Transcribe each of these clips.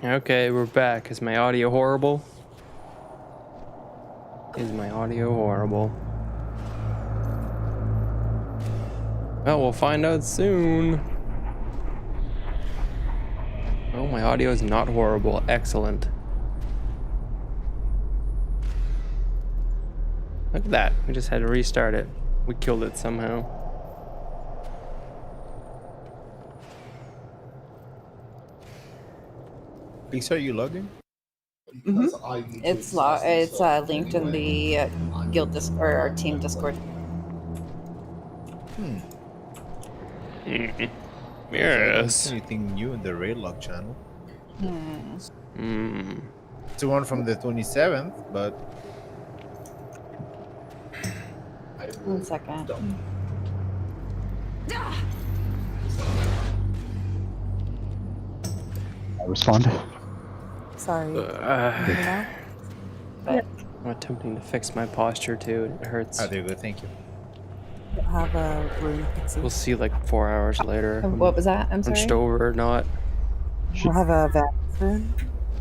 Okay, we're back. Is my audio horrible? Is my audio horrible? Well, we'll find out soon. Oh, my audio is not horrible. Excellent. Look at that. We just had to restart it. We killed it somehow. Lisa, are you logging? Mm-hmm. It's linked in the guild Discord or our team Discord. Yes. Anything new in the RAIDLock channel? Hmm. It's the one from the 27th, but 1 second. I respond. Sorry. I'm attempting to fix my posture too. It hurts. there you go. Thank you. Have a room fixing. We'll see like 4 hours later. What was that? I'm sorry. Punched over or not. We'll have a vac room.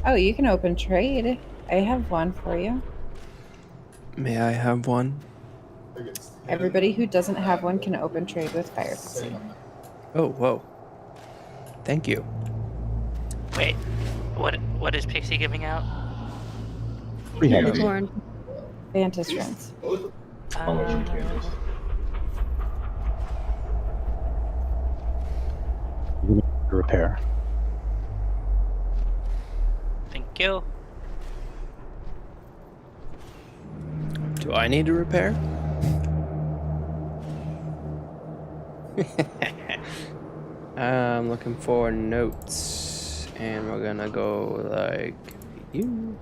Oh, you can open trade. I have one for you. May I have one? Everybody who doesn't have one can open trade with Fire Pixie. Oh, whoa. Thank you. Wait, what is Pixie giving out? Unicorn. Vantage runes. Repair. Thank you. Do I need to repair? I'm looking for notes, and we're gonna go like you.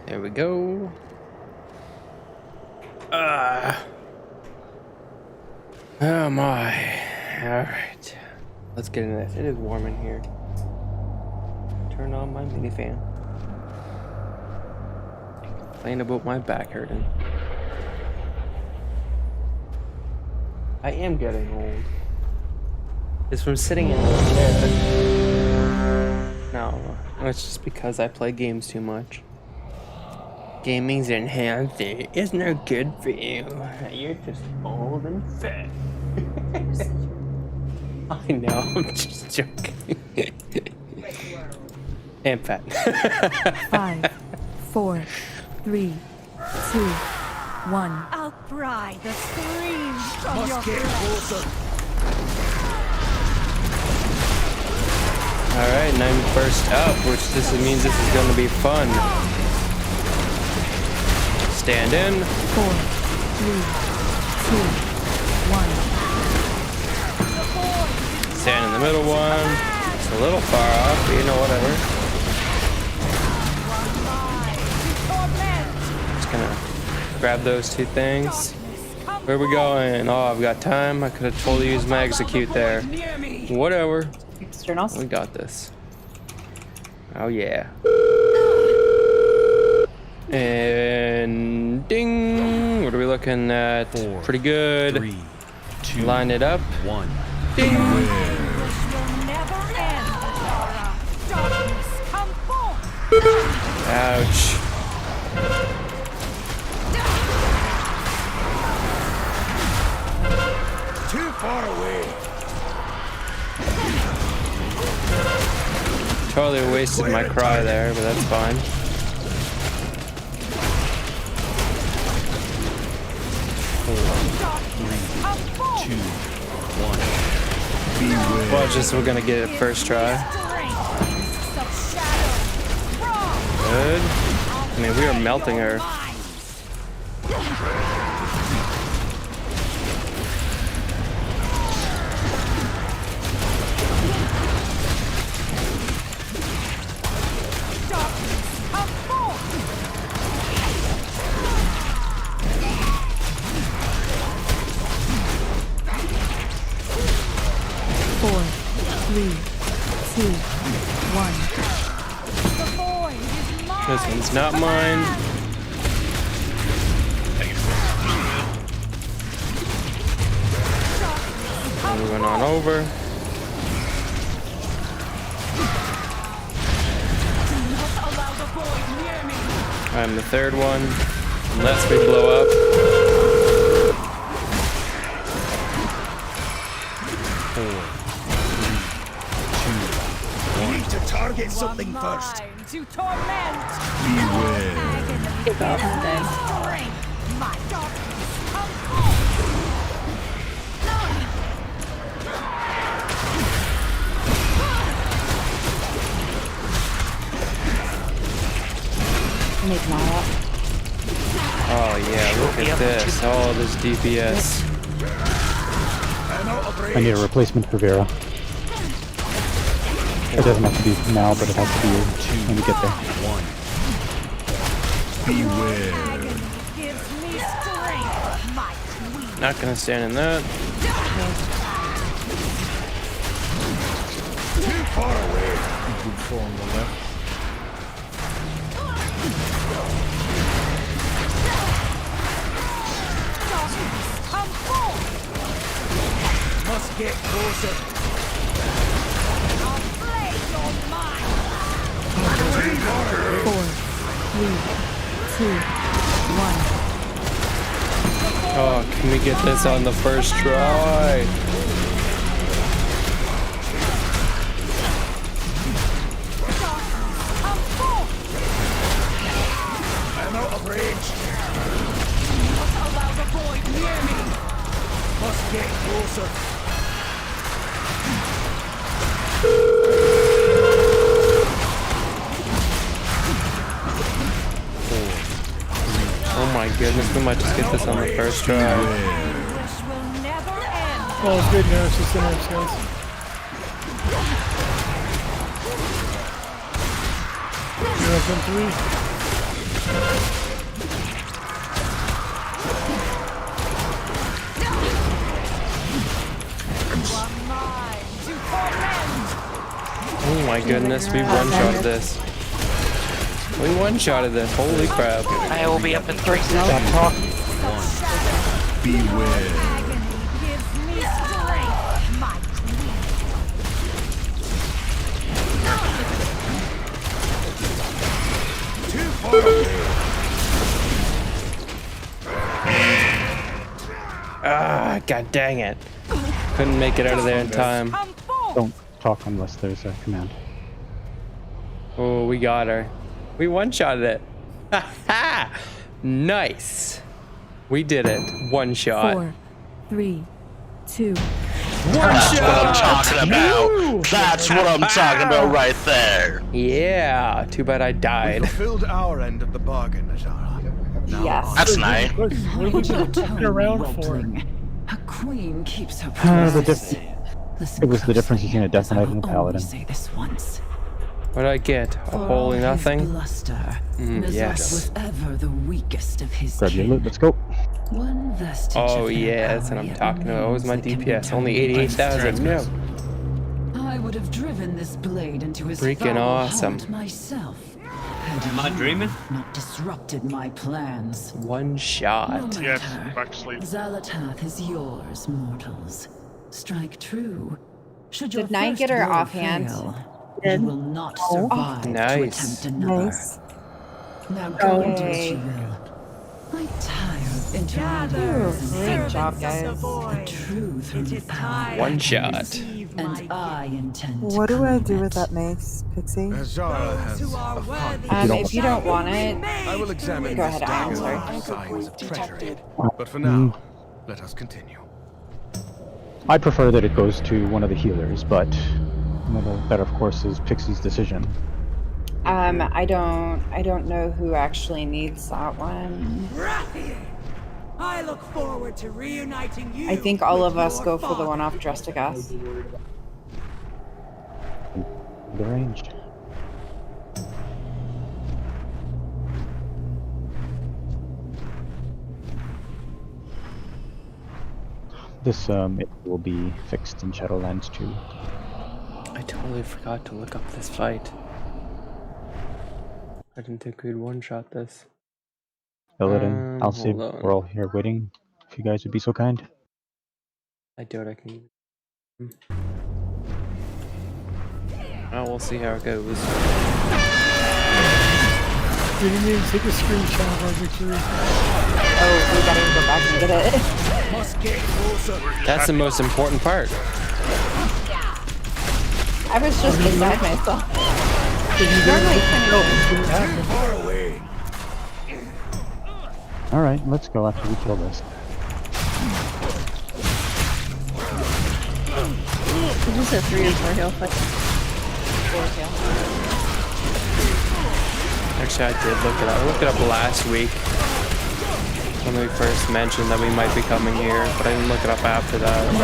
There we go. Oh my. Alright. Let's get into this. It is warm in here. Turn on my mini fan. Complain about my back hurting. I am getting old. It's from sitting in the chair. No, it's just because I play games too much. Gaming's unhealthy. It's no good for you. You're just old and fat. I know, I'm just joking. And fat. 5, 4, 3, 2, 1. I'll pry the screams from your throat. Alright, and I'm first up, which this means this is going to be fun. Stand in. 4, 3, 2, 1. Stand in the middle one. It's a little far off, but you know, whatever. Just gonna grab those two things. Where are we going? Oh, I've got time. I could have totally used my execute there. Whatever. Externals. We got this. Oh yeah. And ding. What are we looking at? 4, Pretty good. 3, 2, Line it up. 1. Ding. Ouch. Too far away. Totally wasted my cry there, but that's fine. Well, just we're gonna get it first try. Good. I mean, we are melting her. This one's not mine. Moving on over. I'm the third one. Unless we blow up. We need to target something first. To torment. Beware. My darkness come forth. Make Maya. Oh yeah, look at this. Oh, this DPS. I'm out of range. I need a replacement for Vera. It doesn't have to be now, but it has to be when we get there. Beware. Gives me strength. My queen. Not gonna stand in that. Too far away. Good four on the left. Come forth. Must get closer. I'll flay your mind. 4, 3, 2, 1. Oh, can we get this on the first try? Come forth. I'm out of range. Must allow the void near me. Must get closer. Oh my goodness, we might just get this on the first try. Wish will never end. Oh, it's good news. It's the news, guys. One mind to torment. Oh my goodness, we one-shotted this. We one-shotted this, holy crap. I will be up in 3 Stop seconds. talking. Beware. Agony gives me strength. My queen. Too far away. Ah, god dang it. Couldn't make it out of there in time. Come forth. Don't talk unless there's a command. Oh, we got her. We one-shotted it. Ha ha! Nice. We did it. One shot. 4, 3, 2. That's what I'm talking about. That's what I'm talking about right there. Yeah. Too bad I We died. fulfilled our end of the bargain, Azara. Now Yes. on. That's nice. What have we been fucking around for? A queen keeps her The promises. diff- Listen it was the closely, difference between a Death as I Knight will and a only Paladin. say this once. What did I get? A For all holy his nothing? Bluster, yes. was ever the weakest of his Grab your kin. loot, let's go. One vestige Oh of their yeah, that's what power I'm yet talking about. What was my remains that can be DPS? Only turned by 88,000. No. I would have driven this blade into his Freaking foul awesome. heart myself. Had Am I you dreaming? not disrupted my plans. One shot. No Yes, matter. back to sleep. Zalatath is yours, mortals. Strike true. Should your Did Nine first get her blow offhand? fail, Did. you will not survive Nice. to attempt another. Nice. Now go and do what Yay. you will. I'm tired of Gather, interrupting Great job, servants of guys. the the void. truth It from is power. time One to shot. receive my And I intend to What do I do claim with it. that mace, Pixie? Azara Those has who are a worthy. fund. If you don't want it, I will examine Go this ahead, Alan, dagger sorry. for signs of treachery. But for now, let us continue. I prefer that it goes to one of the healers, but that of course is Pixie's decision. I don't know who actually needs that one. Rathian, I look forward to reuniting you. I think all with of us your go for the father. one off Drestigas. The ranged. This it will be fixed in Shadowlands too. I totally forgot to look up this fight. I didn't think we'd one-shot this. Illidan, I'll see. Hold on. We're all here waiting. If you guys would be so kind. I doubt I can. Oh, we'll see how it goes. We didn't even take a screenshot of our victory. Oh, we gotta go back and get it. Must get closer. That's the most important part. I was just beside myself. Normally kind of Far away. Alright, let's go after we kill this. We just have 3 or 4 health fights. Actually, I did look it up. I looked it up last week when we first mentioned that we might be coming here, but I didn't look it up after that.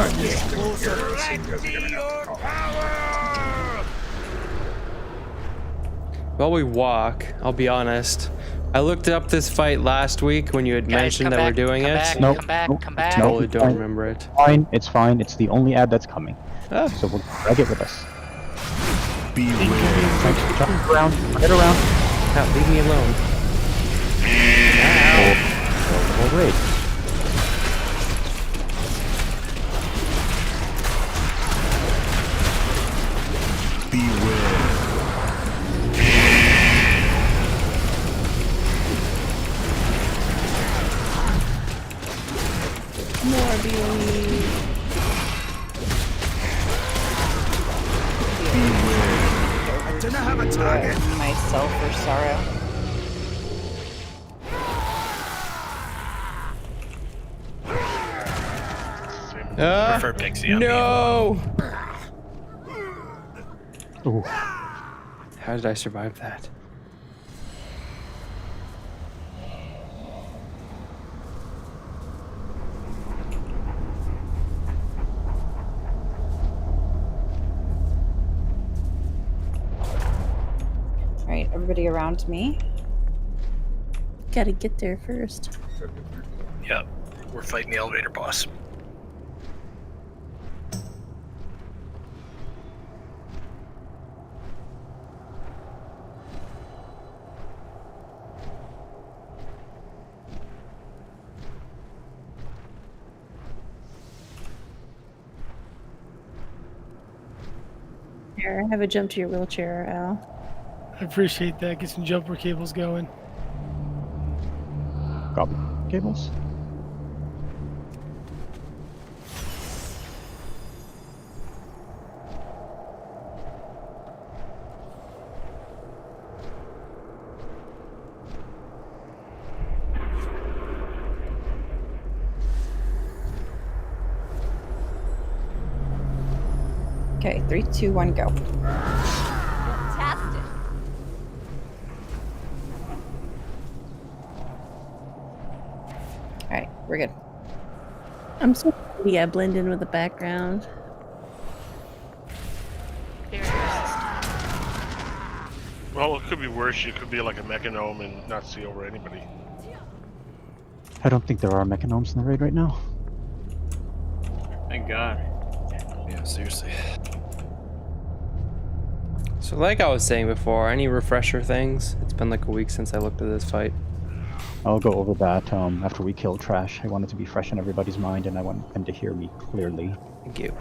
While we walk, I'll be honest. I looked up this fight last week when you had mentioned that we're doing it. Nope. Come back, come back. Totally don't remember it. Fine, it's fine. It's the only ad that's coming. Oh. So we'll drag it with us. Beware. Jump around, get around. Now, leave me alone. Or raid. Beware. More BOE. I do not have a target. myself for sorrow. Prefer Pixie on me. No! Ooh. How did I survive that? Alright, everybody around me. Gotta get there first. Yep, we're fighting the elevator boss. Here, have a jump to your wheelchair, Al. I appreciate that. Get some jumper cables going. Copy. Cables. Okay, 3, 2, 1, go. Fantastic. Alright, we're good. I'm so yeah, blend in with the background. Well, it could be worse. You could be like a mechanome and not see over anybody. I don't think there are mechanomes in the raid right now. Thank God. Yeah, seriously. So like I was saying before, any refresher things? It's been like a week since I looked at this fight. I'll go over that after we kill Trash. I want it to be fresh in everybody's mind, and I want them to hear me clearly. Thank you.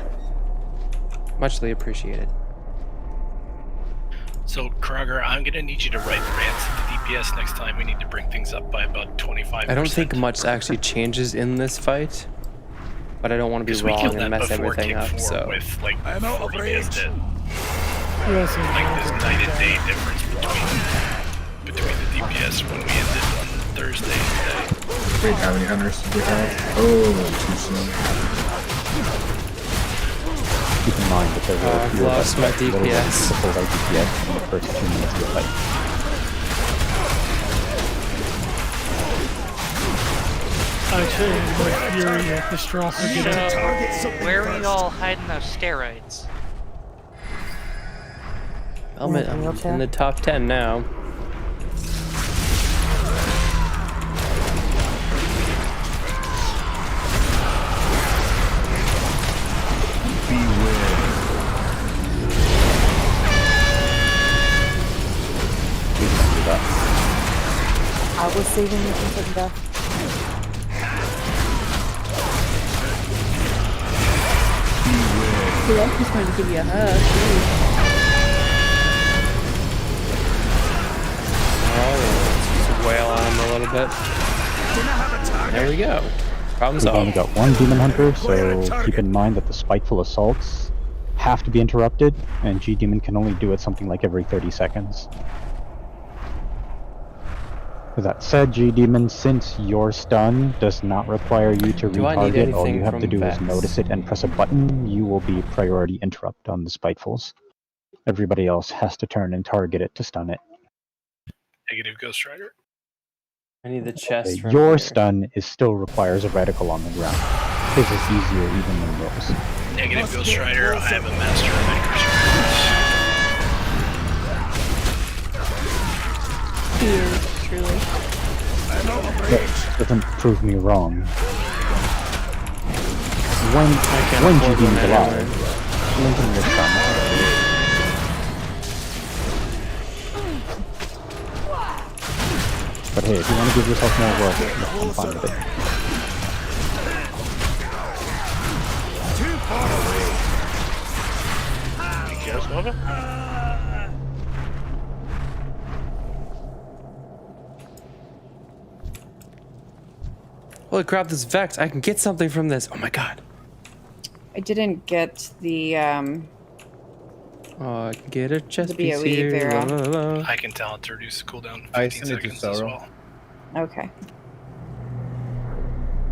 Muchly appreciated. So, Kroger, I'm gonna need you to write rants at the DPS next time. We need to bring things up by about 25%. I don't think much actually changes in this fight, but I don't want to be wrong and mess everything up, so... With, like, I'm out of range. Yes, Like this night and day difference between the DPS when we ended on Thursday today. Wait, how many hunters did we have? Oh, too soon. Keep in mind that there were I've lost my DPS. Before our DPS in the first 2 minutes of the fight. Actually, my fury at the straw for getting Where are you all hiding those steroids? I'm in the top 10 now. I was saving you from sudden death. Dude, I'm just trying to give you a hug. Dude. Oh, wail on him a little bit. There we go. Problem We've only solved. got one demon hunter, so keep in mind that the spiteful assaults have to be interrupted, and G-Demon can only do it something like every 30 seconds. With that said, G-Demon, since your stun does not require you to Do I need retarget, all anything you have to from do Vex? is notice it and press a button, you will be priority interrupt on the spitefuls. Everybody else has to turn and target it to stun it. Negative Ghost Rider. I need the chest from Your here. stun still requires a reticle on the ground. His is easier even than yours. Negative Ghost Rider. I have a master of He is, truly. That doesn't prove me wrong. When afford G-Demon's one alive, anyway. linking your stun. But hey, if you want to give yourself more work, I'm fine with it. Too far away. You guys love it? Holy crap, this Vex. I can get something from this. Oh my god. I didn't get the Oh, I can get a chest The piece BOE here. Vera. La, la, la. I can tell it to reduce the cooldown I 15 sent it to seconds as Sorrow. well. okay.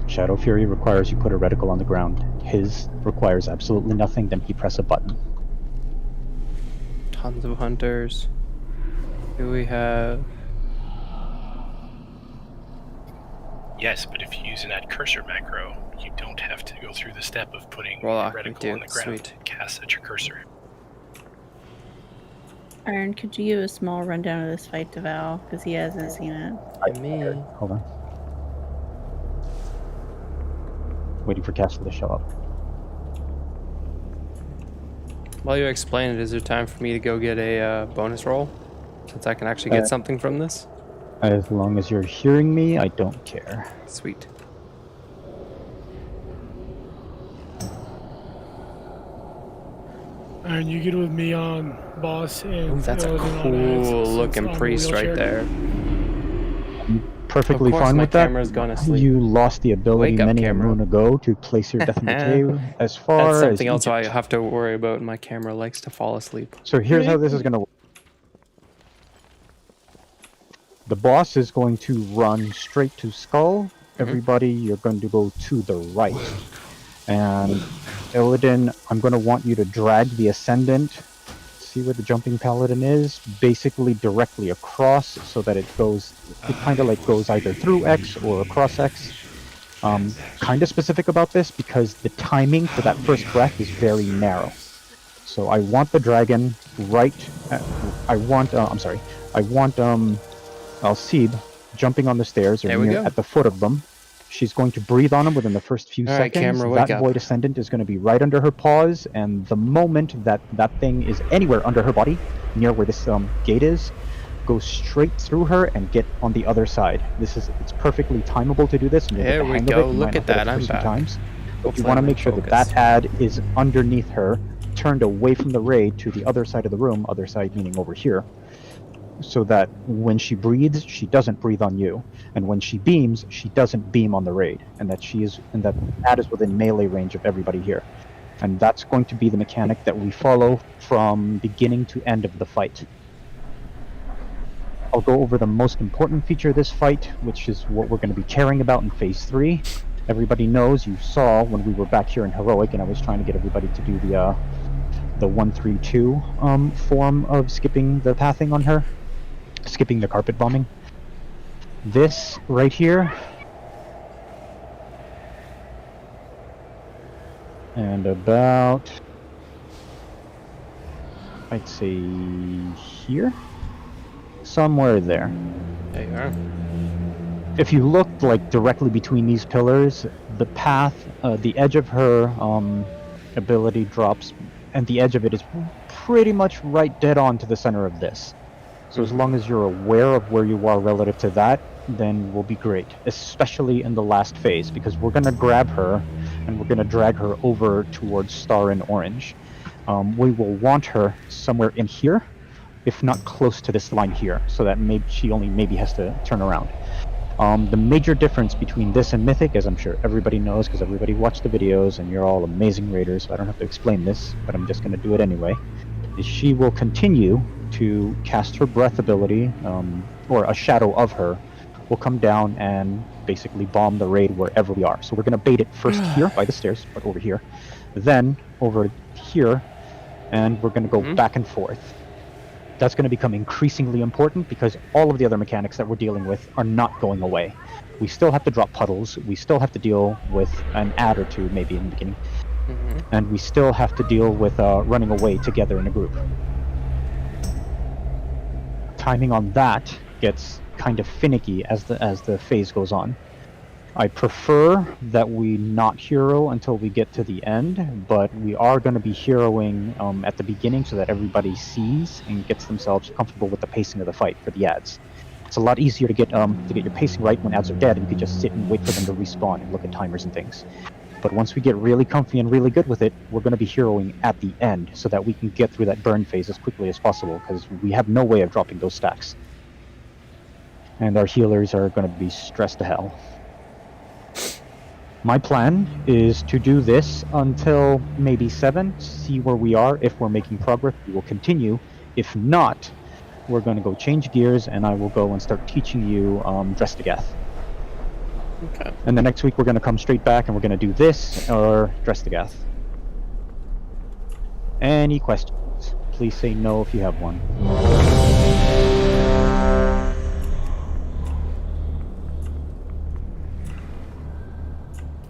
Shadow Fury requires you put a reticle on the ground. His requires absolutely nothing, then he press a button. Tons of hunters. Here we have. Yes, but if you use an add cursor macro, you don't have to go through the step of putting a Warlock, we reticle do. on the ground. Sweet. Cast at your cursor. Iron, could you give a small rundown of this fight to Val? Because he hasn't seen it. Me. Hold on. Waiting for Castle to show up. While you explain it, is there time for me to go get a bonus roll? Since I can actually get something from this? As long as you're hearing me, I don't care. Sweet. And you get with me on boss and Ooh, that's a Illidan on cool Axe, looking on the priest right wheelchair. there. Perfectly Of course fine my with that. camera's gonna sleep. You lost the ability Wake up, many camera. a moon ago to place your Thermaltake as far That's as something else I Egypt. have to worry about. My camera likes to fall asleep. So here's how this is going to work. The boss is going to run straight to Skull. Everybody, you're going to go to the right. And Illidan, I'm going to want you to drag the Ascendant. See where the jumping paladin is? Basically directly across so that it kind of like goes either through X or across X. Kind of specific about this because the timing for that first breath is very narrow. So I want the dragon right. I want Alcib jumping on the stairs or There we near go. at the foot of them. She's going to breathe on him within the first few All right, seconds. camera, wake That up. Void Ascendant is going to be right under her paws, and the moment that that thing is anywhere under her body, near where this gate is, go straight through her and get on the other side. It's perfectly timable to do this. And you'll get There the we hang go. of it. You Look might at not get it that, the I'm first few back. times. But you Hopefully want to I'm make sure focused. that ad is underneath her, turned away from the raid to the other side of the room, other side meaning over here, so that when she breathes, she doesn't breathe on you, and when she beams, she doesn't beam on the raid, and that ad is within melee range of everybody here. And that's going to be the mechanic that we follow from beginning to end of the fight. I'll go over the most important feature of this fight, which is what we're going to be caring about in Phase 3. Everybody knows, you saw when we were back here in Heroic, and I was trying to get everybody to do the 132 form of skipping the pathing on her. Skipping the carpet bombing. This right here, and about, I'd say here, somewhere there. There you are. If you looked like directly between these pillars, the path, the edge of her ability drops, and the edge of it is pretty much right dead on to the center of this. So as long as you're aware of where you are relative to that, then we'll be great, especially in the last phase, because we're going to grab her and we're going to drag her over towards Star and Orange. We will want her somewhere in here, if not close to this line here, so that maybe she only maybe has to turn around. The major difference between this and Mythic, as I'm sure everybody knows because everybody watched the videos and you're all amazing raiders, so I don't have to explain this, but I'm just going to do it anyway, is she will continue to cast her breath ability, or a shadow of her will come down and basically bomb the raid wherever we are. So we're going to bait it first here by the stairs, but over here, then over here, and we're going to go back and forth. That's going to become increasingly important because all of the other mechanics that we're dealing with are not going away. We still have to drop puddles, we still have to deal with an ad or two maybe in the beginning, and we still have to deal with running away together in a group. Timing on that gets kind of finicky as the phase goes on. I prefer that we not hero until we get to the end, but we are going to be heroing at the beginning so that everybody sees and gets themselves comfortable with the pacing of the fight for the ads. It's a lot easier to get your pacing right when ads are dead, and you can just sit and wait for them to respawn and look at timers and things. But once we get really comfy and really good with it, we're going to be heroing at the end so that we can get through that burn phase as quickly as possible, because we have no way of dropping those stacks. And our healers are going to be stressed to hell. My plan is to do this until maybe 7, see where we are. If we're making progress, we will continue. If not, we're going to go change gears, and I will go and start teaching you G.SKILL. Okay. And the next week we're going to come straight back and we're going to do this or G.SKILL. Any questions? Please say no if you have one.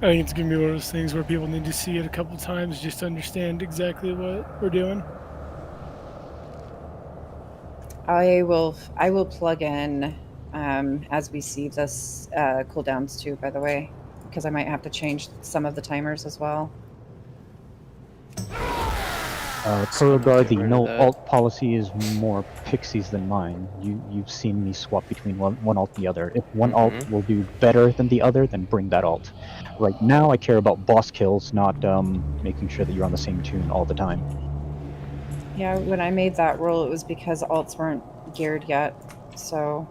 I think it's going to be one of those things where people need to see it a couple times just to understand exactly what we're doing. I will plug in as we see this cooldowns too, by the way, because I might have to change some of the timers as well. Kurogard, the no alt policy is more pixies than mine. You've seen me swap between one alt and the other. If one alt will do better than the other, then bring that alt. Right now I care about boss kills, not making sure that you're on the same tune all the time. Yeah, when I made that rule, it was because alts weren't geared yet, so...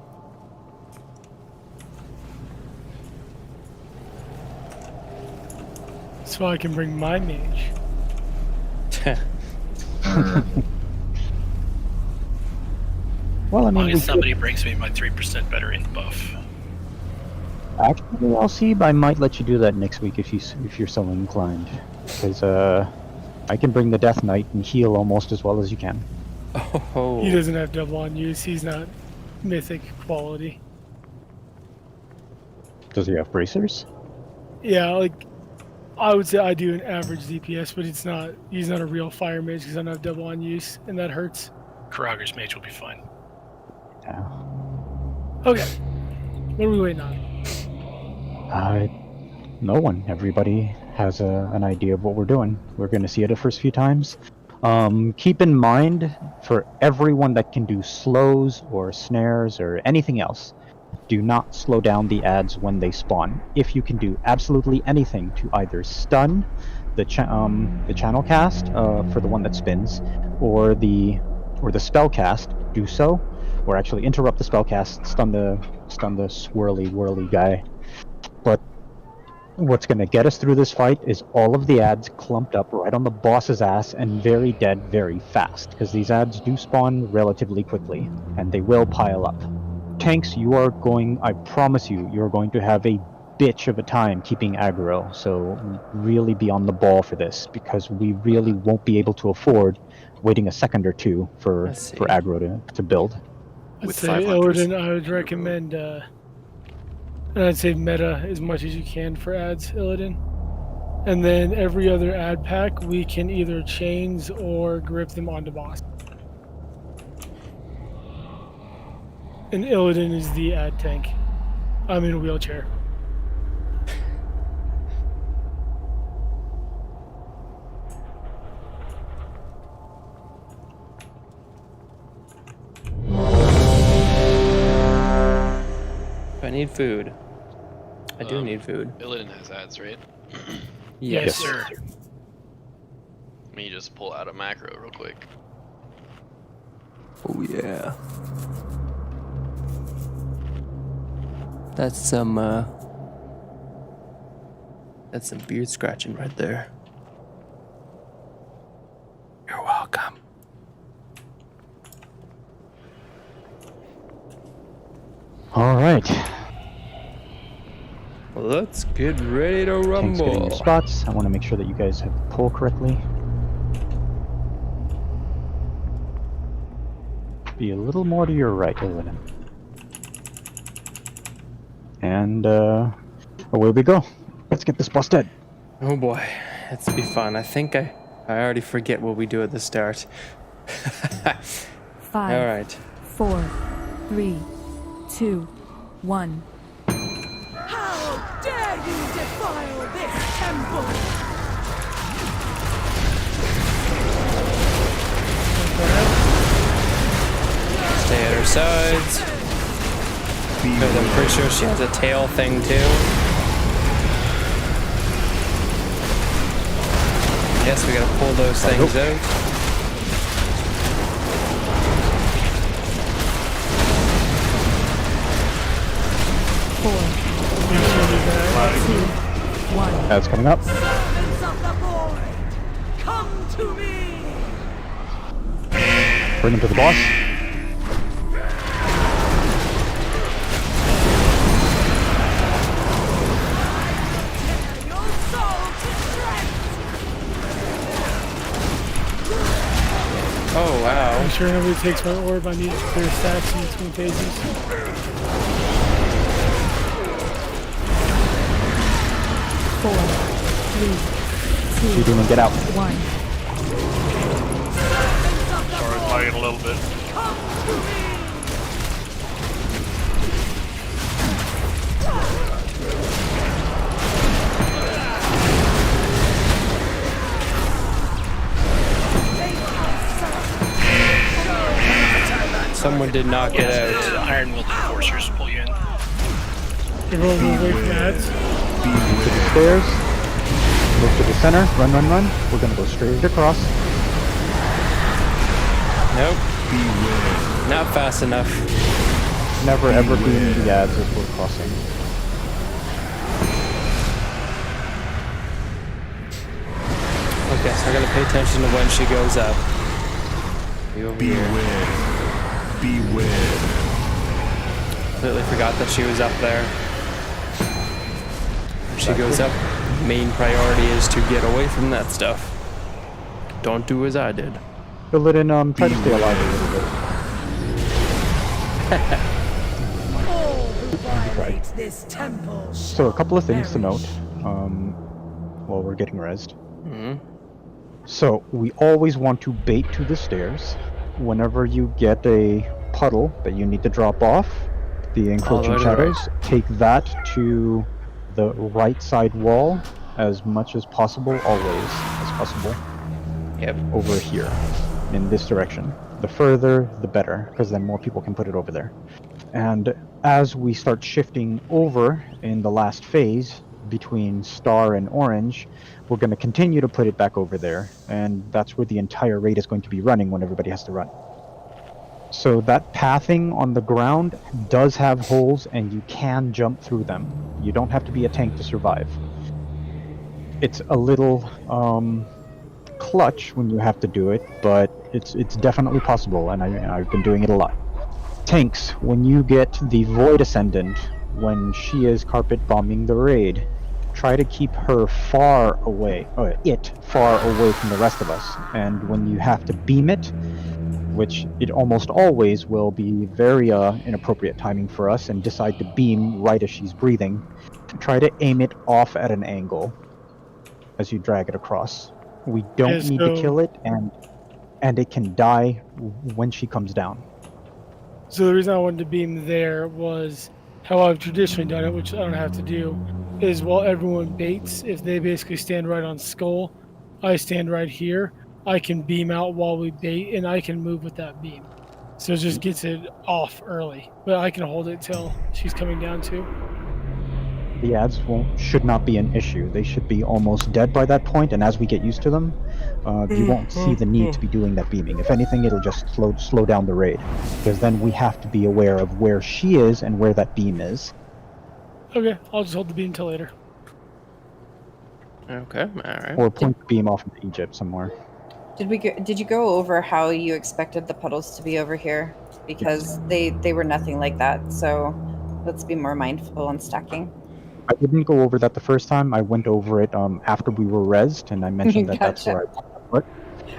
So I can bring my mage. Well, I mean, as long as somebody brings me my 3% better ink buff. Actually, I'll see. I might let you do that next week if you're so inclined, because I can bring the Death Knight and heal almost as well as you can. Oh. He doesn't have double on use. He's not mythic quality. Does he have bracers? Yeah, like I would say I do an average DPS, but it's not. He's not a real fire mage because I don't have double on use, and that hurts. Karager's mage will be fine. Yeah. Okay. What are we waiting on? No one. Everybody has an idea of what we're doing. We're going to see it the first few times. Keep in mind, for everyone that can do slows or snares or anything else, do not slow down the ads when they spawn. If you can do absolutely anything to either stun the channel cast for the one that spins, or the spell cast, do so, or actually interrupt the spell cast, stun the swirly whirly guy. But what's going to get us through this fight is all of the ads clumped up right on the boss's ass and very dead very fast, because these ads do spawn relatively quickly, and they will pile up. Tanks, you are going, I promise you, you're going to have a bitch of a time keeping aggro, so really be on the ball for this, because we really won't be able to afford waiting a second or two for aggro to build. I'd say, Illidan, I would recommend, and I'd say meta as much as you can for ads, Illidan. And then every other ad pack, we can either chains or grip them onto boss. And Illidan is the ad tank. I'm in a wheelchair. I need food. I do need food. Illidan has ads, right? Yes, sir. Let me just pull out a macro real quick. Oh yeah. That's some beard scratching right there. You're welcome. All right. Let's get ready to Tanks getting your rumble. spots. I want to make sure that you guys have the pull correctly. Be a little more to your right, Illidan. And away we go. Let's get this boss dead. Oh boy, it's be fun. I think I already forget what we do at the start. 5, All right. 4, 3, 2, 1. How dare you defile this temple! Stay at her sides. Because I'm pretty sure she has a tail thing too. Yes, we gotta pull those things out. That's coming up. Servants of the void, come to me! Bring him to the boss. Your soul to shreds! Oh wow. I'm sure nobody takes my orb. I need to clear stacks in between phases. 4, 3, 2, You didn't get out. 1. Sorry, lagging a little bit. Come to me! Someone did not get out. The Iron Will Enforcers pull you in. Everyone will wait for ads. To the stairs. Move to the center. Run, run, run. We're gonna go straight across. Nope. Not fast enough. Never ever beam the ads as we're crossing. Okay, so I gotta pay attention to when she goes up. Be over here. Beware. Completely forgot that she was up there. When she goes up, main priority is to get away from that stuff. Don't do as I did. Illidan, try to stay alive a little bit. All who violate this temple So a couple of things to note while we're getting rezzed. So we always want to bait to the stairs. Whenever you get a puddle that you need to drop off, the encroaching shadows, take that to the right side wall as much as possible, always as possible. Yep. Over here, in this direction. The further, the better, because then more people can put it over there. And as we start shifting over in the last phase, between star and orange, we're going to continue to put it back over there, and that's where the entire raid is going to be running when everybody has to run. So that pathing on the ground does have holes, and you can jump through them. You don't have to be a tank to survive. It's a little clutch when you have to do it, but it's definitely possible, and I've been doing it a lot. Tanks, when you get the Void Ascendant, when she is carpet bombing the raid, try to keep her far away, far away from the rest of us. And when you have to beam it, which it almost always will be very inappropriate timing for us, and decide to beam right as she's breathing, try to aim it off at an angle as you drag it across. We don't need to kill it, and it can die when she comes down. So the reason I wanted to beam there was how I've traditionally done it, which I don't have to do, is while everyone baits, if they basically stand right on skull, I stand right here, I can beam out while we bait, and I can move with that beam. So it just gets it off early, but I can hold it till she's coming down too. The ads should not be an issue. They should be almost dead by that point, and as we get used to them, you won't see the need to be doing that beaming. If anything, it'll just slow down the raid, because then we have to be aware of where she is and where that beam is. Okay, I'll just hold the beam till later. Okay, alright. Or point the beam off into Egypt somewhere. Did you go over how you expected the puddles to be over here? Because they were nothing like that. So let's be more mindful on stacking. I didn't go over that the first time. I went over it after we were rezzed, and I mentioned that that's where I put.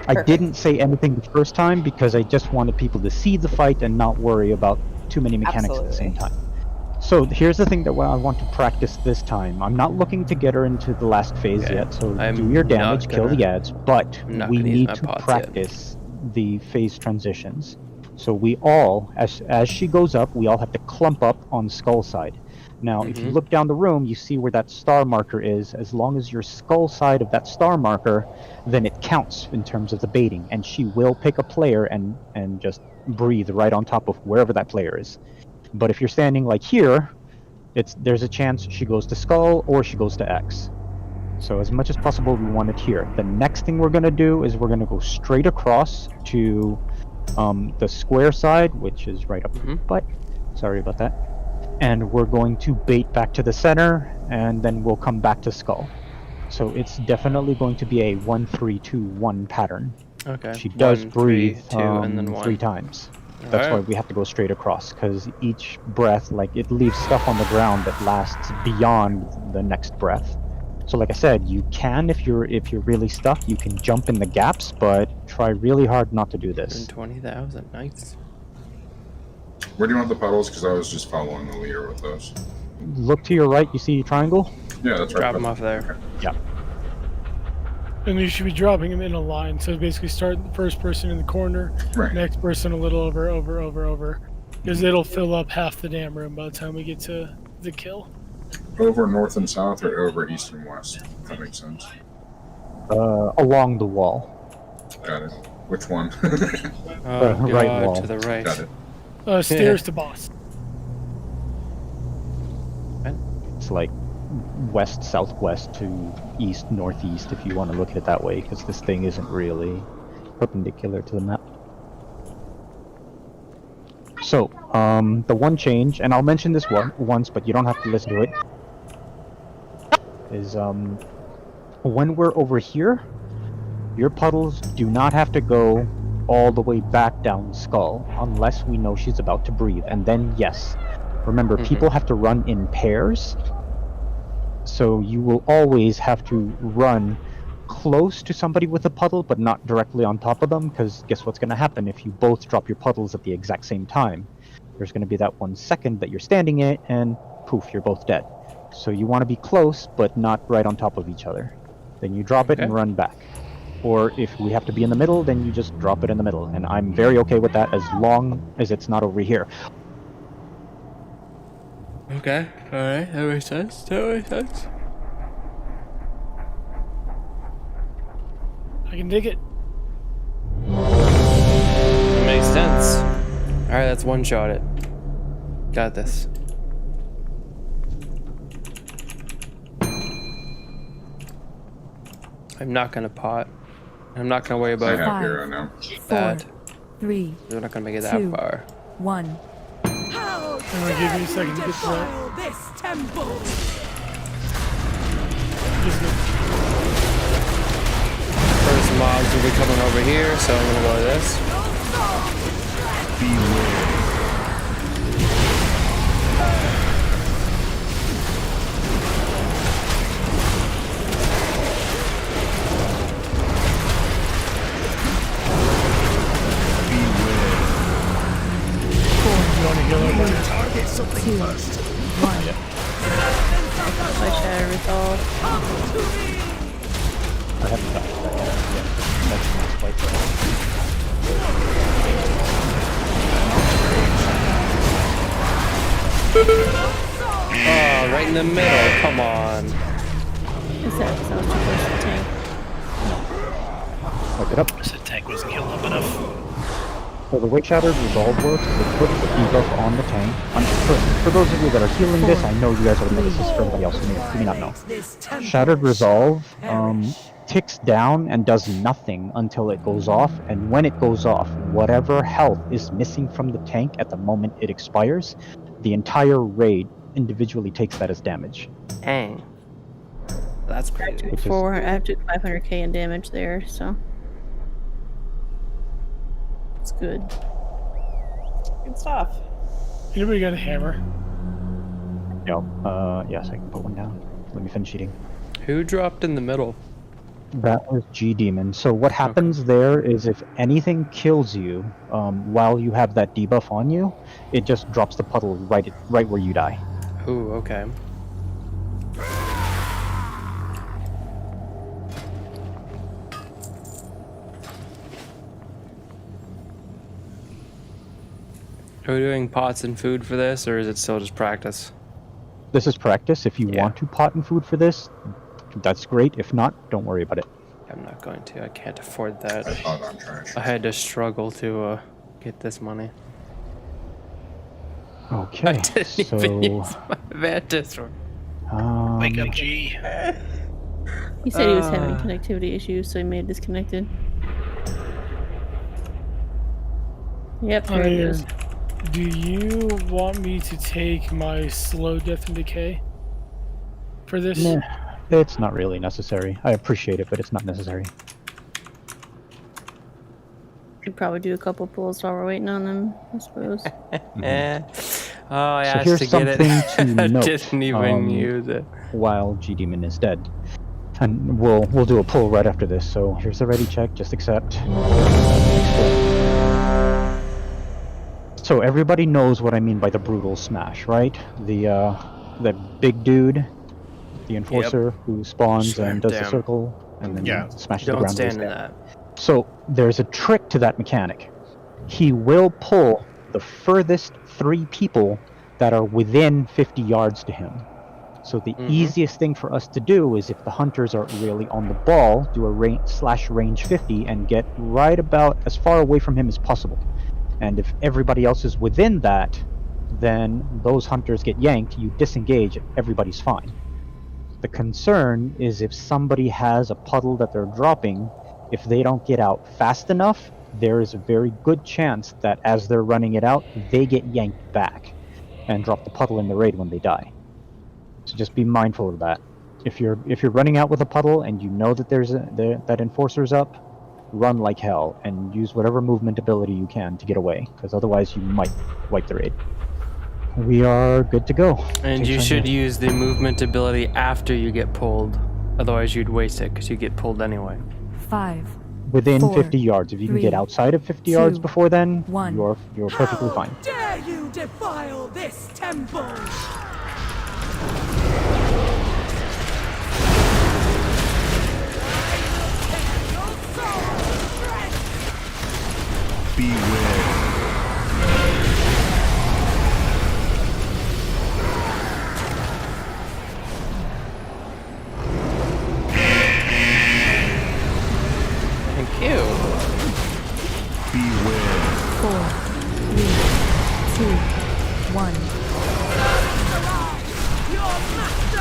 I didn't say anything the first time because I just wanted people to see the fight and not worry about too many mechanics at the same time. So here's the thing that I want to practice this time. I'm not looking to get her into the last phase yet, so do your damage, kill the ads, but we need to practice the phase transitions. So we all, as she goes up, we all have to clump up on skull side. Now, if you look down the room, you see where that star marker is. As long as you're skull side of that star marker, then it counts in terms of the baiting, and she will pick a player and just breathe right on top of wherever that player is. But if you're standing like here, there's a chance she goes to skull or she goes to X. So as much as possible, we want it here. The next thing we're going to do is we're going to go straight across to the square side, which is right up the butt. Sorry about that. And we're going to bait back to the center, and then we'll come back to skull. So it's definitely going to be a 1-3-2-1 pattern. Okay. She does 1, breathe 3, 2, and then 1. 3 times. That's why we have to go straight across, because each breath, like, it leaves stuff on the ground that lasts beyond the next breath. So like I said, you can, if you're really stuck, you can jump in the gaps, but try really hard not to do this. 20,000, nice. Where do you want the puddles? Because I was just following the leader with those. Look to your right, you see a triangle? Yeah, that's right. Drop them off there. Yeah. And you should be dropping them in a line. So basically start the first person in the corner, next person a little over. Because it'll fill up half the damn room by the time we get to the kill. Over north and south or over east and west, if that makes sense. Along the wall. Got it. Which one? Right wall. To the right. Got it. Stairs to boss. It's like west, southwest to east, northeast, if you want to look at it that way, because this thing isn't really perpendicular to the map. So, the one change, and I'll mention this once, but you don't have to listen to it, is when we're over here, your puddles do not have to go all the way back down skull unless we know she's about to breathe, and then yes. Remember, people have to run in pairs, so you will always have to run close to somebody with a puddle, but not directly on top of them, because guess what's going to happen if you both drop your puddles at the exact same time? There's going to be that 1 second that you're standing it, and poof, you're both dead. So you want to be close, but not right on top of each other. Then you drop it and run back. Or if we have to be in the middle, then you just drop it in the middle. And I'm very okay with that as long as it's not over here. Okay, alright, that makes sense. I can dig it. That makes sense. Alright, let's one-shot it. Got this. I'm not gonna pot. I'm not gonna worry about that. 4, 3, We're not gonna make it that 2, far. 1. How I'm gonna give you a second to get to that. defile this temple? First mobs will be coming over here, so I'm gonna go to this. Beware. Target something first. 1. My shadow resolve. I haven't touched that yet. Yeah, that's quite Oh, right in the middle, come on. Is that so too close to the tank? Look it up. I said tank wasn't healed up enough. So the way Shattered Resolve works is it puts the debuff on the tank. For those of you that are healing this, I know you guys already know this is for everybody else who may not know. Shattered Resolve ticks down and does nothing until it goes off, and when it goes off, whatever health is missing from the tank at the moment it expires, the entire raid individually takes that as damage. Dang. That's crazy. Which is- I took 500k in damage there, so it's good. Good stuff. Anybody got a hammer? Yes, I can put one down. Let me finish eating. Who dropped in the middle? That was G-Demon. So what happens there is if anything kills you while you have that debuff on you, it just drops the puddle right where you die. Ooh, okay. Are we doing pots and food for this, or is it still just practice? This is practice. If you want to pot and food for this, that's great. If not, don't worry about it. I'm not going to. I can't afford that. I thought I'm trash. I had to struggle to get this money. Okay, I didn't even use my Vantis. Wake up, G. He said he was having connectivity issues, so he may have disconnected. Yep, here it is. Do you want me to take my slow death and decay for this? Nah, it's not really necessary. I appreciate it, but it's not necessary. Could probably do a couple pulls while we're waiting on them, I suppose. Oh, I So asked here's to get it. something to I note, didn't even use it. While G-Demon is dead. And we'll do a pull right after this, so here's the ready check, just accept. So everybody knows what I mean by the brutal smash, right? The big dude, the enforcer who spawns and does the circle and then smashes the Don't ground. stand in that. So there's a trick to that mechanic. He will pull the furthest 3 people that are within 50 yards to him. So the easiest thing for us to do is if the hunters are really on the ball, do a range 50 and get right about as far away from him as possible. And if everybody else is within that, then those hunters get yanked, you disengage, everybody's fine. The concern is if somebody has a puddle that they're dropping, if they don't get out fast enough, there is a very good chance that as they're running it out, they get yanked back and drop the puddle in the raid when they die. So just be mindful of that. If you're running out with a puddle and you know that that enforcer's up, run like hell and use whatever movement ability you can to get away, because otherwise you might wipe the raid. We are good to go. And you should use the movement ability after you get pulled. Otherwise you'd waste it because you get pulled anyway. 5. Within 4, 50 yards. If you can 3, get outside of 50 yards 2, before then, 1. you're perfectly fine. Dare you defile this temple? Thank you. 4, 3, 2, 1.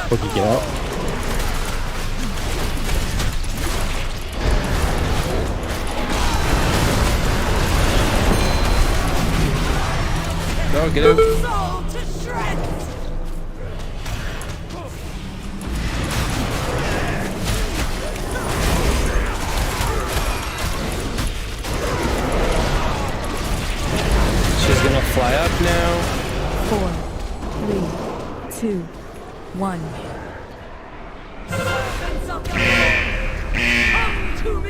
Boogie, get out. No, get out. Soul to shreds! She's gonna fly up now. 4, 3, 2, 1. Servants of the Lord, come to me!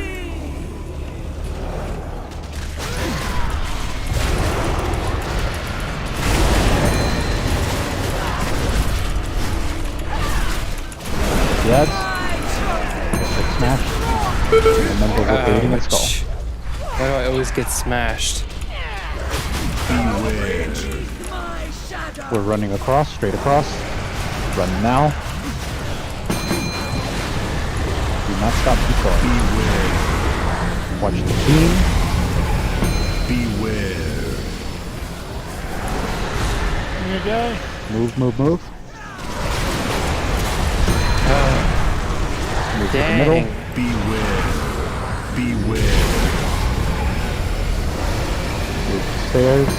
Yes. Smash. Remember we're baiting its skull. Why do I always get smashed? We're running across, straight across. Run now. Do not stop, keep going. Watch the beam. Beware. Here you go. Move, move, move. Move to the middle. Beware. Beware. Stairs.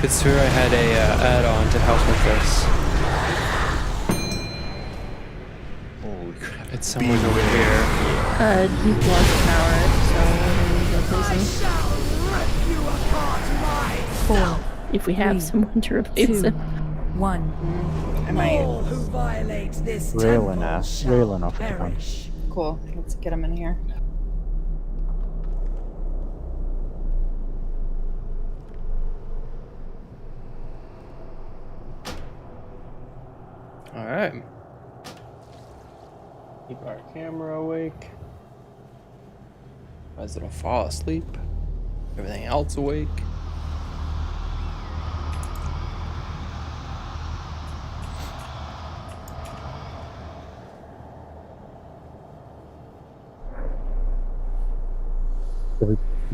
Could swear I had a add-on to help with this. Holy crap! It's somewhere over here. You've lost power, so we'll replace him. 4, If we have 3, someone to replace 2, him. 1. I might. All who violates this Railing temple off shall at the one. perish. Cool. Let's get him in here. All right. Keep our camera awake. President fall asleep. Everything else awake.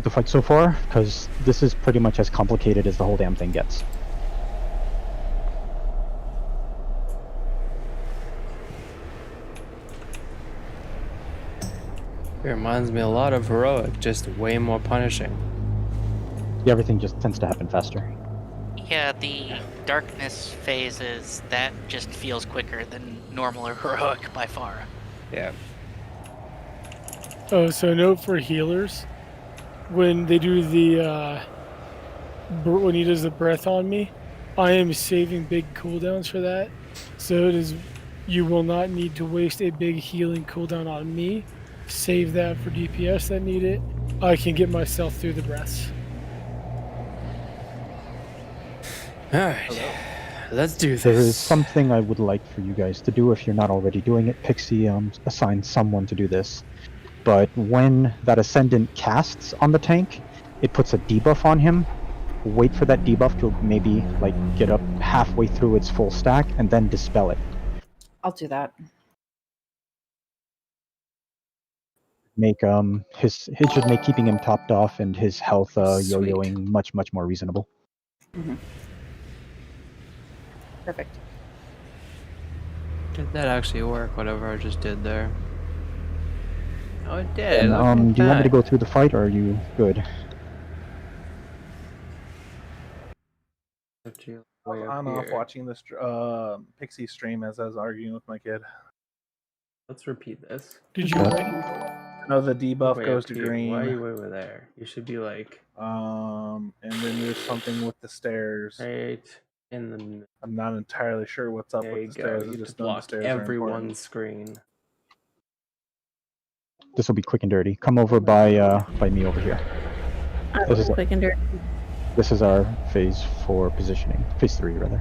The fight so far, because this is pretty much as complicated as the whole damn thing gets. It reminds me a lot of Heroic, just way more punishing. Yeah, everything just tends to happen faster. Yeah, the darkness phases, that just feels quicker than normal or heroic by far. Yeah. Oh, so note for healers, when they do the when he does the breath on me, I am saving big cooldowns for that. So it is, you will not need to waste a big healing cooldown on me. Save that for DPS that need it. I can get myself through the breaths. Alright. Let's do this. There is something I would like for you guys to do if you're not already doing it. Pixie assigned someone to do this. But when that Ascendant casts on the tank, it puts a debuff on him. Wait for that debuff to maybe like get up halfway through its full stack and then dispel it. I'll do that. Make it should make keeping him topped off and his health yo-yoing much more reasonable. Mm-hmm. Perfect. Did that actually work, whatever I just did there? Oh, it did. And, do you want me to go through the fight, or are you good? I'm off watching this Pixie stream as I was arguing with my kid. Let's repeat this. Did you already? No, the debuff Way goes up to here. green. Why are you way over there? You should be like... And then there's something with the stairs. Right in the... I'm not entirely sure what's up with the stairs. You I just just know the block stairs are important. everyone's screen. This will be quick and dirty. Come over by me over here. This is Quick and dirty. This is our phase 4 positioning. Phase 3, rather.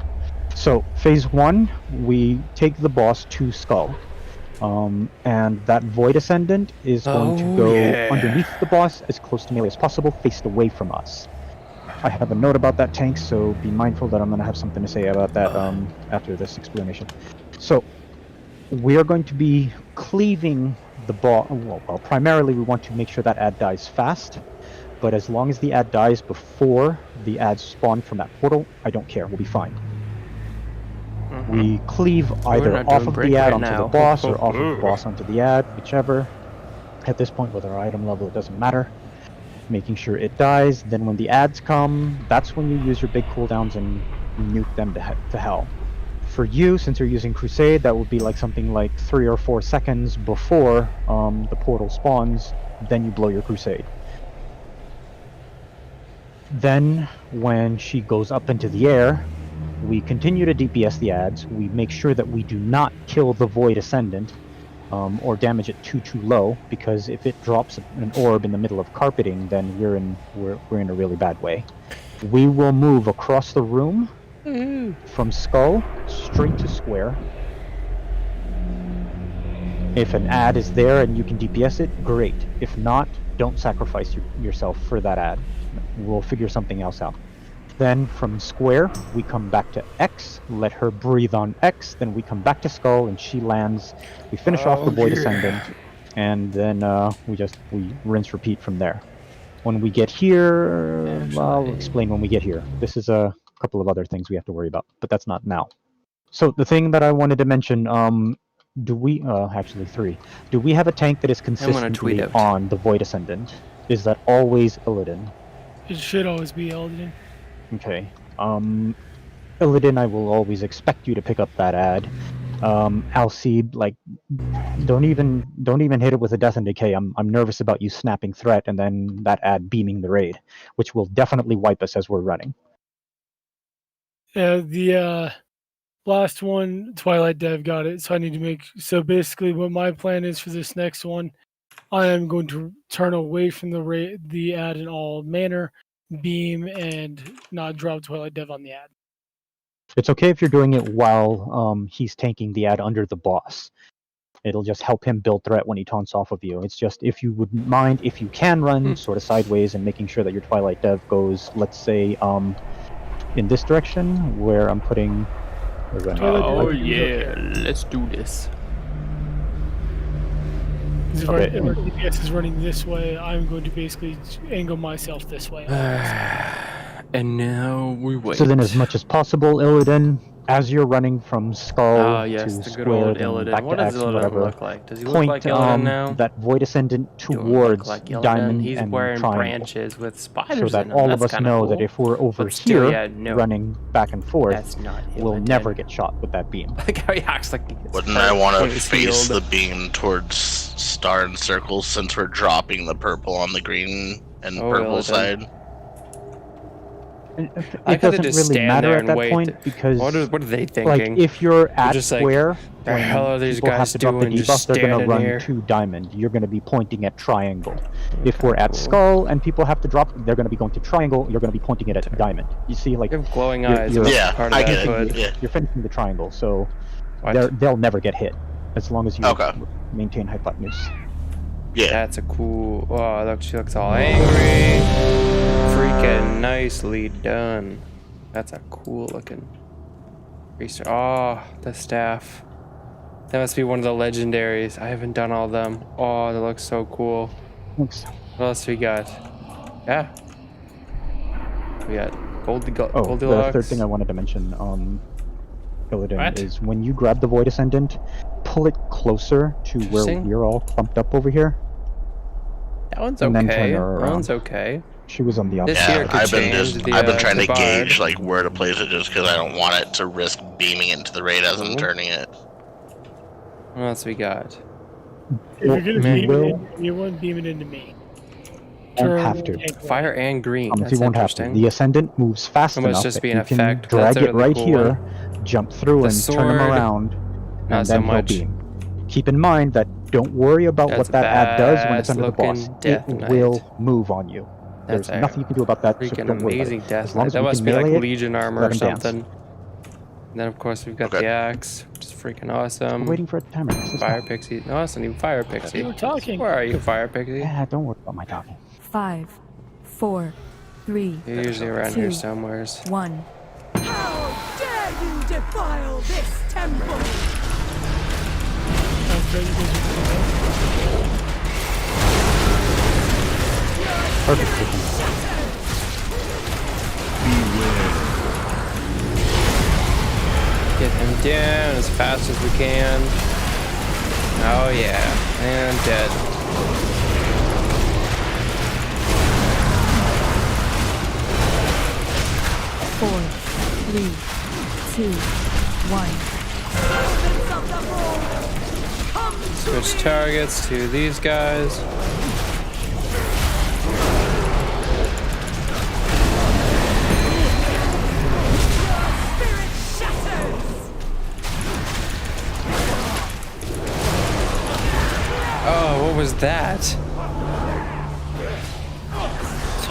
So, phase 1, we take the boss to Skull. And that Void Ascendant is going to go underneath the boss as close to melee as possible, faced away from us. I have a note about that tank, so be mindful that I'm going to have something to say about that after this explanation. So, we are going to be cleaving the boss. Well, primarily we want to make sure that ad dies fast, but as long as the ad dies before the ads spawn from that portal, I don't care, we'll be fine. We cleave either off of the ad onto the boss or off of the boss onto the ad, whichever. At this point, with our item level, it doesn't matter. Making sure it dies, then when the ads come, that's when you use your big cooldowns and nuke them to hell. For you, since you're using Crusade, that would be like something like 3 or 4 seconds before the portal spawns, then you blow your Crusade. Then, when she goes up into the air, we continue to DPS the ads. We make sure that we do not kill the Void Ascendant or damage it too low, because if it drops an orb in the middle of carpeting, then we're in a really bad way. We will move across the room from Skull straight to Square. If an ad is there and you can DPS it, great. If not, don't sacrifice yourself for that ad. We'll figure something else out. Then from Square, we come back to X, let her breathe on X, then we come back to Skull and she lands. We finish off the Void Ascendant, and then we rinse repeat from there. When we get here, I'll explain when we get here. This is a couple of other things we have to worry about, but that's not now. So the thing that I wanted to mention, do we? Actually, 3. Do we have a tank that is tweet consistently out. on the Void Ascendant? Is that always Illidan? It should always be Illidan. Okay. Illidan, I will always expect you to pick up that ad. Alcide, like, don't even hit it with a Death and Decay. I'm nervous about you snapping threat and then that ad beaming the raid, which will definitely wipe us as we're running. Yeah, the last one, Twilight Dev got it, so I need to make... So basically what my plan is for this next one, I am going to turn away from the ad in all manner, beam, and not drop Twilight Dev on the ad. It's okay if you're doing it while he's tanking the ad under the boss. It'll just help him build threat when he taunts off of you. It's just, if you wouldn't mind, if you can run sort of sideways and making sure that your Twilight Dev goes, let's say, in this direction, where I'm putting... Oh yeah, let's do this. If our DPS is running this way, I'm going to basically angle myself this way. And now we wait. So then, as much as possible, Illidan, as you're running from Skull yes, to the good Square, old then Illidan. back What to does X, Illidan whatever, look like? Does he point look like Illidan now? that Void Ascendant towards like Diamond He's and wearing Triangle, branches with spiders so that in them. all That's of us kinda know cool. that if we're over But still, here yeah, no. running back and forth, That's not we'll Illidan. never get shot with that beam. Like how he acts like he gets Wouldn't hurt I want when to he's face healed. the beam towards star and circles since we're dropping the purple on the green and purple Illidan. side? It I could doesn't just really stand matter there at and that wait. point because What are they thinking? like if you're at just like, Square, the when hell are these people have guys to drop the doing? Just debuff, they're gonna standing run here. to Diamond. You're gonna be pointing at Triangle. If we're at Skull and people have to drop, they're gonna be going to Triangle. You're gonna be pointing it at Diamond. You see, like You have glowing you're- eyes. you're- That's Yeah, part of I that get it. hood. Yeah. you're finishing the Triangle, so What? they'll never get hit as long as you Okay. maintain hypotenuse. Yeah. That's a cool. Oh, look, she looks all angry. Freaking nicely done. That's a cool looking. Oh, the staff. That must be one of the legendaries. I haven't done all of them. Oh, that looks so cool. Thanks. What else we got? Yeah. We got Goldilocks. The third thing I wanted to mention, Illidan, What? is when you grab the Void Ascendant, pull it closer to where Interesting. we're all clumped up over here. That one's and then turn okay. her That around. one's okay. She was on the This opposite. here Yeah, could I've been change the, I've been trying the to bard. gauge like where to place it just because I don't want it to risk beaming into the raid as I'm Cool. turning it. What else we got? If you're gonna Man. beam it into anyone, beam it into me. Won't have to. tank one. Fire and green. Promise That's you won't have to. interesting. The Ascendant moves fast It must enough just that be you an can effect. drag That's a it really right cool here, one. jump through The and turn him sword, around, not and so then he'll much. beam. Keep in mind that don't worry about That's what that ad does when it's under the badass-looking boss. Death It Knight. will move on you. That's There's nothing you can do about that. So freaking don't worry about amazing it. Death As long Knight. as That we must can be like melee it, Legion armor let or him dance. something. And then of course we've got Okay. the axe, which is freaking awesome. I'm waiting for a timer. This is Fire Pixie. No, it's not even Fire Pixie. You were talking. Where are you, Fire Pixie? Yeah, don't worry about my talking. 5, 4, 3, You're usually around here 2, somewheres. 1. How dare you defile this temple? Perfect. Get them down as fast as we can. Oh yeah, and dead. Four, 3, 2, 1. Switch targets to these guys. Oh, what was that? So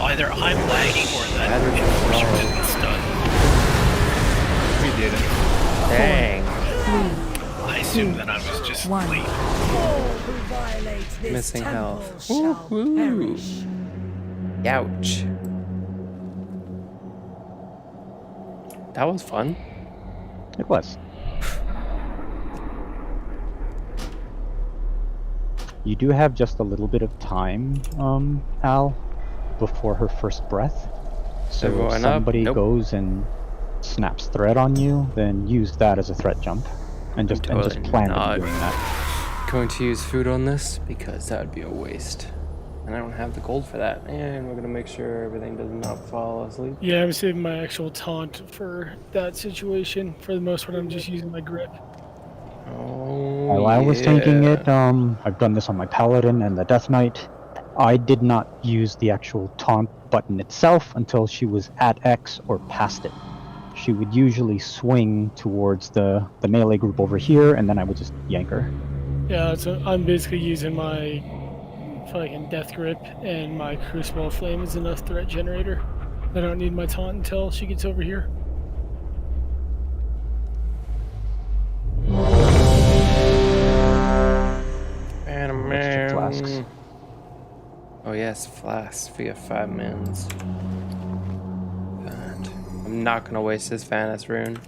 either I'm lagging or that stun. We did it. Dang. I assumed that I was just One. late. All who violate this Missing temple health. shall Woohoo. perish. Ouch. That was fun. It was. You do have just a little bit of time, Al, before her first breath. So Everyone if up? somebody Nope. goes and snaps threat on you, then use that as a threat jump. and just Totally plan not on doing that. going to use food on this because that would be a waste. And I don't have the gold for that. And we're gonna make sure everything does not fall asleep. Yeah, I'm saving my actual taunt for that situation. For the most part, I'm just using my grip. Oh, While I was tanking it, I've done this on my Paladin and the Death Knight. I did not use the actual taunt button itself until she was at X or past it. She would usually swing towards the melee group over here, and then I would just yank her. Yeah, so I'm basically using my fucking death grip and my crucible flame as enough threat generator. I don't need my taunt until she gets over here. Flasks. Oh yes, flasks. We have 5 mins. And I'm not gonna waste this Vanis rune.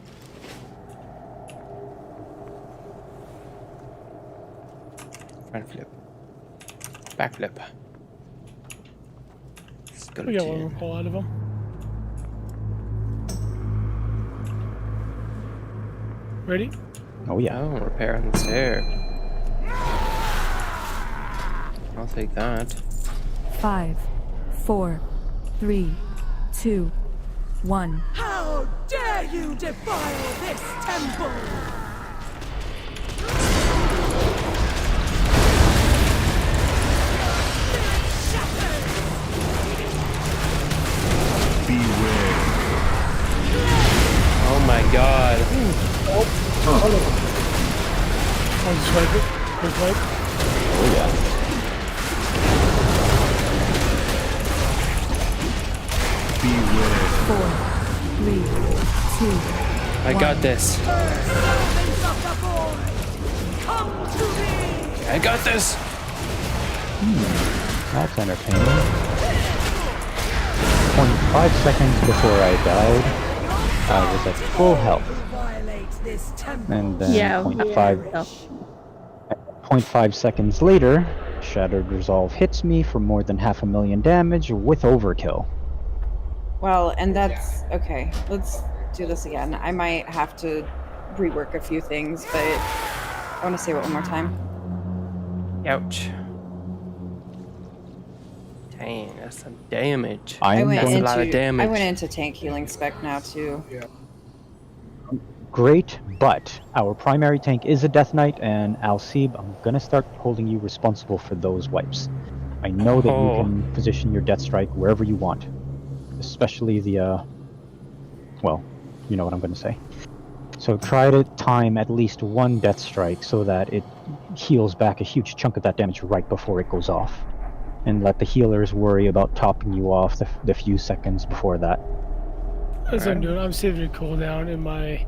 Front flip. Back flip. We got one more pull out of them. Ready? Oh yeah. Oh, repair on the stair. I'll take that. 5, 4, 3, 2, 1. How dare you defile this temple! Beware. Oh my god. I'll just wipe it. Quick wipe. Oh yeah. Beware. 4, 3, 2, I got this. Servants of the void, come to me! I got this. That's entertaining. 0.5 seconds before I died, I was at full health. Violate this temple. And then Yeah, 0.5 seconds later, Shattered Resolve hits me for more than 500,000 damage with overkill. Well, and that's okay. Let's do this again. I might have to rework a few things, but I want to say it one more time. Ouch. Dang, that's some damage. I went That's into a lot of damage. I went into tank healing spec now too. Great, but our primary tank is a Death Knight, and Al-Seeb, I'm gonna start holding you responsible for those wipes. I know that you can position your Death Strike wherever you want, especially the, well, you know what I'm gonna say. So try to time at least one Death Strike so that it heals back a huge chunk of that damage right before it goes off. And let the healers worry about topping you off the few seconds before that. That's what I'm doing. I'm saving a cooldown in my...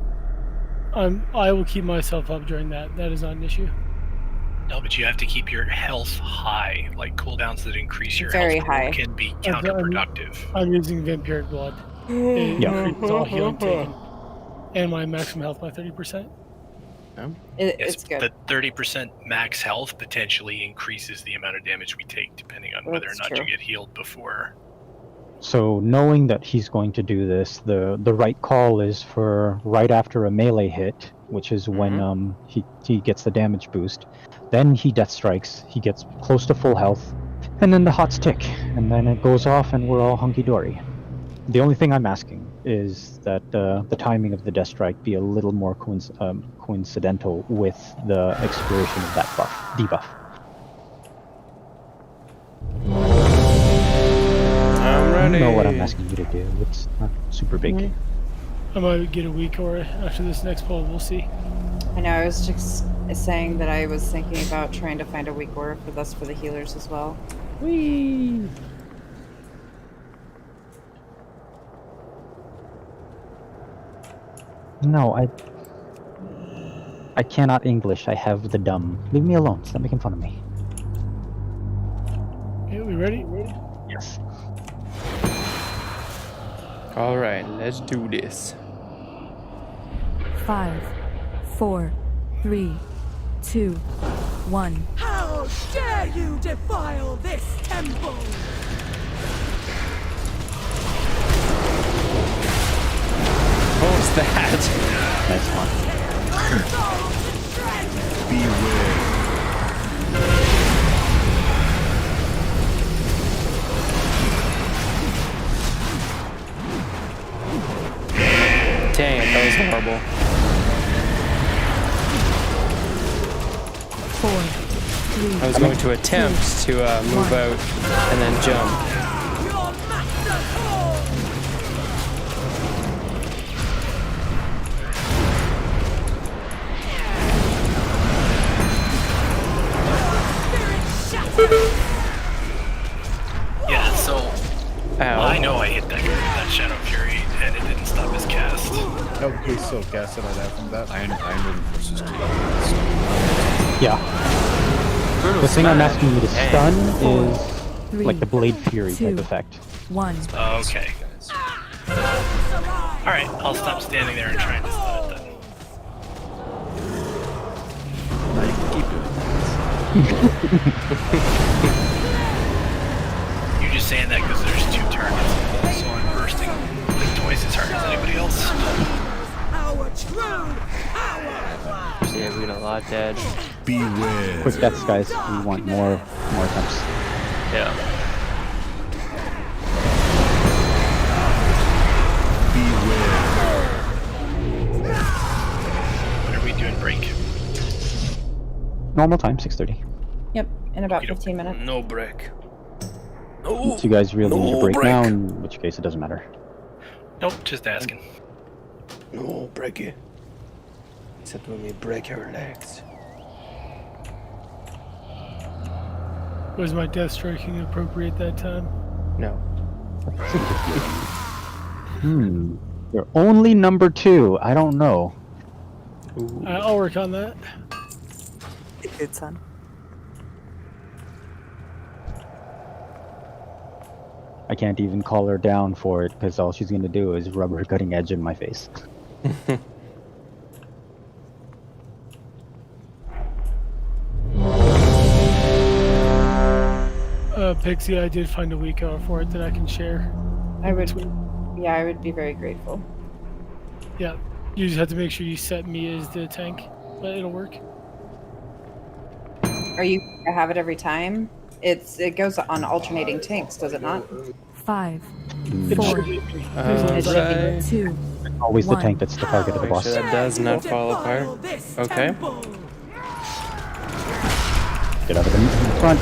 I will keep myself up during that. That is not an issue. No, but you have to keep your health high. Like cooldowns that increase your Very health pool high. can be counterproductive. I'm using Vampiric Blood. It increases all healing taken. And my maximum health by 30%. It's good. The 30% max health potentially increases the amount of damage we take, depending on whether or That's not true. you get healed before. So knowing that he's going to do this, the right call is for right after a melee hit, which is when he gets the damage boost. Then he Death Strikes, he gets close to full health, and then the hot stick, and then it goes off and we're all hunky-dory. The only thing I'm asking is that the timing of the Death Strike be a little more coincidental with the expiration of that debuff. I'm ready. You know what I'm asking you to do. It's not super big. I might get a week or after this next poll. We'll see. I know. I was just saying that I was thinking about trying to find a weak order for this for the healers as well. Whee! No, I cannot English. I have the dumb. Leave me alone. Stop making fun of me. Okay, we ready? Yes. All right, let's do this. 5, 4, 3, 2, 1. How dare you defile this temple! What was that? That's fun. That was horrible. 4, 3. I was going to attempt to move out and then jump. Yeah, so Ow. I know I hit that Shadow Fury and it didn't stop his cast. Okay, so casted on that from that. Iron versus 2. Yeah. The thing I'm asking you to stun is like the Blade Fury type effect. 1. Okay. Alright, I'll stop standing there and try and stun it then. Now you can keep doing You're just saying that because there's 2 targets, so I'm bursting like twice as hard as anybody else. Our true power. Yeah, we got a lot dead. Beware. Quick deaths, guys. We want more attempts. Yeah. When are we doing break? Normal time, 6:30. Yep, in about 15 minutes. No break. So you guys really need a break now, in which case it doesn't matter. Nope, just asking. No break. Except when we break our legs. Was my death striking appropriate that time? No. You're only number 2. I don't know. I'll work on that. Good son. I can't even call her down for it because all she's gonna do is rub her cutting edge in my face. Pixie, I did find a weak hour for it that I can share. I would be very grateful. Yeah, you just have to make sure you set me as the tank, but it'll work. Are you gonna have it every time? It goes on alternating tanks, does it not? 5, It 4, should be. 2, Always the 1. tank that's the target of the Make boss. sure that does not fall apart. Okay. Get out of the front.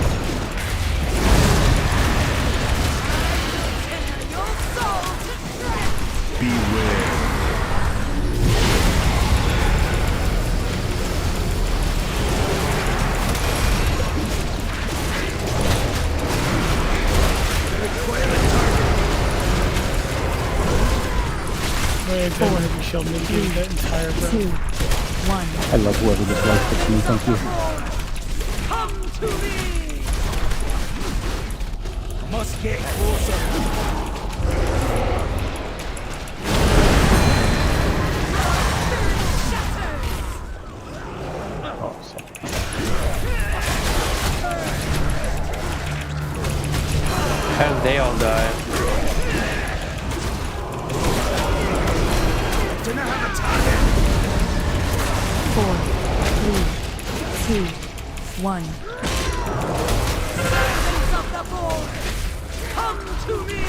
Man, I want to shell mitigate that entire 2, round. 1. I love whoever this life puts me, thank you. Come to me. Must get closer. How did they all die? Didn't have a target. 4, 3, 2, 1. Of the board. Come to me.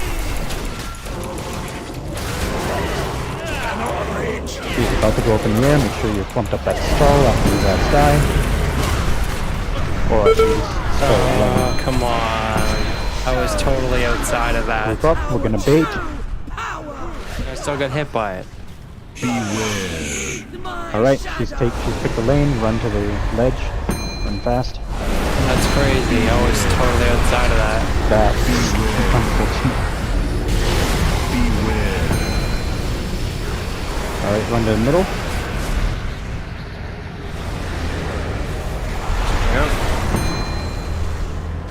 She's about to go up in the air, make sure you're clumped up that skull after you guys die. Or she's Come on. I was totally outside of that. Group up, we're gonna bait. I still got hit by it. Alright, she's picked the lane, run to the ledge, run fast. That's crazy. I was totally outside of that. That's unfortunate. Alright, run to the middle.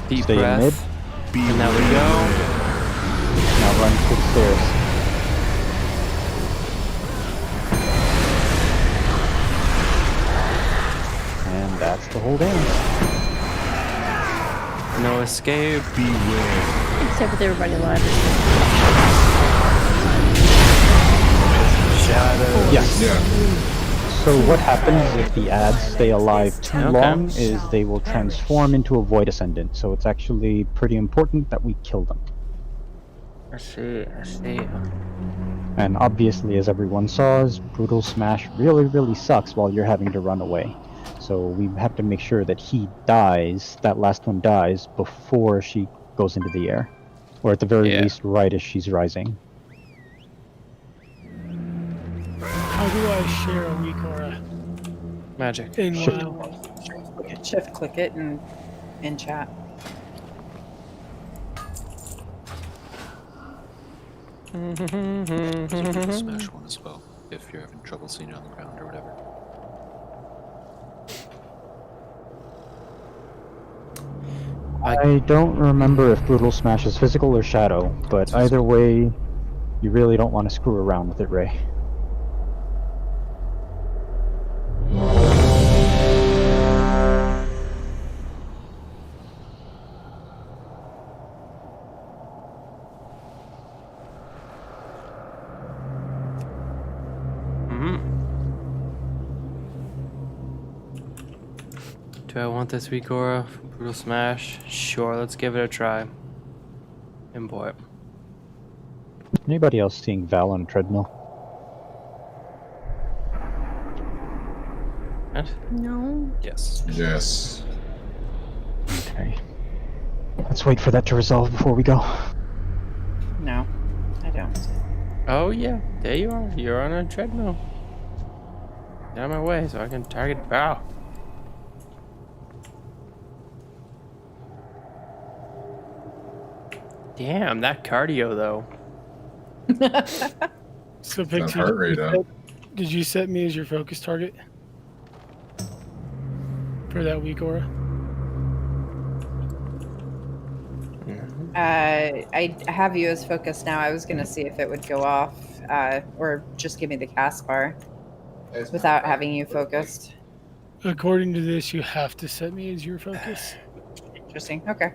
Deep Stay breath. in mid. And there we go. Now run to the stairs. And that's the whole game. No escape. Except with everybody alive. Shadow. Yes. Yeah. So what happens if the ads stay alive too long is they will transform into a Void Ascendant. So it's actually pretty important that we kill them. I see. And obviously, as everyone saw, Brutal Smash really sucks while you're having to run away. So we have to make sure that he dies, that last one dies, before she goes into the air. Or at the very least, right as she's rising. How do I share a weak aura? Magic. In Shift. WoW. Shift click it and in chat. Smash one as well, if you're having trouble seeing it on the ground or whatever. I don't remember if Brutal Smash is physical or shadow, but either way, you really don't want to screw around with it, Ray. Do I want this weak aura? Brutal Smash? Sure, let's give it a try. Import. Anybody else seeing Val on a treadmill? What? No. Yes. Yes. Okay. Let's wait for that to resolve before we go. No, I don't. Oh yeah, there you are. You're on a treadmill. Get out of my way so I can target Val. Damn, that cardio though. So, That Pixie, heart rate up. did you set me as your focus target? For that weak aura? I have you as focus now. I was gonna see if it would go off, or just give me the cast bar without having you focused. According to this, you have to set me as your focus. Interesting. Okay.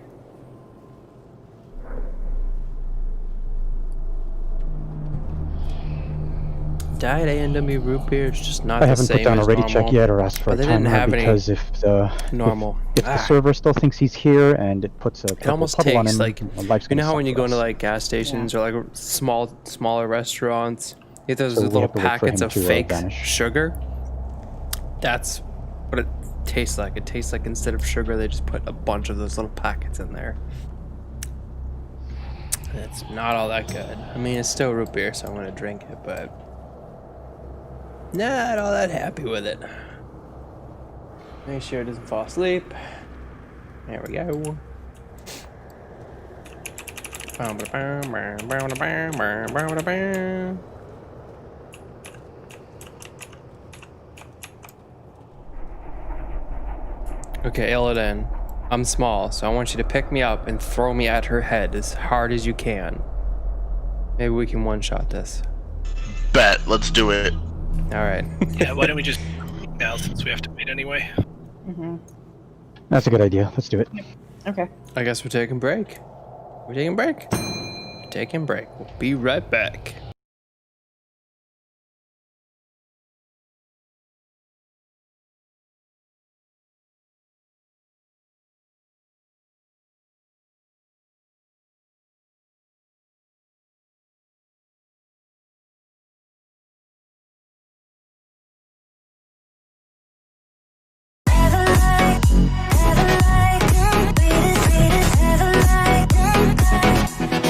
Died A&W root beer. It's just not I the haven't same put down a as ready normal. check yet or asked for But a they didn't timer have any because if the normal. if the server still thinks he's here and it puts a It almost puddle on takes him, like, life's you know gonna how suck when you for go us. into like gas stations or like smaller restaurants, you have those So we little have to wait for packets him of to, fake vanish. sugar. That's what it tastes like. It tastes like instead of sugar, they just put a bunch of those little packets in there. And it's not all that good. I mean, it's still root beer, so I'm gonna drink it, but not all that happy with it. Make sure it doesn't fall asleep. There we go. Okay, Illidan, I'm small, so I want you to pick me up and throw me at her head as hard as you can. Maybe we can one-shot this. Bet, let's do it. Alright. Yeah, why don't we just now since we have to wait anyway? That's a good idea. Let's do it. Okay. I guess we're taking a break. We're taking a break. Taking a break. We'll be right back.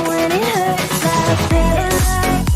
When it hurts, I feel like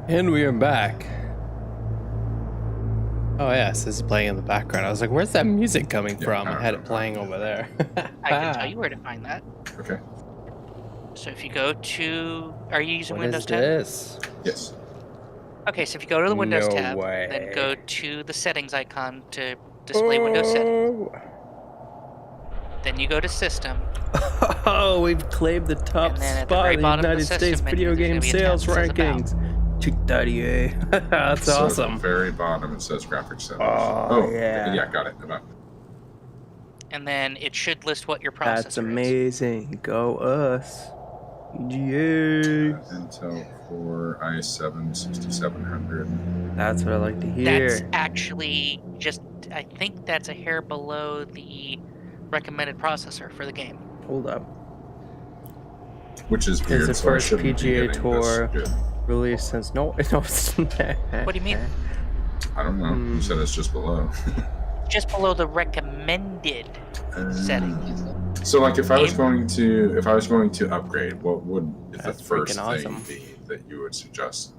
And we are back. Oh yes, this is playing in the background. I was like, where's that music coming from? I had it playing over there. I can tell you where to find that. Okay. So if you go to, are you using What Windows is 10? this? Yes. Okay, so if you go to the Windows No tab, way. then go to the settings icon to display Windows settings. Then you go to System. Oh, we've claimed the top And then at the spot very in the bottom of the United States system menu, video there's game gonna be a tab sales that says About. rankings. 238. That's So awesome. At the very bottom it says graphics settings. Oh, yeah. Yeah, got it. About. And then it should list what your processor That's amazing. Go us. EGA. Intel Core i7 6700. That's what I like to is. hear. That's actually just, I think that's a hair below the recommended processor for the game. Hold up. Which is weird. It's the so I first shouldn't be PGA getting Tour this good. release since no. What do you mean? I don't know. You said it's just below. Just below the recommended settings. So, like, if I was going to upgrade, what would the first thing awesome. be that you would suggest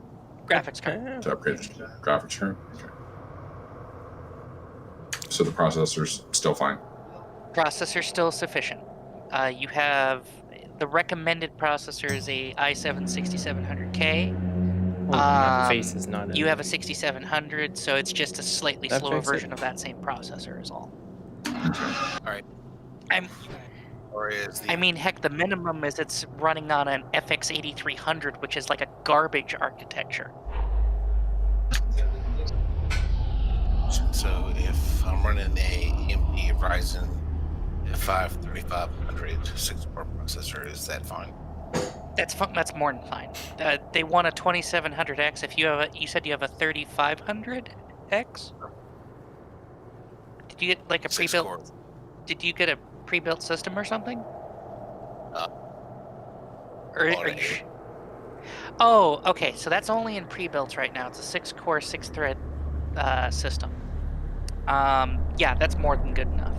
Graphics card. to upgrade the graphics card? Okay. So the processor's still fine. Processor still sufficient. You have the recommended processor is a i7 6700K. Face is not in You have a 6700, so it's just a slightly That slower fix it? version of that same processor is all. Alright. I mean, heck, the minimum is it's running on an FX 8300, which is like a garbage architecture. So if I'm running a AMD Ryzen 5 3500 6-core processor, is that fine? That's fun. That's more than fine. They want a 2700X. If you have you said you have a 3500X. Did you get like a pre-built? Did you get a pre-built system or something? Oh, okay. So that's only in pre-built right now. It's a 6-core, 6-thread system. Yeah, that's more than good enough.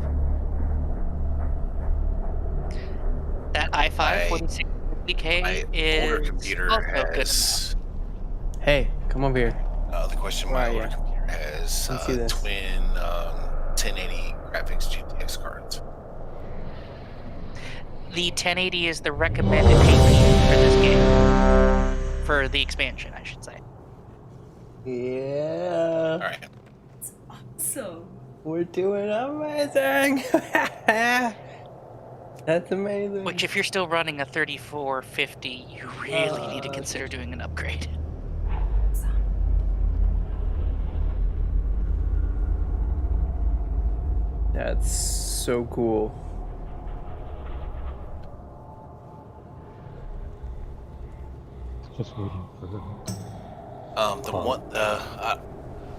That i5 4650K is older computer also good has. enough. Hey, come over here. The question: my older computer has Let's see this. twin 1080 graphics GTX cards. The 1080 is the recommended GPU for this game. For the expansion, I should say. Yeah. All right. So We're doing amazing. That's amazing. Which, if you're still running a 3450, you really need to consider doing an upgrade. That's so cool. Just waiting for them. The one I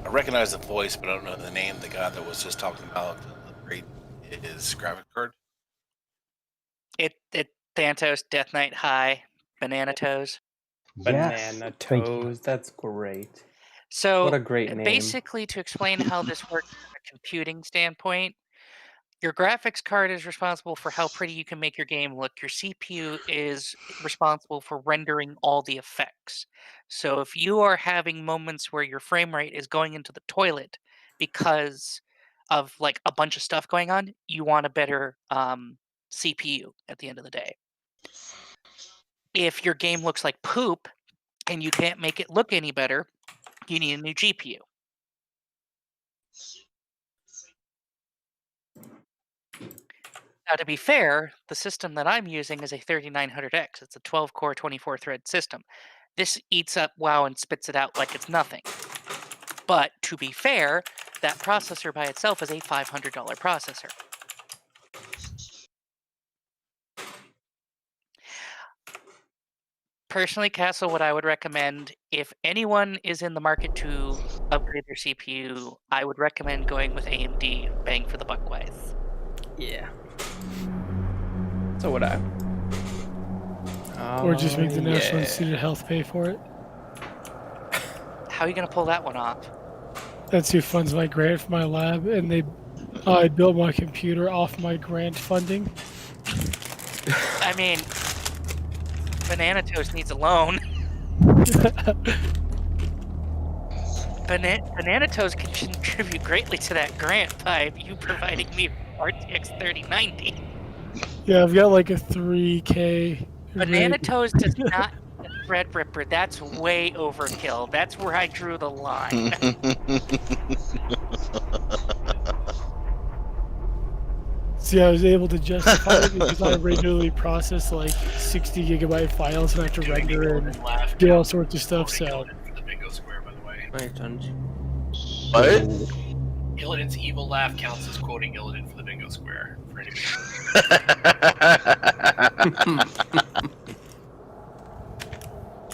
recognize the voice, but I don't know the name. The guy that was just talking about the upgrade is graphic card. It Thantos, Death Knight High, Banana Toes. Banana Toes. That's great. So, What a great name. basically, to explain how this works from a computing standpoint, your graphics card is responsible for how pretty you can make your game look. Your CPU is responsible for rendering all the effects. So if you are having moments where your frame rate is going into the toilet because of like a bunch of stuff going on, you want a better CPU at the end of the day. If your game looks like poop and you can't make it look any better, you need a new GPU. Now, to be fair, the system that I'm using is a 3900X. It's a 12-core, 24-thread system. This eats up WoW and spits it out like it's nothing. But to be fair, that processor by itself is a $500 processor. Personally, Castle, what I would recommend, if anyone is in the market to upgrade their CPU, I would recommend going with AMD, bang for the buck wise. Yeah. So would I. Or just make the National yeah. Institute of Health pay for it. How are you going to pull that one off? That's who funds my grant for my lab, and I built my computer off my grant funding. I mean, Banana Toast needs a loan. Banana Toast can contribute greatly to that grant by you providing me RTX 3090. Yeah, I've got like a 3K. Banana rig. Toast does not get Threadripper. That's way overkill. That's where I drew the line. See, I was able to justify it because I regularly process like 60 gigabyte files and I have to render and do all sorts of stuff. So, The bingo square, by the way. Right, Tunj. What? Illidan's evil laugh counts as quoting Illidan for the bingo square. For anybody.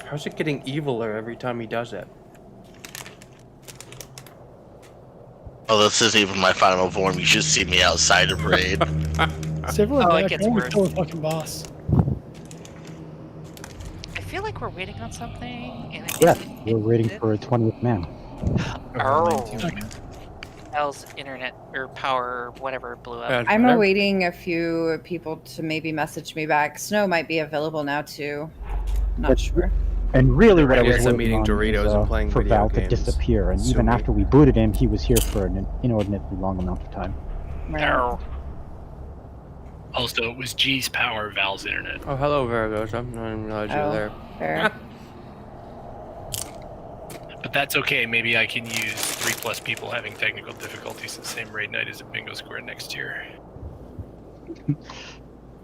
How's it getting eviler every time he does it? Oh, this isn't even my final form. You should see me outside of raid. so everyone back, gets I want to worse. kill a fucking boss. I feel like we're waiting on something. And Yeah, we're waiting for a 20th man. Al's internet or power, whatever, blew up. I'm awaiting a few people to maybe message me back. Snow might be available now too. Not sure. And really, what I Yes, was I'm working eating on Doritos is, and playing for video Val to games. disappear, and even Assuming. after we booted him, he was here for an inordinately long amount of time. No. Also, it was G's power, Val's internet. Oh, hello, Virgos. I didn't realize you were there. Fair. But that's okay. Maybe I can use 3+ people having technical difficulties the same raid night as a bingo square next year.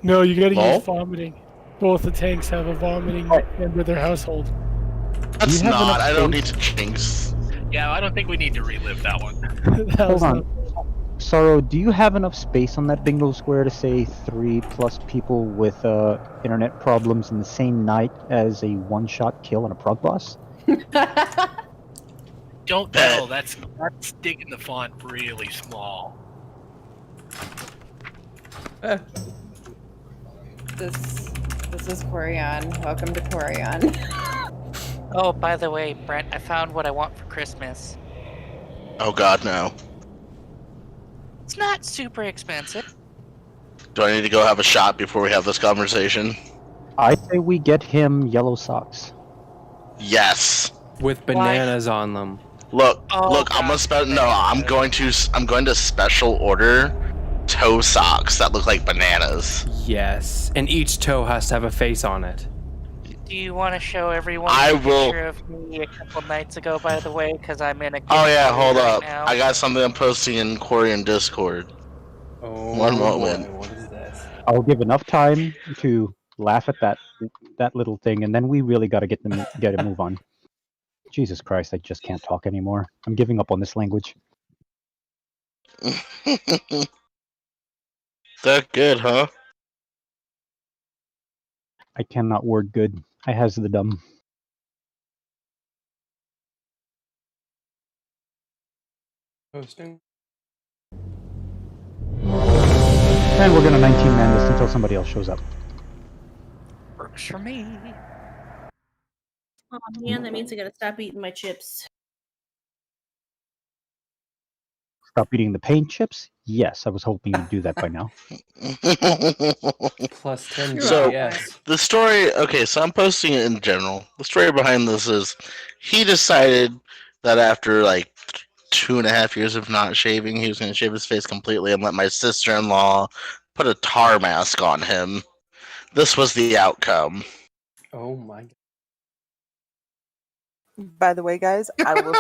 No, you gotta Lol? use vomiting. Both the tanks have a vomiting member of their household. That's You have not. enough I don't space? need to jinx. Yeah, I don't think we need to relive that one. That was Hold on. Sorrow, do you have enough space on that bingo square to say 3+ people with internet problems in the same night as a one-shot kill on a prog boss? Don't know. That's digging the font really small. This is Corian. Welcome to Corian. Oh, by the way, Brent, I found what I want for Christmas. Oh god, no. It's not super expensive. Do I need to go have a shot before we have this conversation? I say we get him yellow socks. Yes. With bananas on them. Look, Oh, look. I'm going to special order toe socks that look like bananas. Yes, and each toe has to have a face on it. Do you want to show everyone I a will- picture of me a couple nights ago, by the way? Because I'm in a Oh yeah, giveaway hold right up. now. I got something I'm posting in Korean Discord. Oh, One moment. boy, what is this? I'll give enough time to laugh at that little thing, and then we really got to get a move on. Jesus Christ, I just can't talk anymore. I'm giving up on this language. That good, huh? I cannot word good. I has the dumb. Posting. And we're gonna 19-man this until somebody else shows up. Works for me. Oh man, that means I gotta stop eating my chips. Stop eating the paint chips? Yes, I was hoping you'd do that by now. Plus 10 So, GPS. the story, okay, so I'm posting it in general. The story behind this is he decided that after like 2.5 years of not shaving, he was going to shave his face completely and let my sister-in-law put a tar mask on him. This was the outcome. Oh my god. By the way, guys, I will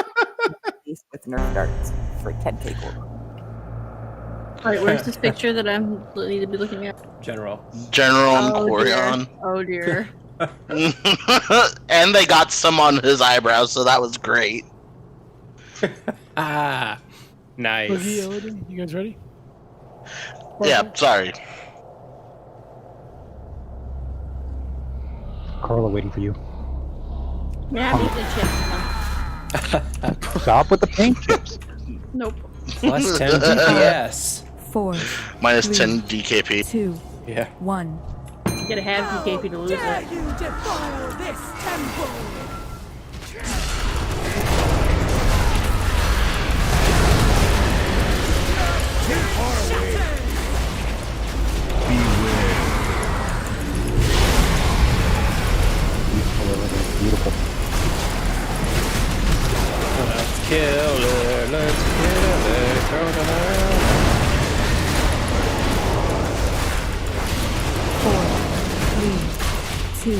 face with Nerf darts for 10k gold. Alright, where's this picture that I need to be looking at? General. General and Oh Corian. dear. Oh dear. And they got some on his eyebrows, so that was great. Ah, nice. Boogie, Illidan, you guys ready? Yeah, sorry. Carla waiting for you. Yeah, I'm eating the chips. Stop with the paint chips. Nope. Plus 10 DPS. 4, Minus 3, 10 DKP. 2, Yeah. 1. You gotta have DKP to lose Dare it. you defile this temple? Beautiful. Oh, that's kid. 2, 1.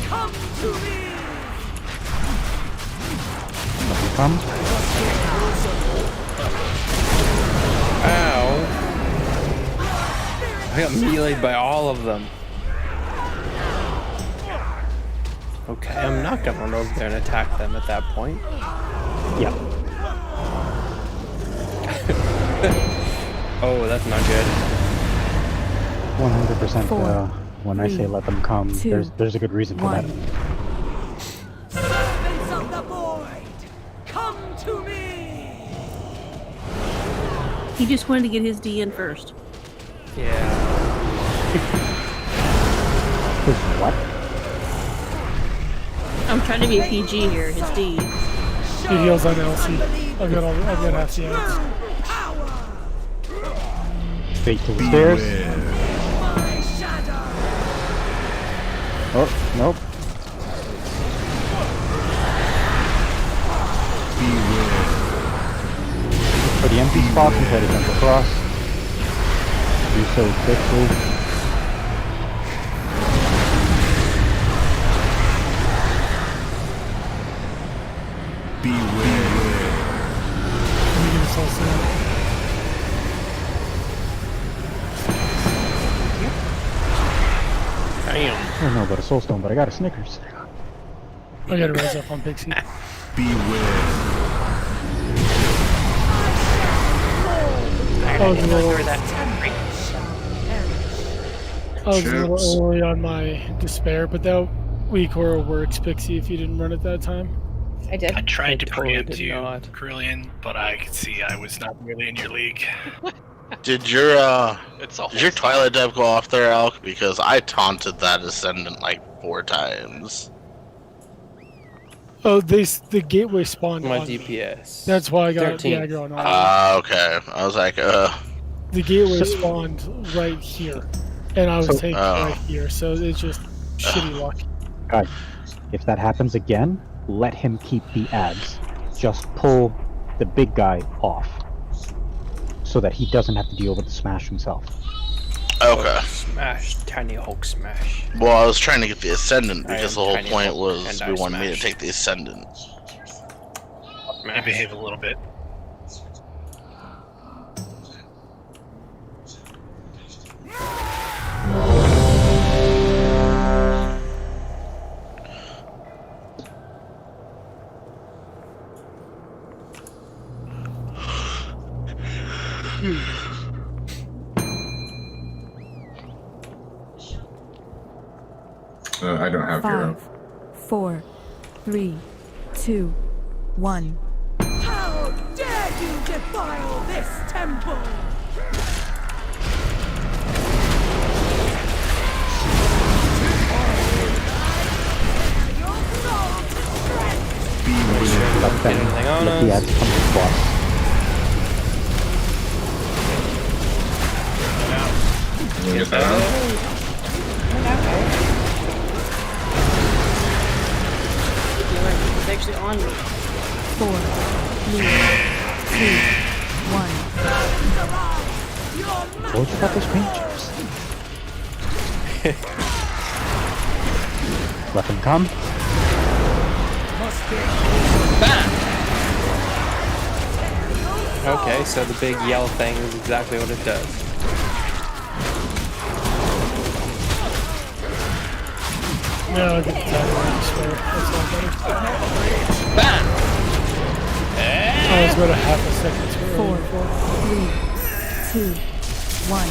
Come to me! Nothing come. Ow. I got meleeed by all of them. Okay, I'm not gonna run over there and attack them at that point. Yeah. Oh, that's not good. 100%. When I say let them come, 2, there's a good reason for that. Servants of the void, come to me! He just wanted to get his D in first. Yeah. What? I'm trying to be PG here. His D. He heals on LC. I've got half the odds. Fate to the stairs. Oh, nope. For the empty spots and try to jump across. Do so quickly. Damn. I don't know about a soulstone, but I got a Snickers. I gotta rise up on Pixie. I was a little early on my despair, but that weak aura works, Pixie, if you didn't run it that time. I did. I tried to totally preempt did you, not. Krillian, but I could see I was not really in your league. Did your Twilight Dive go off there, Alk? Because I taunted that Ascendant like 4 times. Oh, the gateway spawned My on me. DPS. That's why I got 13. the aggro on Okay. I was like, The gateway spawned right here, and I was taking right here, so it's just shitty luck. Guys, if that happens again, let him keep the ads. Just pull the big guy off, so that he doesn't have to deal with the smash himself. Okay. Smash, tiny Hulk smash. Well, I was trying to get the Ascendant I because am the whole Tiny point Hulk, was and we I wanted me to smash. take the Ascendant. I behave a little bit. I don't have hero. 5, 4, 3, 2, 1. How dare you defile this temple! Let them, let the ads come to the boss. Can we get that out? It's actually on me. 4, 3, 2, 1. Told you about those paint chips. Let them come. Okay, so the big yellow thing is exactly what it does. No, I get the time on despair. That's all better. I was about a half a second too 4, early. 3, 2, 1.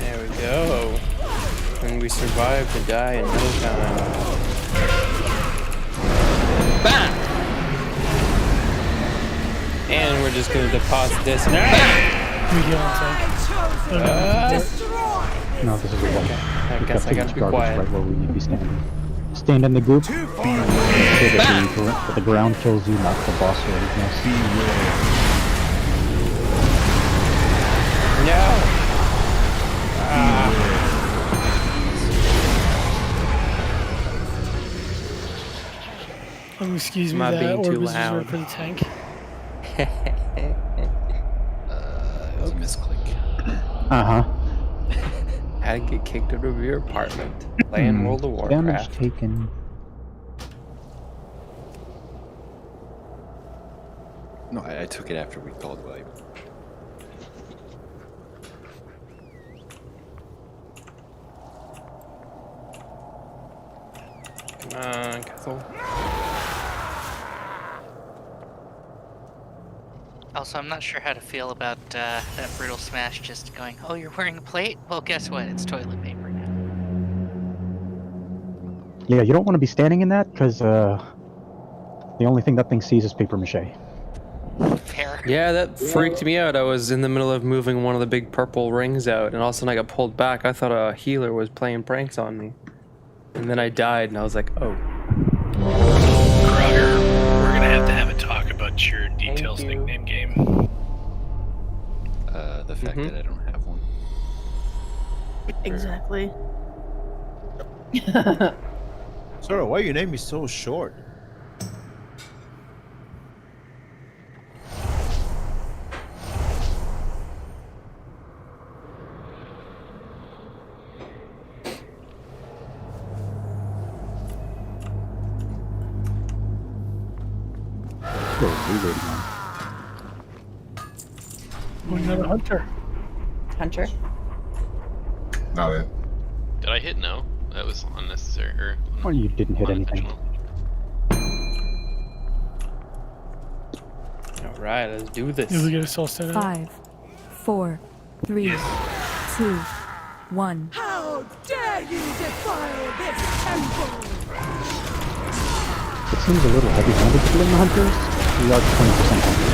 There we go. And we survived to die in no time. And we're just gonna deposit this. We get on tank. No, this is a one. I guess I gotta be quiet. Right where we need to be standing. Stand in the group. So that the ground kills you, not the boss or anything else. No! Excuse me, Am I that being orb too is reserved loud? for the tank. Uh-huh. Had to get kicked out of your apartment. Playing World of Warcraft. Damage taken. No, I took it after we called wipe. Come on, Kessel. Also, I'm not sure how to feel about that brutal smash just going, oh, you're wearing a plate? Well, guess what? It's toilet paper now. Yeah, you don't want to be standing in that, because the only thing that thing sees is paper mache. Fair. Yeah, that freaked me out. I was in the middle of moving one of the big purple rings out, and all of a sudden I got pulled back. I thought a healer was playing pranks on me. And then I died, and I was like, oh. Krogger, we're gonna have to have a talk about your details nickname game. The fact that I don't have one. Exactly. Sora, why your name is so short? Another hunter. Hunter. Not it. Did I hit no? That was unnecessary. Or Well, you didn't hit anything. Alright, let's do this. Yeah, we get a soul set out. 5, 4, 3, 2, 1. How dare you defile this temple! It seems a little heavy-handed killing the hunters. We are 20% hunters.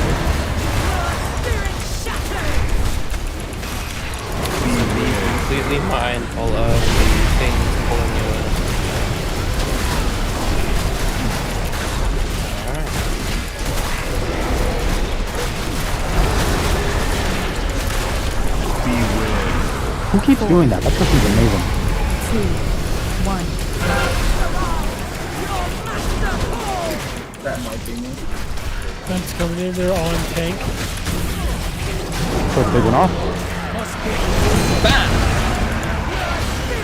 Be completely mindful of the things pulling you in. Alright. Who keeps doing that? That person's amazing. 2, 1. That might be me. Guns coming in, they're all in tank. Put the big one off. Bam!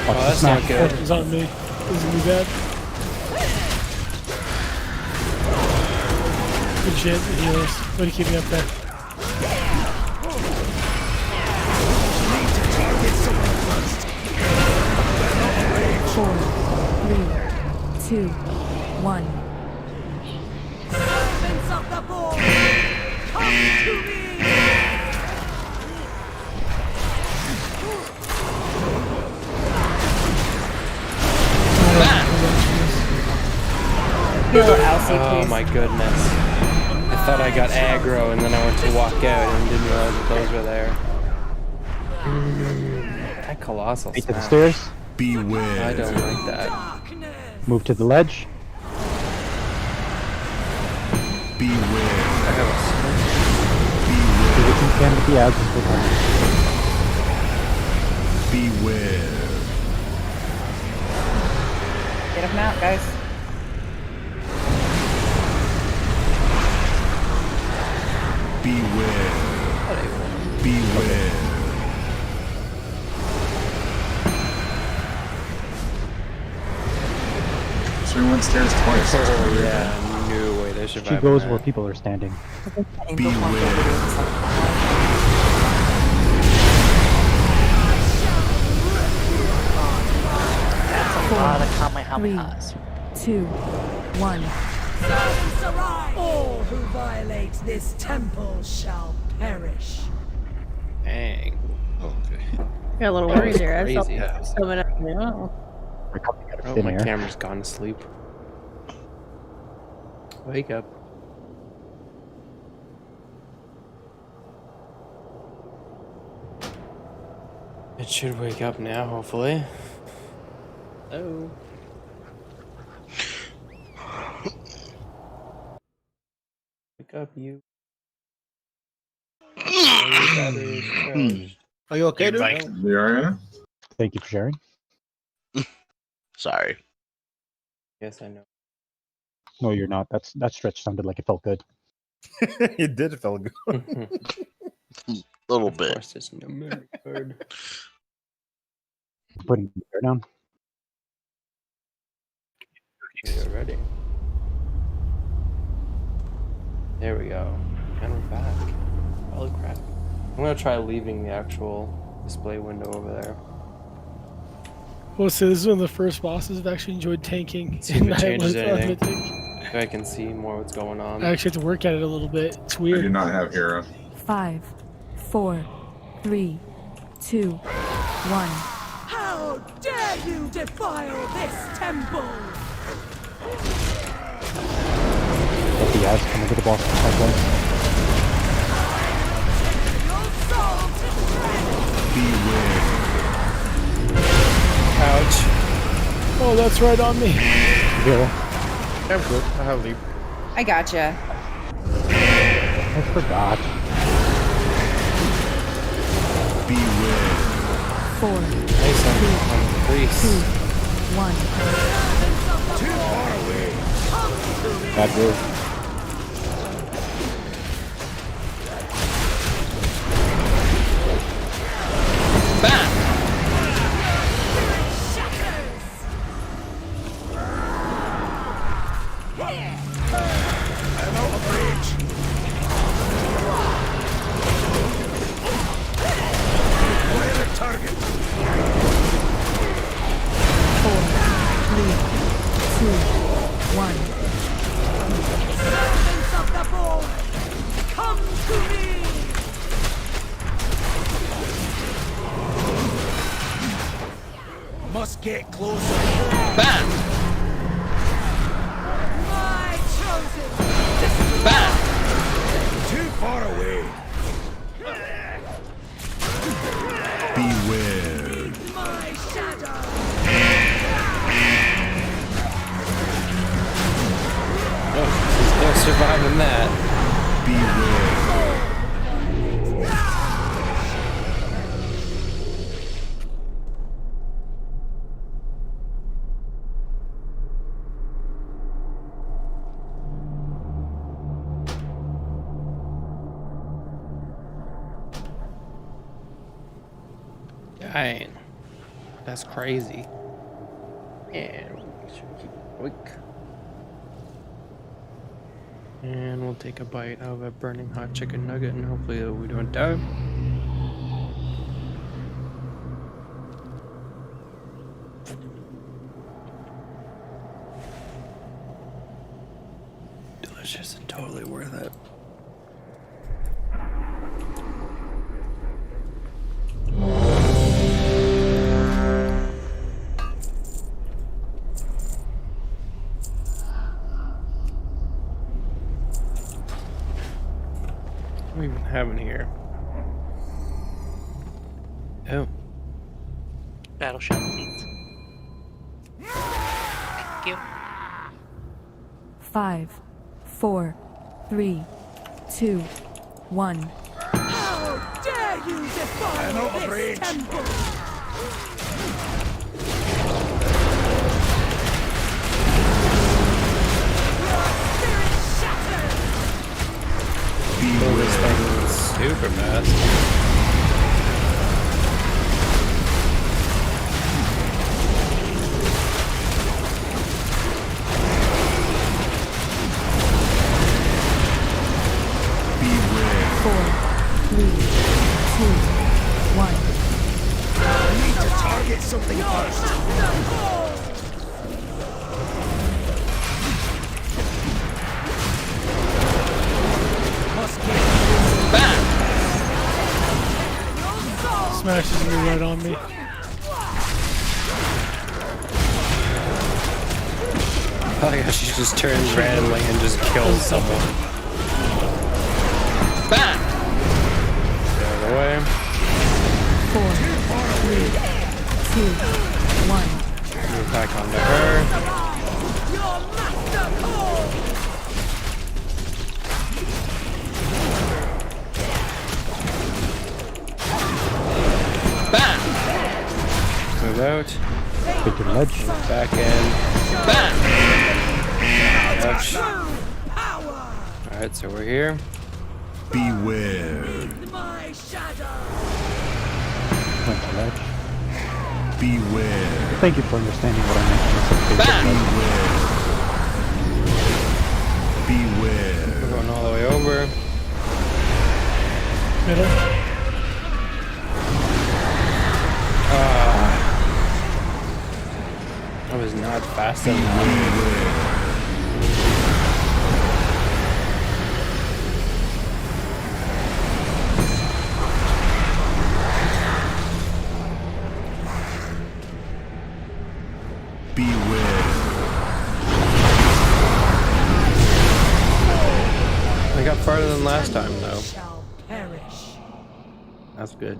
Watch the That's smash. not good. It's on me. This is gonna be bad. Good shit, the healers. Way to keep me up there. Four, 3, 2, 1. Servants of the board, come to me! Oh my goodness. I thought I got aggro and then I went to walk out and didn't realize that those were there. That colossal Feet to the smash. stairs. Beware. I don't like that. Move to the ledge. Beware. I have Do what you can with the ads until time. Beware. Get him out, guys. Beware. Beware. So we went stairs twice. Oh yeah, no way they She survived. goes where people are standing. That's a lot of Kamehamehas. 2, 1. Silence arise! All who violate this temple shall perish. Dang. Oh, okay. Got a little worried there. I saw Crazy. coming up. Oh. Oh, my camera's gone to sleep. Wake up. It should wake up now, hopefully. Oh. Wake up, you. Are you okay, dude? Yeah. Thank you for sharing. Sorry. Yes, I know. No, you're not. That stretch sounded like it felt good. It did feel good. little Of bit. course, there's no motherboard. Putting the bear down. You're ready. There we go. And we're back. Holy crap. I'm gonna try leaving the actual display window over there. Well, so this is one of the first bosses I've actually enjoyed tanking. See if it I changes was on anything. the tank. So I can see more what's going on. I actually have to work at it a little bit. It's I do weird. not have Hera. 5, 4, 3, 2, 1. How dare you defile this temple! Let the ads come into the boss pipeline. Beware. Ouch. Oh, that's right on me. Yeah. I'm good. I have leap. I gotcha. I forgot. Beware. 4, Nice on Grease. 2, 1. Too far away. Bad move. Bam! I'm out of range. Where the target? 4, 3, 2, 1. Servants of the Board, come to me! Must get closer. Bam! My chosen! Bam! Too far away. Beware. My shadow! Oh, there's no surviving that. Beware. Dang. That's crazy. And we should keep awake. And we'll take a bite of a burning hot chicken nugget and hopefully we don't die. Delicious and totally worth it. What do we even have in here? Oh. Battleship seats. Thank you. 5, 4, 3, 2, 1. How dare you defile this temple! Oh, this thing is super fast. Beware. 4, 3, 2, 1. I need to target something first. Bam! Smashes me right on me. Oh my gosh, she just turns randomly and just kills someone. Bam! Get out of the way. 4, 3, 2, 1. Move back onto her. Move out. Take the ledge. Move back in. Bam! Ouch. Alright, so we're here. Beware. My shadow. Went to ledge. Beware. Thank you for understanding what I meant when I said Beware. We're going all the way over. Middle. I was not fast enough. I got farther than last time, though. Shall perish. That's good.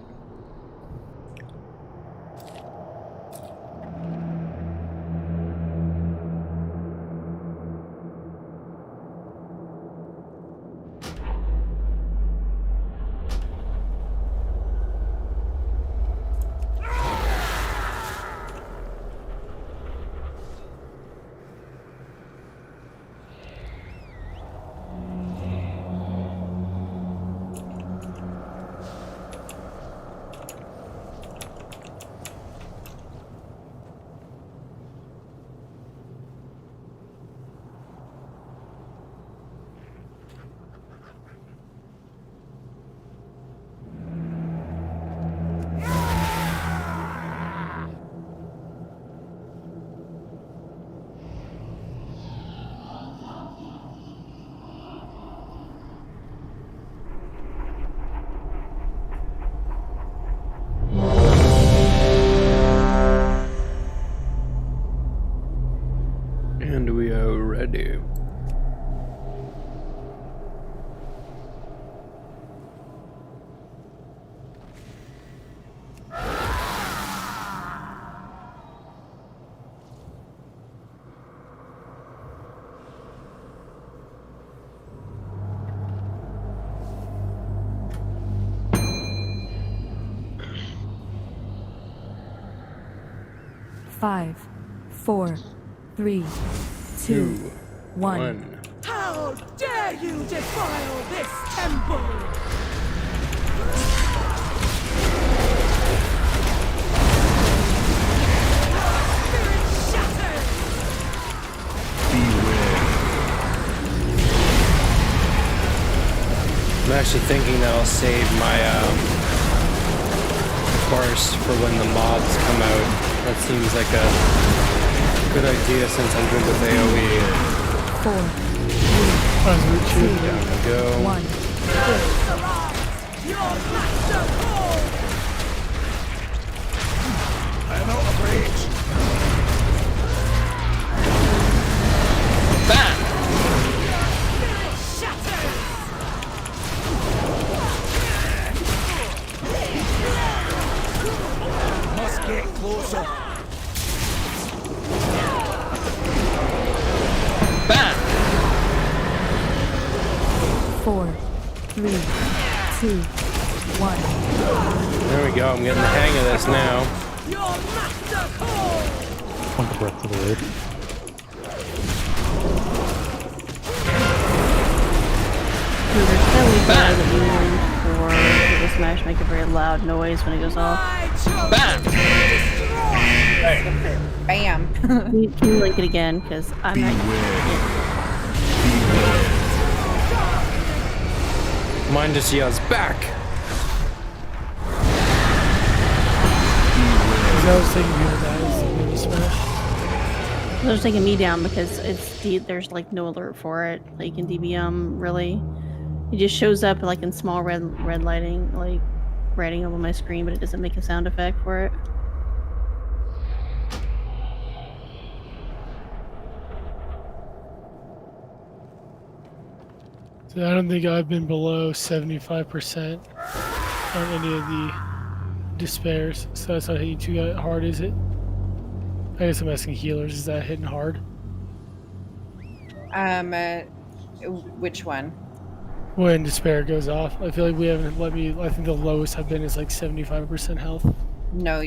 And we are ready. Five, four, three, two, one. How dare you defile this temple? Spirit shattered! I'm actually thinking that I'll save my burst for when the mobs come out. That seems like a good idea since I'm good with AoE. 4, 3, 2, Down we go. 1. Your master calls! I am out of range. Bam! Must get closer. Bam! 4, 3, 2, 1. There we go. I'm getting the hang of this now. Your master calls! Point the breath to the raid. There's no weak that for the smash make a very loud noise when it goes off. Bam! Bam. Can you link it again? Because I'm not. Mine just yells back. That was taking me down. Mini smash. They're just taking me down because there's like no alert for it. Like in DBM, really, it just shows up like in small red lighting, like writing up on my screen, but it doesn't make a sound effect for it. So I don't think I've been below 75% on any of the despairs. So that's not hitting too hard, is it? I guess I'm asking healers. Is that hitting hard? Which one? When despair goes off, I feel like we haven't let me. I think the lowest I've been is like 75% health. No,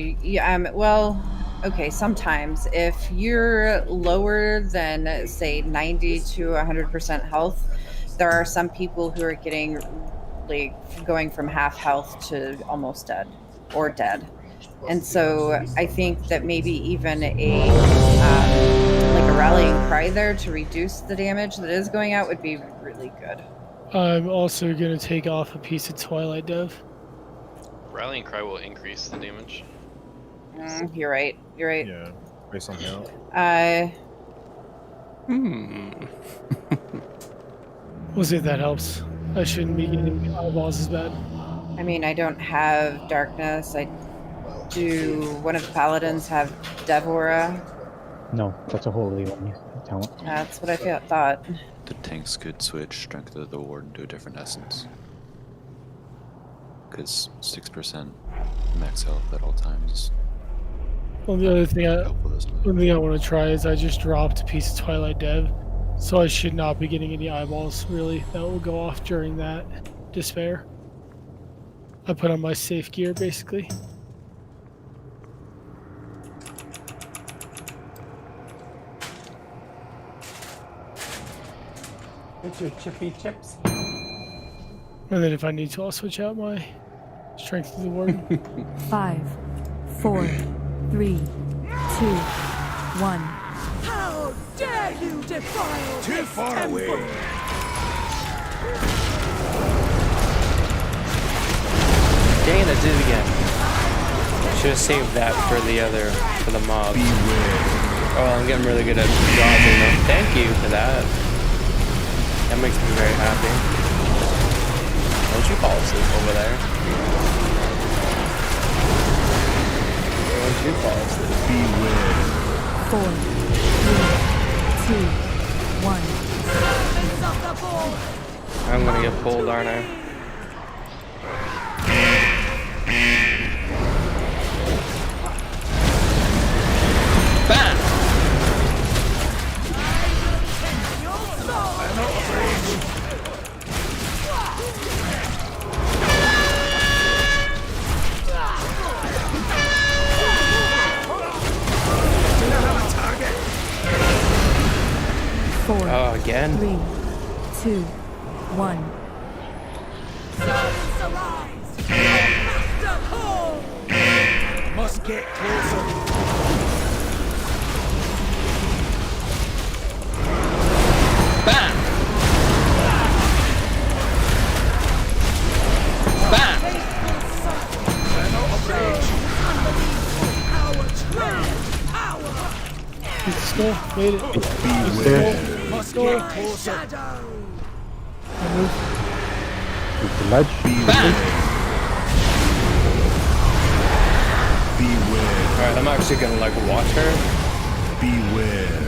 well, okay, sometimes if you're lower than say 90 to 100% health, there are some people who are getting like going from half health to almost dead or dead. And so I think that maybe even a like a rallying cry there to reduce the damage that is going out would be really good. I'm also gonna take off a piece of Twilight Dev. Rallying Cry will increase the damage. You're right. You're right. Yeah, based on health. We'll see if that helps. I shouldn't be getting eyeballs as bad. I mean, I don't have darkness. I do. One of the paladins have Devora. No, that's a holy one talent. That's what I thought. The tanks could switch Strength of the Warden to a different essence. Because 6% max health at all times. Well, the other thing I want to try is I just dropped a piece of Twilight Dev, so I should not be getting any eyeballs, really. That will go off during that despair. I put on my safe gear, basically. Get your chippy chips. And then if I need to, I'll switch out my Strength of the Warden. 5, 4, 3, 2, 1. How dare you defile Too this far temple? away. Dang it, I did it again. Should have saved that for the mob. Oh, I'm getting really good at dodging them. Thank you for that. That makes me very happy. Don't you fall asleep over there? Don't you fall asleep? 4, 3, 2, 1. I'm gonna get pulled, aren't I? Bam! I'm out of range. Do not have a target. 4, Oh, again? 3, 2, 1. Servants arise! Master call! Must get closer. Bam! Bam! I'm out of range. He's still made it. Must get closer. With the ledge. Alright, I'm actually gonna like watch her. Beware.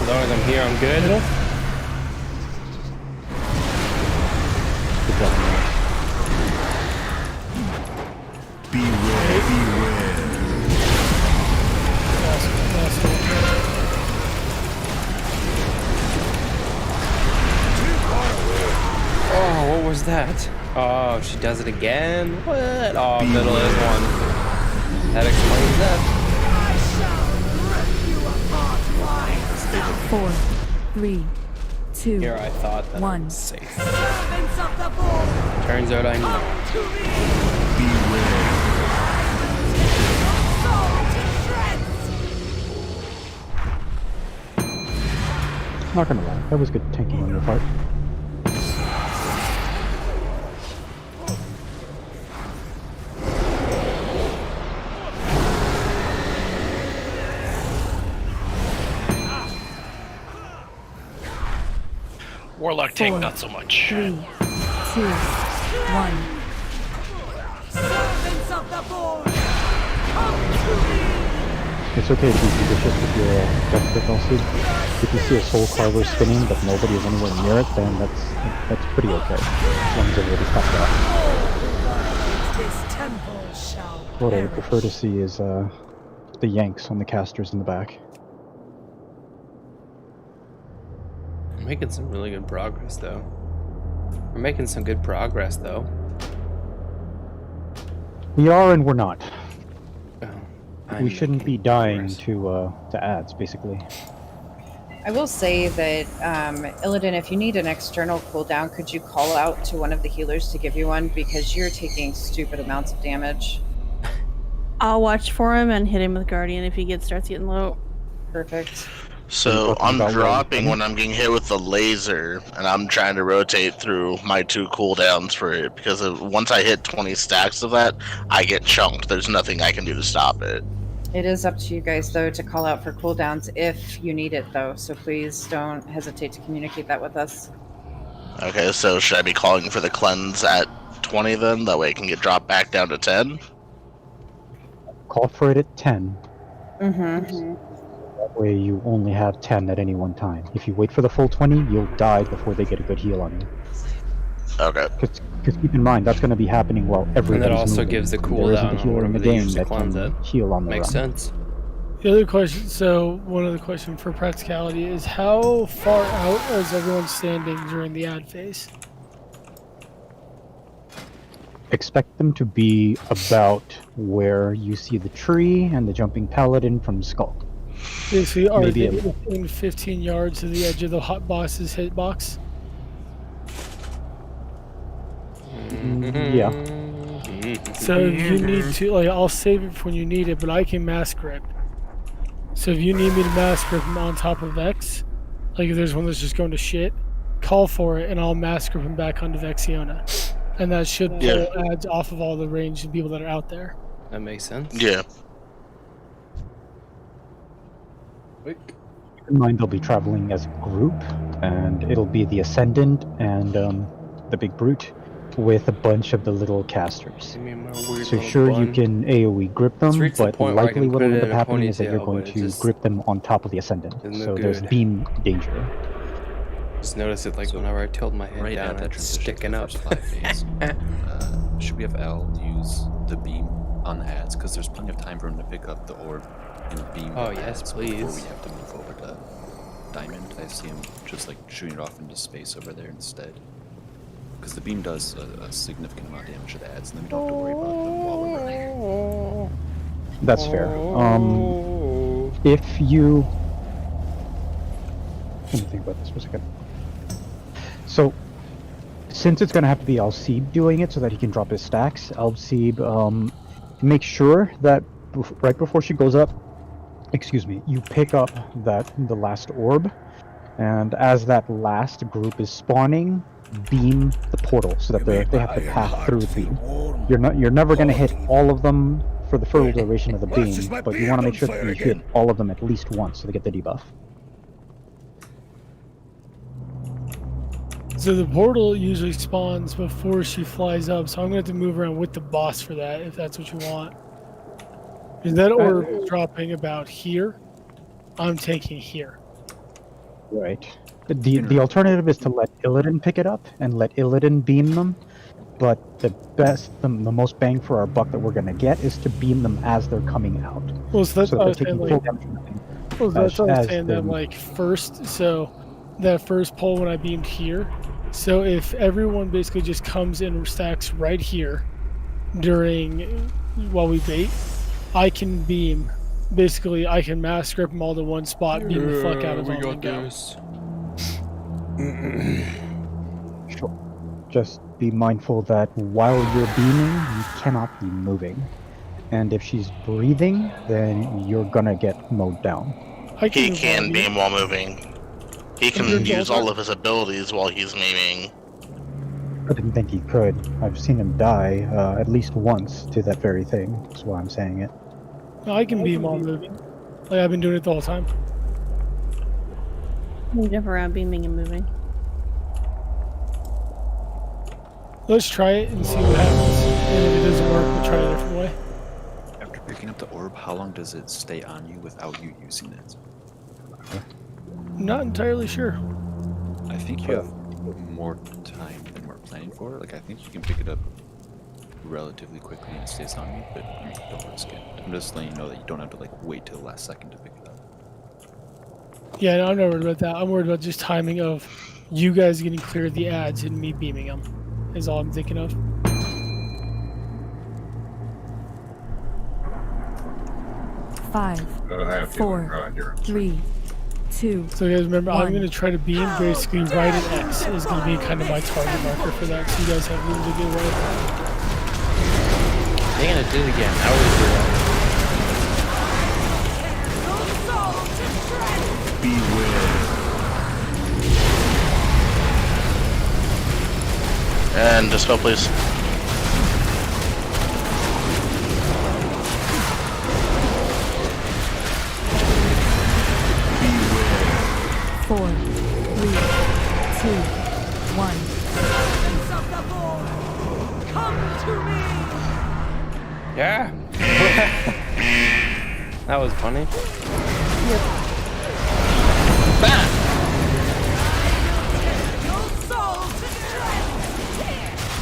As long as I'm here, I'm good. Beware. Oh, what was that? Oh, she does it again? What? Oh, middle is one. That explains that. 4, 3, 2, Here I thought that 1. was safe. Servants of the Lord! Turns out I know. Not gonna lie, that was good tanking on your part. Warlock tank, not so much. 3, 2, 1. Servants of the Lord! Come to me! It's okay to be judicious with your death difficulty. If you see a soul carver spinning but nobody is anywhere near it, then that's pretty okay. As long as everybody stops that. This temple shall What I would prefer to see is the yanks on the casters in the back. We're making some really good progress, though. We're making some good progress, though. We are and we're not. Oh, We shouldn't be dying to ads, basically. I will say that, Illidan, if you need an external cooldown, could you call out to one of the healers to give you one? Because you're taking stupid amounts of damage. I'll watch for him and hit him with Guardian if he starts getting low. Perfect. So I'm dropping when I'm getting hit with the laser, and I'm trying to rotate through my 2 cooldowns for it, because once I hit 20 stacks of that, I get chunked. There's nothing I can do to stop it. It is up to you guys, though, to call out for cooldowns if you need it, though. So please don't hesitate to communicate that with us. Okay, so should I be calling for the cleanse at 20 then? That way it can get dropped back down to 10? Call for it at 10. Mm-hmm. That way you only have 10 at any one time. If you wait for the full 20, you'll die before they get a good heal on you. Okay. Because keep in mind, that's going to be happening while everybody's And that also moving. gives the There cooldown isn't a on healer in whatever the they game use to that cleanse can it. heal on the Makes run. sense. The other question, so one other question for practicality is how far out is everyone standing during the ad phase? Expect them to be about where you see the tree and the jumping paladin from Skull. Basically, are Maybe they a- within 15 yards of the edge of the hot boss's hitbox? Yeah. So if you need to, like, I'll save it for when you need it, but I can mass grip. So if you need me to mass grip him on top of Vex, like if there's one that's just going to shit, call for it and I'll mass grip him back onto Vexiona. And that should pull ads off of all the ranged people that are out there. That makes sense. Yeah. Keep in mind they'll be traveling as a group, and it'll be the Ascendant and the Big Brute with a bunch of the little casters. Give me my weird So little sure, you bun. can AoE grip them, It's reached the but point where I can likely put what'll it end in up a happening is that you're ponytail, going but it to just grip them on top of the Ascendant. doesn't So look there's good. beam danger. Just notice it like whenever I tilt my head Right down, at that it's transition to sticking the up. first 5 phase, should we have Al use the beam on the ads? Because there's plenty of time for him to pick up the orb and beam Oh, the yes, ads please. before we have to move over to Diamond. I see him just like shooting it off into space over there instead. Because the beam does a significant amount of damage to the ads, and then we don't have to worry about them while we're running. That's fair. If you... Let me think about this for a second. So, since it's going to have to be Alceeb doing it so that he can drop his stacks, Alceeb, make sure that right before she goes up, you pick up the last orb, and as that last group is spawning, beam the portal so that they have to pass through the beam. You're never going to hit all of them for the full duration of the beam, but you want to make sure that you hit all of them at least once so they get the debuff. So the portal usually spawns before she flies up, so I'm going to have to move around with the boss for that, if that's what you want. Because that orb is dropping about here. I'm taking here. Right. The alternative is to let Illidan pick it up and let Illidan beam them, but the most bang for our buck that we're going to get is to beam them as they're coming out. Well, so that's that what I they're was saying, taking like, full damage. well, that's what I was as saying, they're- that, like, first, so that first pull when I beamed here, so if everyone basically just comes in and stacks right here while we bait, I can beam. Basically, I can mass grip them all to one spot, beam the fuck out of them and go. Sure. Just be mindful that while you're beaming, you cannot be moving. And if she's breathing, then you're gonna get mowed down. He can beam while moving. He can use all of his abilities while he's beaming. I didn't think he could. I've seen him die at least once to that very thing. That's why I'm saying it. No, I can beam while moving. Like, I've been doing it the whole time. We jump around beaming and moving. Let's try it and see what happens. And if it doesn't work, we'll try a different way. After picking up the orb, how long does it stay on you without you using it? I'm not entirely sure. I think you have more time than we're planning for. Like, I think you can pick it up relatively quickly and it stays on you, but don't risk it. I'm just letting you know that you don't have to, like, wait till the last second to pick it up. Yeah, no, I'm not worried about that. I'm worried about just timing of you guys getting clear of the ads and me beaming them. Is all I'm thinking of. Five, I have four, feeling, you're 3, 2. So guys, remember, I'm 1. going to try to beam. Basically, right at X is going to be kind of my target marker for that. So you guys have room to get away. They're gonna do it again. I always do that. And dispel, please. Beware. 4, 3, 2, 1. Come to me! Yeah. That was funny. Yep. Bam!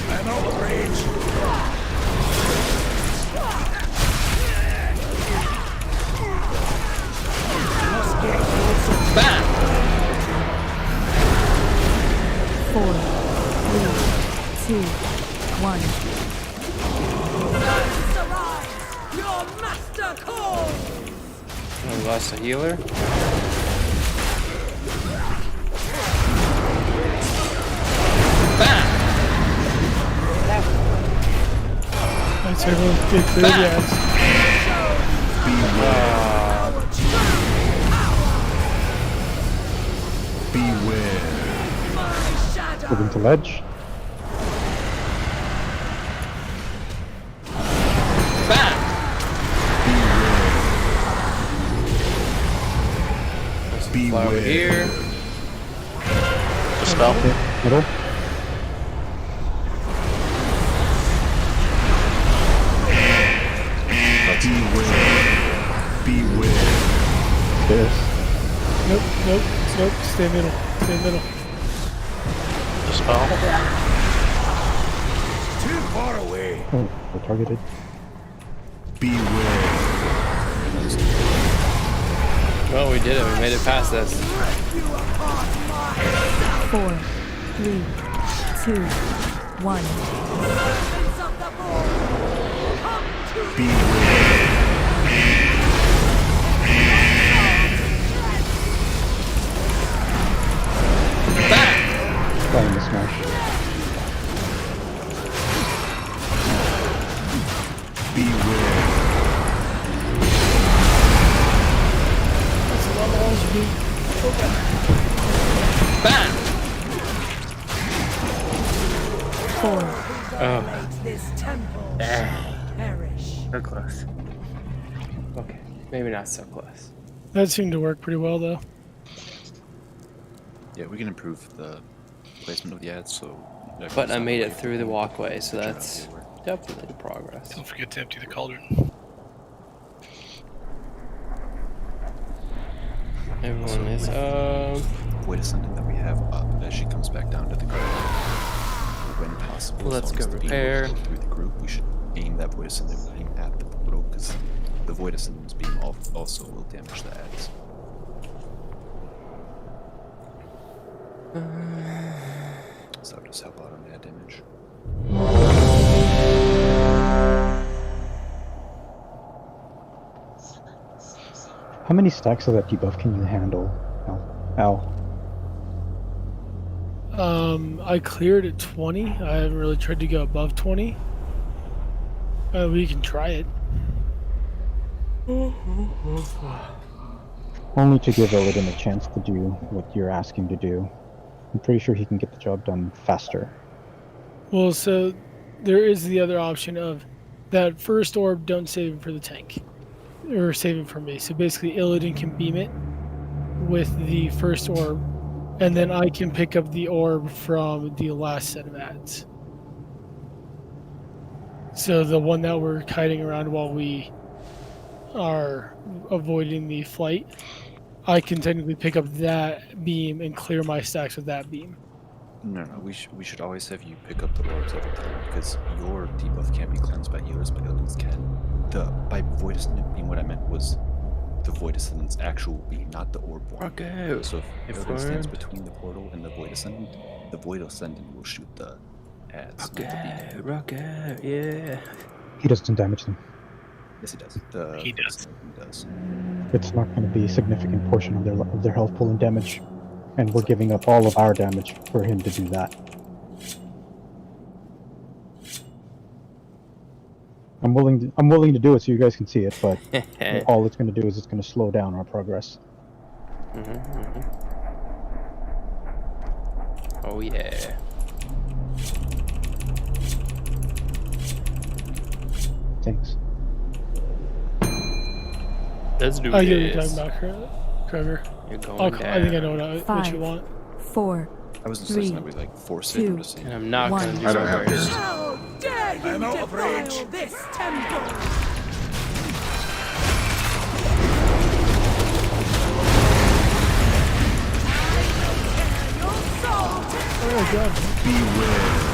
I'm out of range. Bam! 4, 3, 2, 1. Your master calls! We lost a healer. Bam! That's everyone get clear the ads. Beware. Moving to ledge. Flower here. Dispel. Middle. Beware. Stairs. Nope. Stay middle. Dispel. Too far away. Oh, we're targeted. Beware. Well, we did it. We made it past this. 4, 3, 2, 1. Trying to smash. Beware. That's a lot of balls to beat. Bam! 4. Oh. This temple shall perish. So close. Okay, maybe not so close. That seemed to work pretty well, though. Yeah, we can improve the placement of the ads, so... But I made it through the walkway, so that's definitely progress. Don't forget to empty the cauldron. Everyone is Void Ascendant that we have up as she comes back down to the ground. When possible, Let's as long go as the beam repair. goes through the group, we should aim that Void Ascendant beam at the portal, because the Void Ascendant's beam also will damage the ads. So I'll just help out on that damage. How many stacks of that debuff can you handle? Al. I cleared at 20. I haven't really tried to go above 20. We can try it. Only to give Illidan a chance to do what you're asking to do. I'm pretty sure he can get the job done faster. Well, so there is the other option of that first orb, don't save it for the tank. Or save it for me. So basically Illidan can beam it with the first orb, and then I can pick up the orb from the last set of ads. So the one that we're kiting around while we are avoiding the flight, I can technically pick up that beam and clear my stacks with that beam. No, we should always have you pick up the orbs every time, because your debuff can't be cleansed by healers, but Illidan's can. By Void Ascendant beam, what I meant was the Void Ascendant's actual beam, not the orb one. Okay. So if Illidan stands between the portal and the Void Ascendant will shoot the ads, not the beam. Rocket, yeah. He doesn't damage them. Yes, he does. The He does. He does. It's not going to be a significant portion of their health pool and damage, and we're giving up all of our damage for him to do that. I'm willing to do it so you guys can see it, but all it's going to do is it's going to slow down our progress. Oh yeah. Thanks. Let's do I get what you're this. talking about, Trevor. You're going I down. think I know what you want. 4, I wasn't 3, suggesting that we like force it. I'm just saying. And I'm not One. gonna do I don't have burst. to. How dare you I'm out of defile range. this temple! Your soul to Oh god. Beware.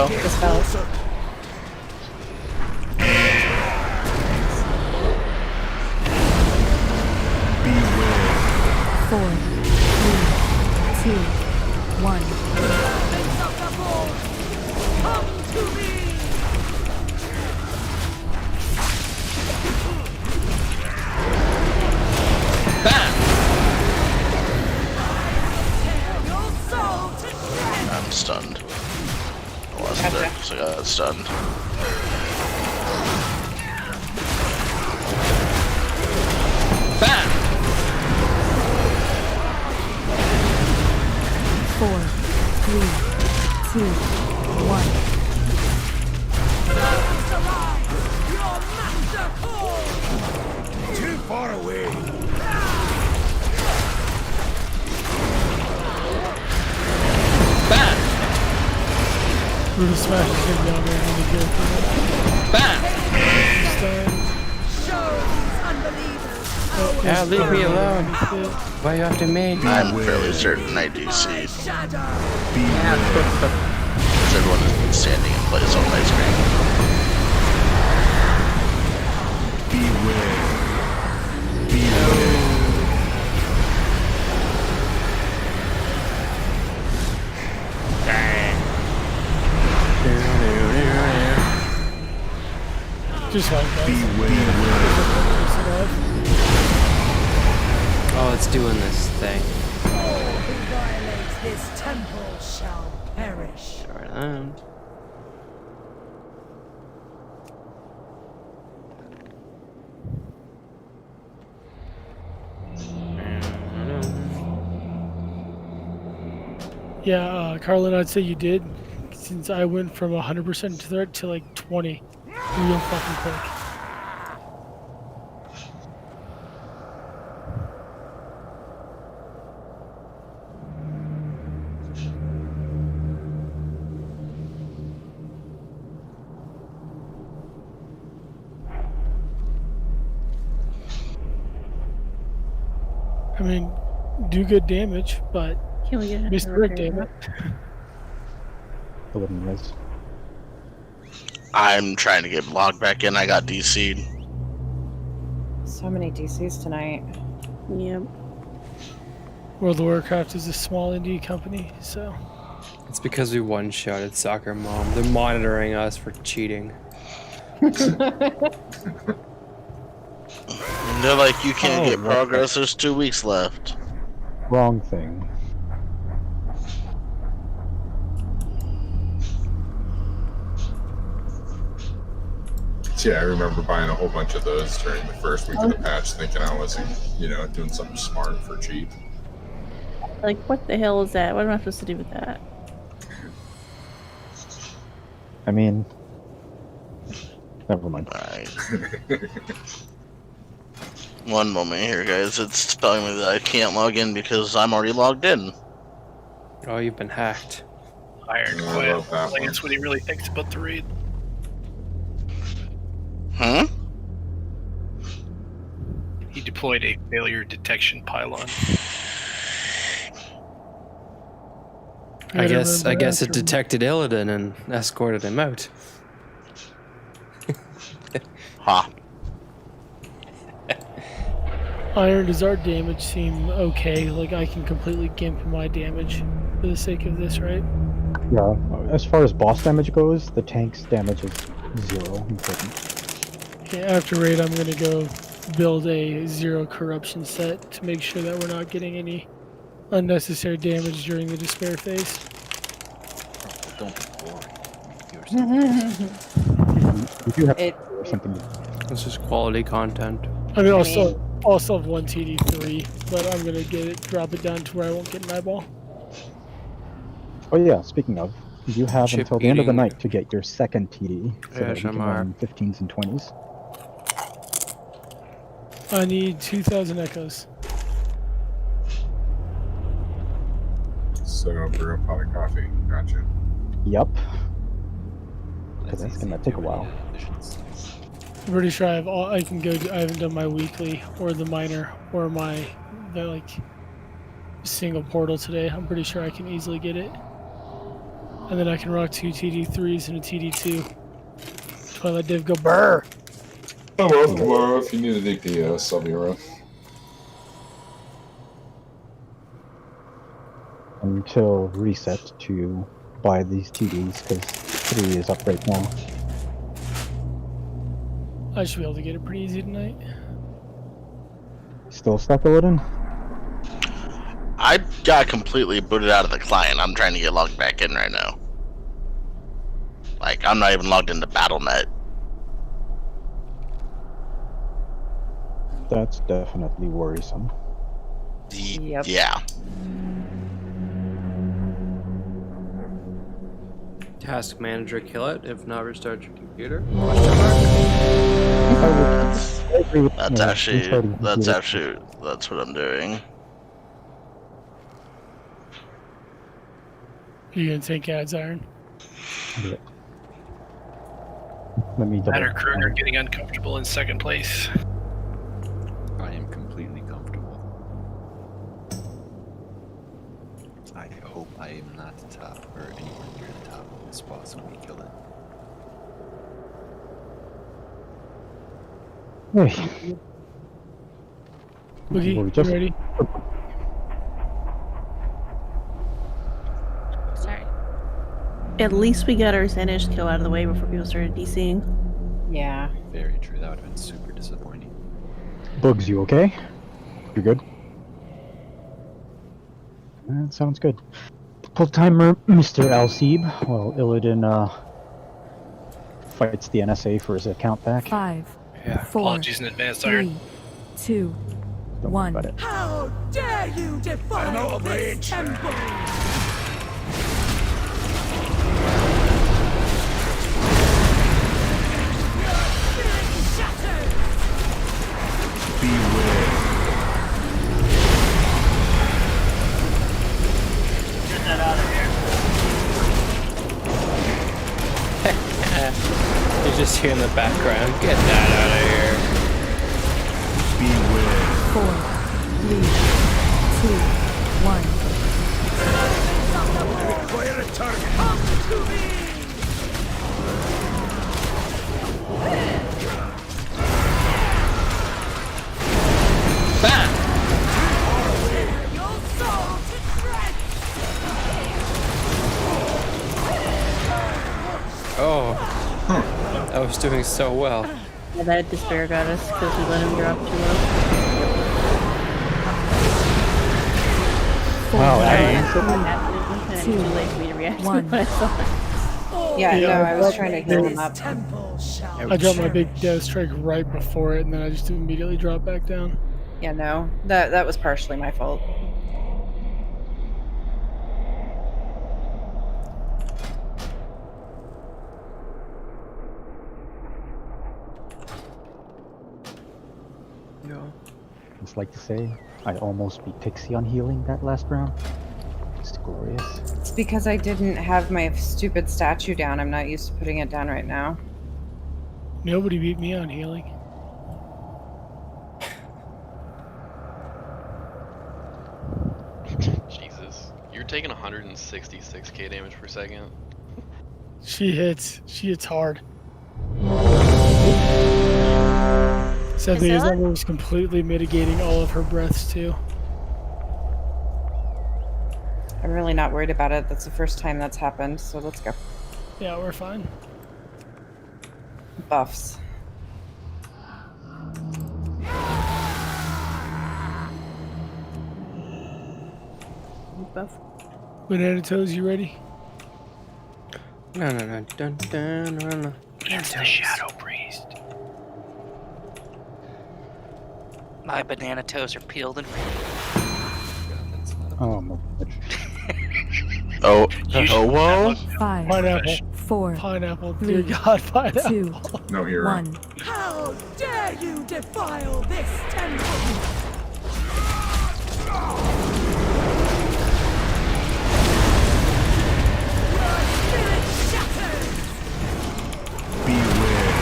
Dispel. Beware. 4, 3, 2, 1. servants of the Lord, come to me! Tear your soul to shreds! I'm stunned. I lost it because I got stunned. Bam! 4, 3, 2, 1. Servants arise! Your master calls! Too far away. Bam! We're gonna smash this thing down there and then go Bam! Show these unbelievers Yeah, leave me alone. Why you after me? I'm fairly certain I DC'd. shadow! Because everyone has been standing in place on my screen. Beware. Beware. Just like that. Oh, it's doing this thing. All who violates this temple shall perish. Right on. Yeah, Carlin, I'd say you did, since I went from 100% threat to like 20 real fucking quick. I mean, do good damage, but Can we get Mr. Rick, damn it. I wouldn't res. I'm trying to get logged back in. I got DC'd. So many DCs tonight. Yep. World of Warcraft is a small indie company, so. It's because we one-shotted Soccer Mom. They're monitoring us for cheating. And they're like, you can't get what progress. There's 2 weeks left. Wrong thing. Yeah, I remember buying a whole bunch of those during the first week of the patch, thinking I was, doing something smart for cheap. Like, what the hell is that? What am I supposed to do with that? I mean, never mind. Alright. One moment here, guys. It's telling me that I can't log in because I'm already logged in. Oh, you've been hacked. Iron Yeah, I quit. love that Like, one. that's what he really thinks about the raid. Huh? He deployed a failure detection pylon. I guess it detected Illidan and escorted him out. Ha. Iron, does our damage seem okay? Like, I can completely gimp my damage for the sake of this, right? Yeah, as far as boss damage goes, the tank's damage is 0. Okay, after raid, I'm gonna go build a 0 corruption set to make sure that we're not getting any unnecessary damage during the despair phase. Don't be boring. You do have It- something. This is quality content. I mean, also have one TD3, but I'm gonna drop it down to where I won't get an eyeball. Oh yeah, speaking of, you have Chip until the end of the eating. night to get your second TD, so that you can ASMR. run 15s and 20s. I need 2,000 echoes. So brew a pot of coffee. Gotcha. Yep. Because that's gonna take a while. I'm pretty sure I have all. I can go. I haven't done my weekly or the minor or the like single portal today. I'm pretty sure I can easily get it, and then I can rock 2 TD3s and a TD2. Twilight Div go burr. Oh well, tomorrow if you need a DPS, I'll be around. Until reset to buy these TDs, because 3 is up right now. I should be able to get it pretty easy tonight. Still stuck, Odin? I got completely booted out of the client. I'm trying to get logged back in right now. Like, I'm not even logged into BattleNet. That's definitely worrisome. Yep. Yeah. Task manager, kill it. If not, restart your computer. That's what I'm doing. You gonna take ads, Iron? Let me double. Matter Kruger getting uncomfortable in second place. I am completely comfortable. I hope I am not the top or anywhere near the top of this boss when we kill it. Hey. Boogie, We're you just- ready? Sorry. At least we got our Zenish kill out of the way before people started DCing. Yeah. Very true. That would have been super disappointing. Bugs, you okay? You good? That sounds good. Pull timer, Mr. Alcib, while Illidan fights the NSA for his account back. 5, Yeah. 4, Apologies in advance, 3, Iron. 2, Don't worry 1. about it. How dare you defile this temple! You just hear in the background, get that out of here. Beware. 4, 3, 2, 1. Require a target. Come to me! Bam! Your soul to dread! Oh. I was doing so well. Yeah, that despair got us because we let him drop too low. Wow, It's too late for me to react to what I saw. Yeah, Yeah. no, I was trying to heal him This up. temple shall I dropped my cherish. big death strike right before it, and then I just immediately dropped back down. Yeah, no, that was partially my fault. Yeah. It's like to say, I almost beat Pixie on healing that last round. It's glorious. It's because I didn't have my stupid statue down. I'm not used to putting it down right now. Nobody beat me on healing. Jesus. You're taking 166k damage per second. She hits hard. Sad thing is that was completely mitigating all of her breaths too. I'm really not worried about it. That's the first time that's happened, so let's go. Yeah, we're fine. Buffs. Buff. Banana Toes, you ready? No. It's the Shadow Priest. My banana toes are peeled and ready. Oh my god. Oh, You should well. 5, Pineapple. 4, Pineapple. 3, Dear God, pineapple. 2, No hero. 1. How dare you defile this temple! Your spirit shatters! Beware.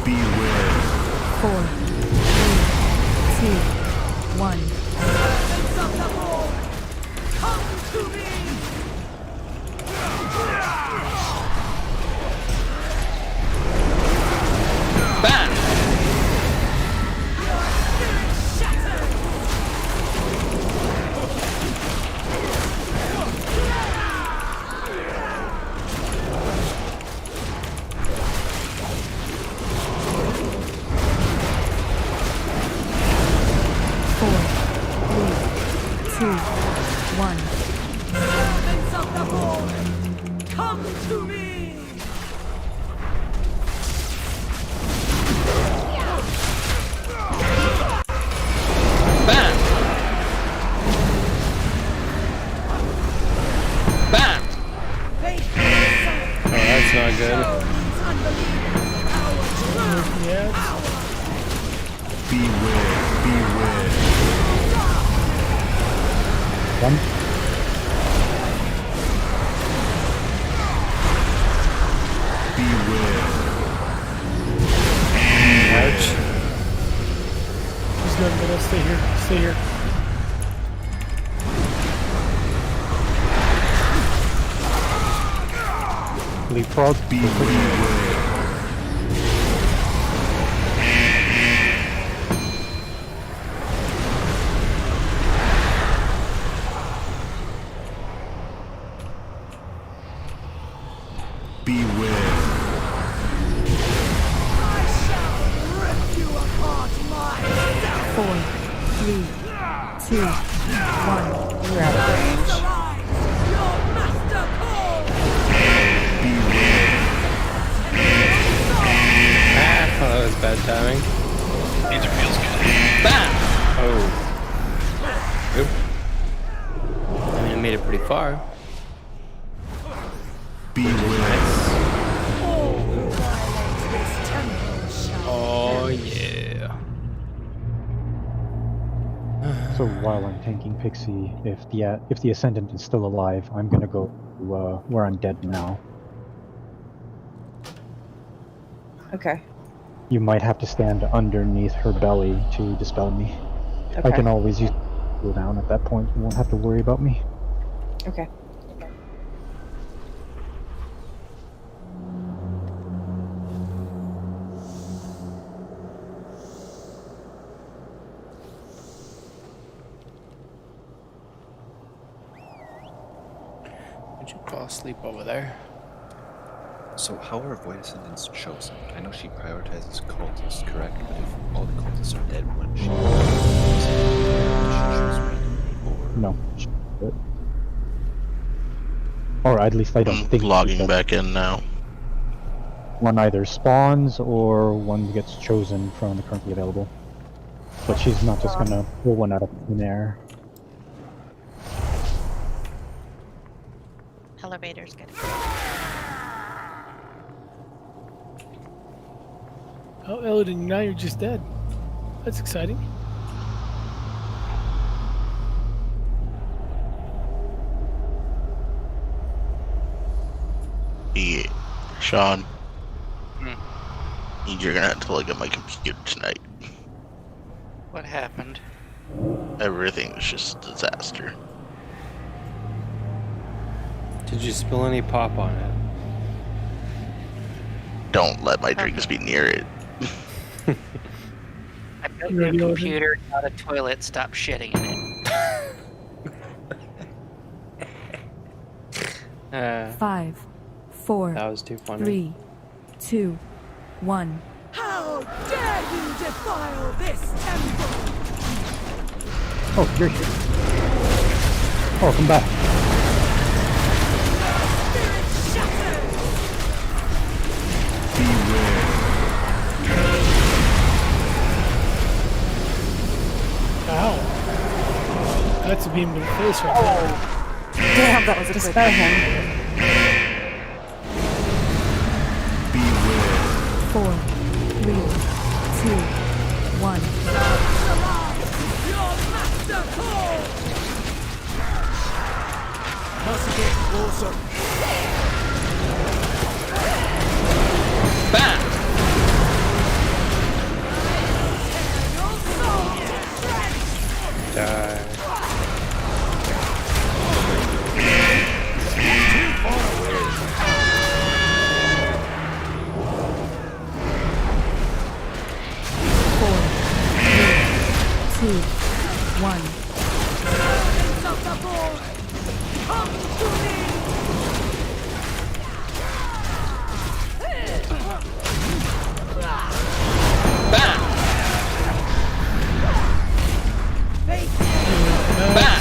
Beware. 4, 3, 2, 1. Servants of the Lord, come to me! Bam! Your spirit shatters! Servants of the Lord, come to me! Bam! Bam! Oh, that's not good. Yeah. Beware. Beware. One. Beware. Ouch. He's good, but stay here. Stay here. Leapfrog. Beware. Beware. I shall rip you apart myself! 4, 3, 2, 1. You're out of range. Arise! Your master calls! Ah, oh, that was bad timing. Neither feels good. Bam! Oh. Oop. I mean, it made it pretty far. Beware. All who violate this temple shall Oh, perish. yeah. So while I'm tanking Pixie, if the Ascendant is still alive, I'm gonna go where I'm dead now. Okay. You might have to stand underneath her belly to dispel me. I Okay. can always use cooldown at that point. You won't have to worry about me. Okay. Would you fall asleep over there? So how are Void Ascendants chosen? I know she prioritizes cultists, correct? But if all the cultists are dead when she choose randomly, or No. Or at least I don't I'm think logging that back in now. one either spawns or one gets chosen from the currently available. But she's not just gonna pull one out of thin air. Elevator's good. Oh, Elodin, now you're just dead. That's exciting. Yeah. Sean. Hmm. You're gonna have to look at my computer tonight. What happened? Everything was just a disaster. Did you spill any pop on it? Don't let my drinks be near it. I built your computer, not a toilet. Stop shitting in it. 5, 4, That was too funny. 3, 2, 1. How dare you defile this temple! Oh, you're here. Oh, come back. Ow. That's a beam to the face right there. Damn, that was a spell him. 4, 3, 2, 1. Your master calls! Must get closer. Bam! Die. Two, one. Come to me! Bam! Bam!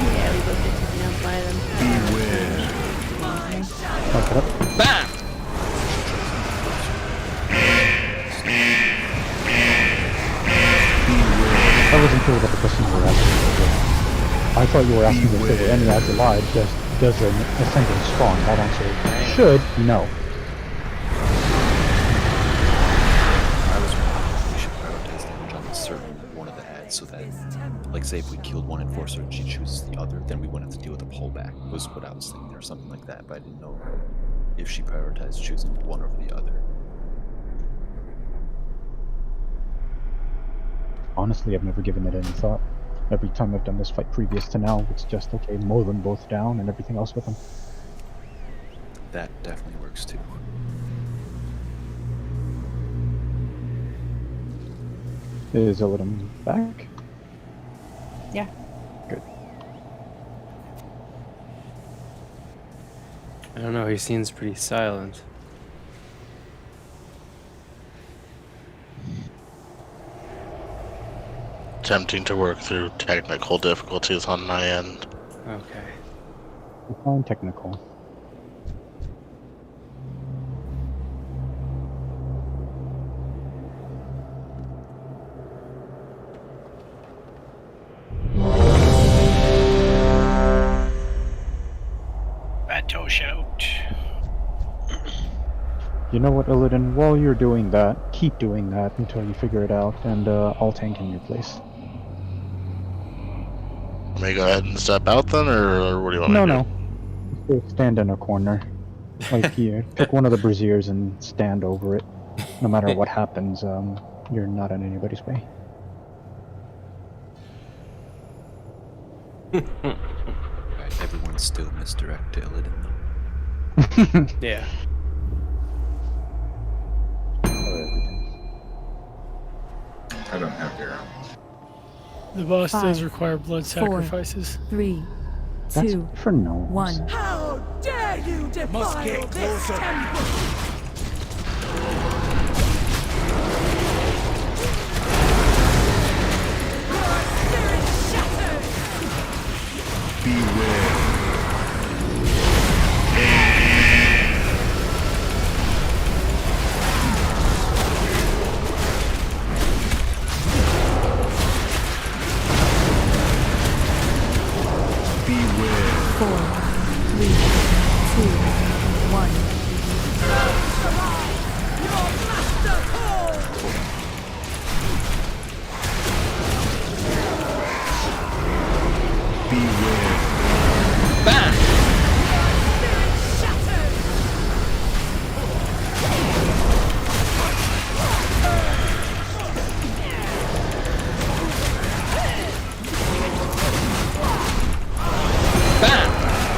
Yeah, we both get taken out by them. Bam! I wasn't sure what the question you were asking. I thought you were asking if there were any ads alive. Does an ascendant spawn? That answer should no. I was wondering if we should prioritize damage on a certain one of the ads so that, like, say if we killed one enforcer and she chooses the other, then we wouldn't have to deal with a pullback, was what I was thinking, or something like that, but I didn't know if she prioritized choosing one over the other. Honestly, I've never given it any thought. Every time I've done this fight previous to now, it's just, okay, mow them both down and everything else with them. That definitely works too. Is Illidan back? Yeah. Good. I don't know, he seems pretty silent. Attempting to work through technical difficulties on my end. Okay. Fine, technical. Battle shout. You know what, Illidan? While you're doing that, keep doing that until you figure it out, and I'll tank in your place. Let me go ahead and step out then, or what do you want me to do? No. Just stand in a corner. Like here, pick one of the braziers and stand over it. No matter what happens, you're not in anybody's way. Right, everyone's still misdirect to Illidan though. Yeah. I don't have arrow. The boss 5, does require blood 4, sacrifices. 3, That's 2, for no 1. How dare you defile get this closer. temple! Your spirit shattered! Beware. Beware. 4, 3, 2, 1. Your master calls! Beware. Bam! Shattered!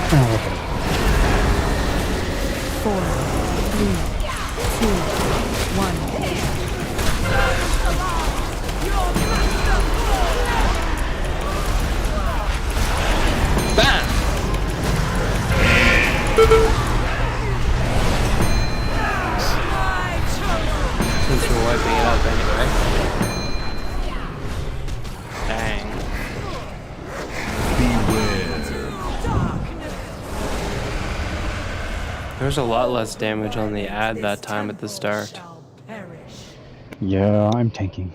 4, 3, 2, 1. Bam! Since we're wiping it up anyway. Dang. There's a lot less damage on the ad that time at the start. Yeah, I'm tanking.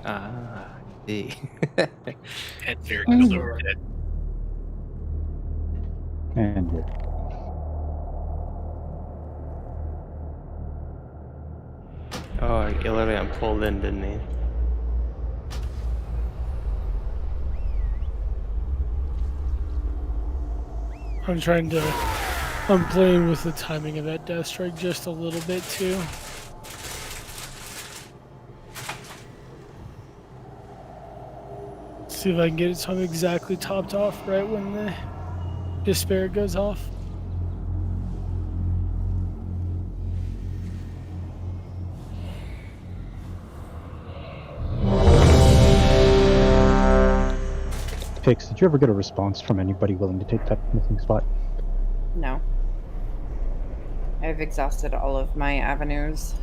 Ah, see. And very good over dead. And we're Oh, he literally pulled in, didn't he? I'm playing with the timing of that death strike just a little bit too. See if I can get it so I'm exactly topped off right when the despair goes off. Pix, did you ever get a response from anybody willing to take that missing spot? No. I've exhausted all of my avenues.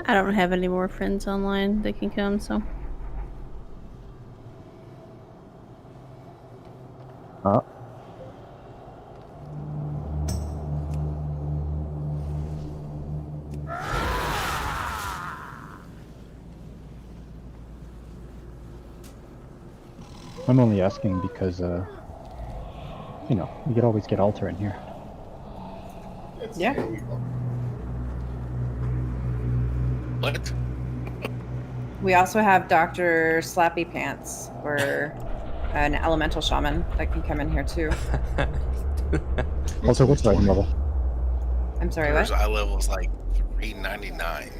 I don't have any more friends online that can come, so. I'm only asking because, you know, we could always get Alter in here. Yeah. What? We also have Dr. Slappy Pants, or an elemental shaman that can come in here too. Alter, what's the item level? I'm sorry, Hers what? eye level is like 399.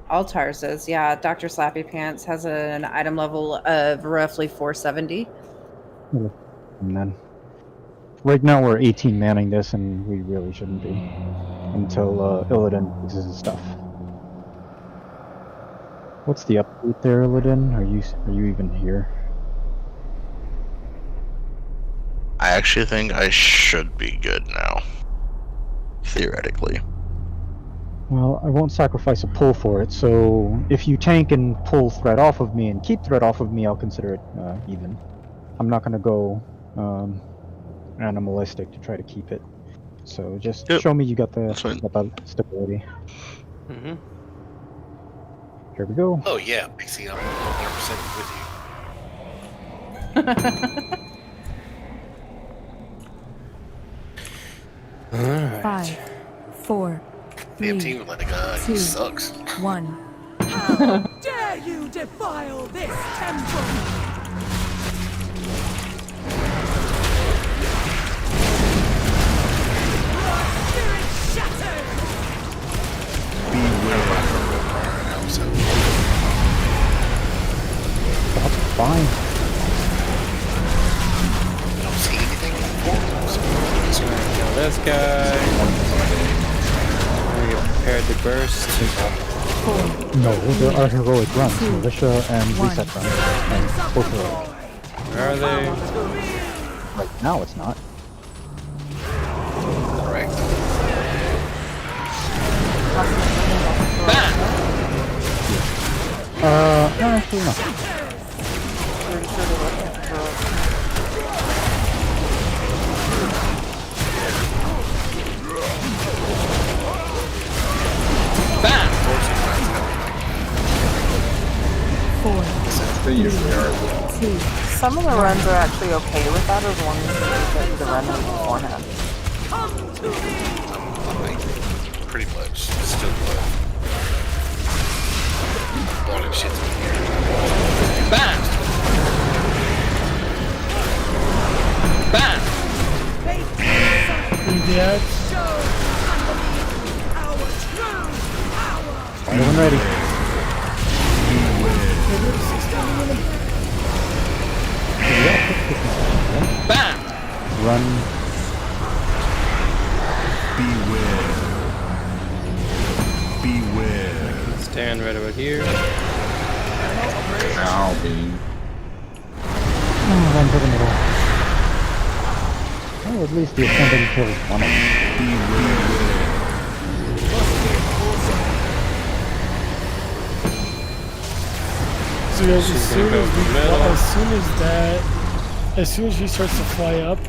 Altar's is, yeah. Dr. Slappy Pants has an item level of roughly 470. And then, right now we're 18 manning this, and we really shouldn't be until Illidan uses his stuff. What's the update there, Illidan? Are you even here? I actually think I should be good now. Theoretically. Well, I won't sacrifice a pull for it, so if you tank and pull threat off of me and keep threat off of me, I'll consider it even. I'm not going to go animalistic to try to keep it. So just show me you got the stability. Mm-hmm. Here we go. Oh yeah, Pixie, I'm 100% with you. 5, 4, 3, Damn team like 2, he sucks. 1. How dare you defile this temple? Spirit shattered! That's fine. I don't see anything. Kill this guy. I'm get prepared to burst. No, there are heroic runs, militia and reset runs. And both heroic. Where are they? Right now it's not. Correct. No, actually not. They usually are. Some of the runs are actually okay with that as long as you get the run beforehand. Like, pretty much still wanting shit to be here. Bam! Bam! Yeah. Everyone ready? run. Beware. Beware. Stand right about here. Ow, beam. Oh, run to the middle. Oh, at least the ascending kills one of them. Beware. So guys, as soon as she starts to fly up,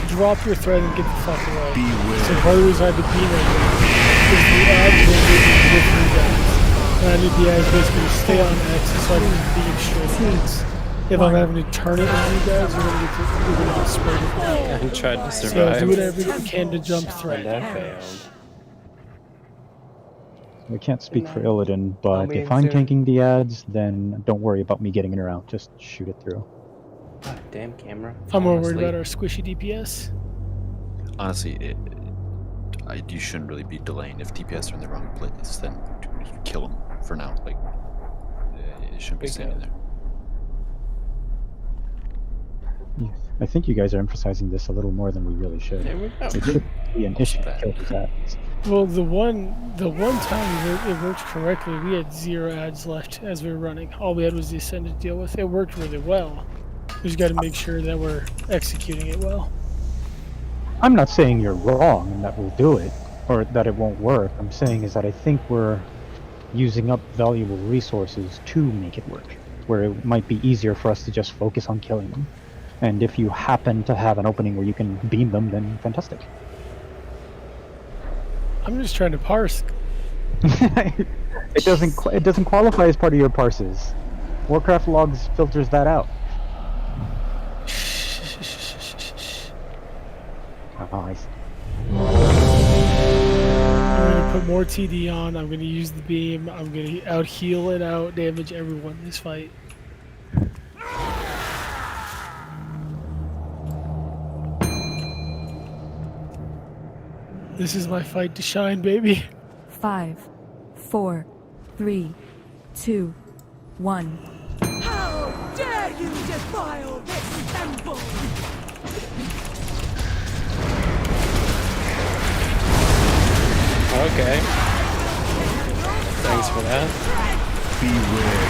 drop your thread and get the fuck away. So part of the reason I had to beam right here is the ads will be with you guys. And I need the ads basically to stay on X so I can beam straight at X. If I'm having to turn it on you guys, you're gonna get sprayed. He tried to So survive. do whatever you can to jump thread. And that failed. I can't speak for Illidan, I'll but be if I'm soon. tanking the ads, then don't worry about me getting it around. Just shoot it through. God damn camera. I'm more worried Honestly. about our squishy DPS. Honestly, you shouldn't really be delaying. If DPS are in the wrong place, then kill them for now. Like, it shouldn't be standing there. I think you guys are emphasizing this a little more than we really should. There we go. It should be an issue to kill these ads. Well, the one time it worked correctly, we had 0 ads left as we were running. All we had was the Ascend to deal with. It worked really well. We just got to make sure that we're executing it well. I'm not saying you're wrong and that we'll do it, or that it won't work. I'm saying is that I think we're using up valuable resources to make it work, where it might be easier for us to just focus on killing them. And if you happen to have an opening where you can beam them, then fantastic. I'm just trying to parse. It doesn't qualify as part of your parses. Warcraft logs filters that out. Oh, I see. I'm going to put more TD on. I'm going to use the beam. I'm going to out heal and out damage everyone in this fight. This is my fight to shine, baby. 5, 4, 3, 2, 1. How dare you defile this temple! Okay. Thanks for that. Beware.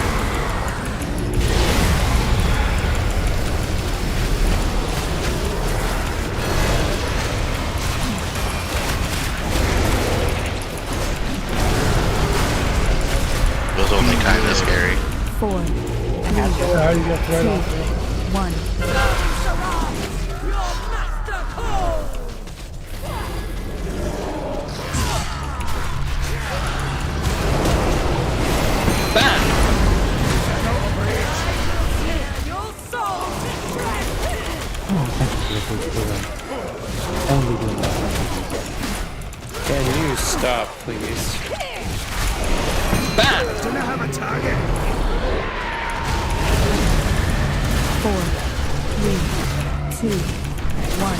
It was only kind of scary. 4, 3, 2, 1. Only doing that. Can you stop, please? Bam! Don't I have a target? 4, 3, 2, 1.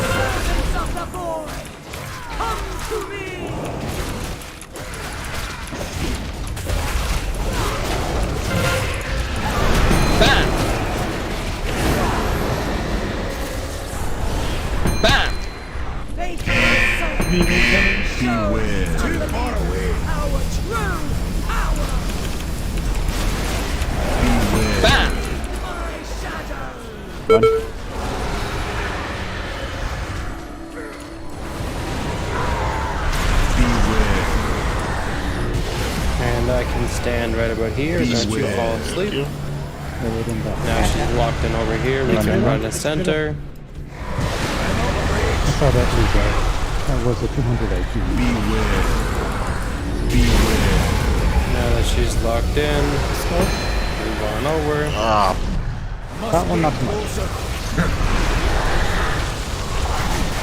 Servants of the void, come to me! Bam! Bam! Beware. Too far away. Our true power! Beware. Bam! My shadow! Run. And I can stand right about here. Don't you fall asleep. Now she's locked in over here. We can run to center. I saw that Ripjaws. That was a 200 IQ. Beware. Beware. Now that she's locked in, move on over. That one not so much.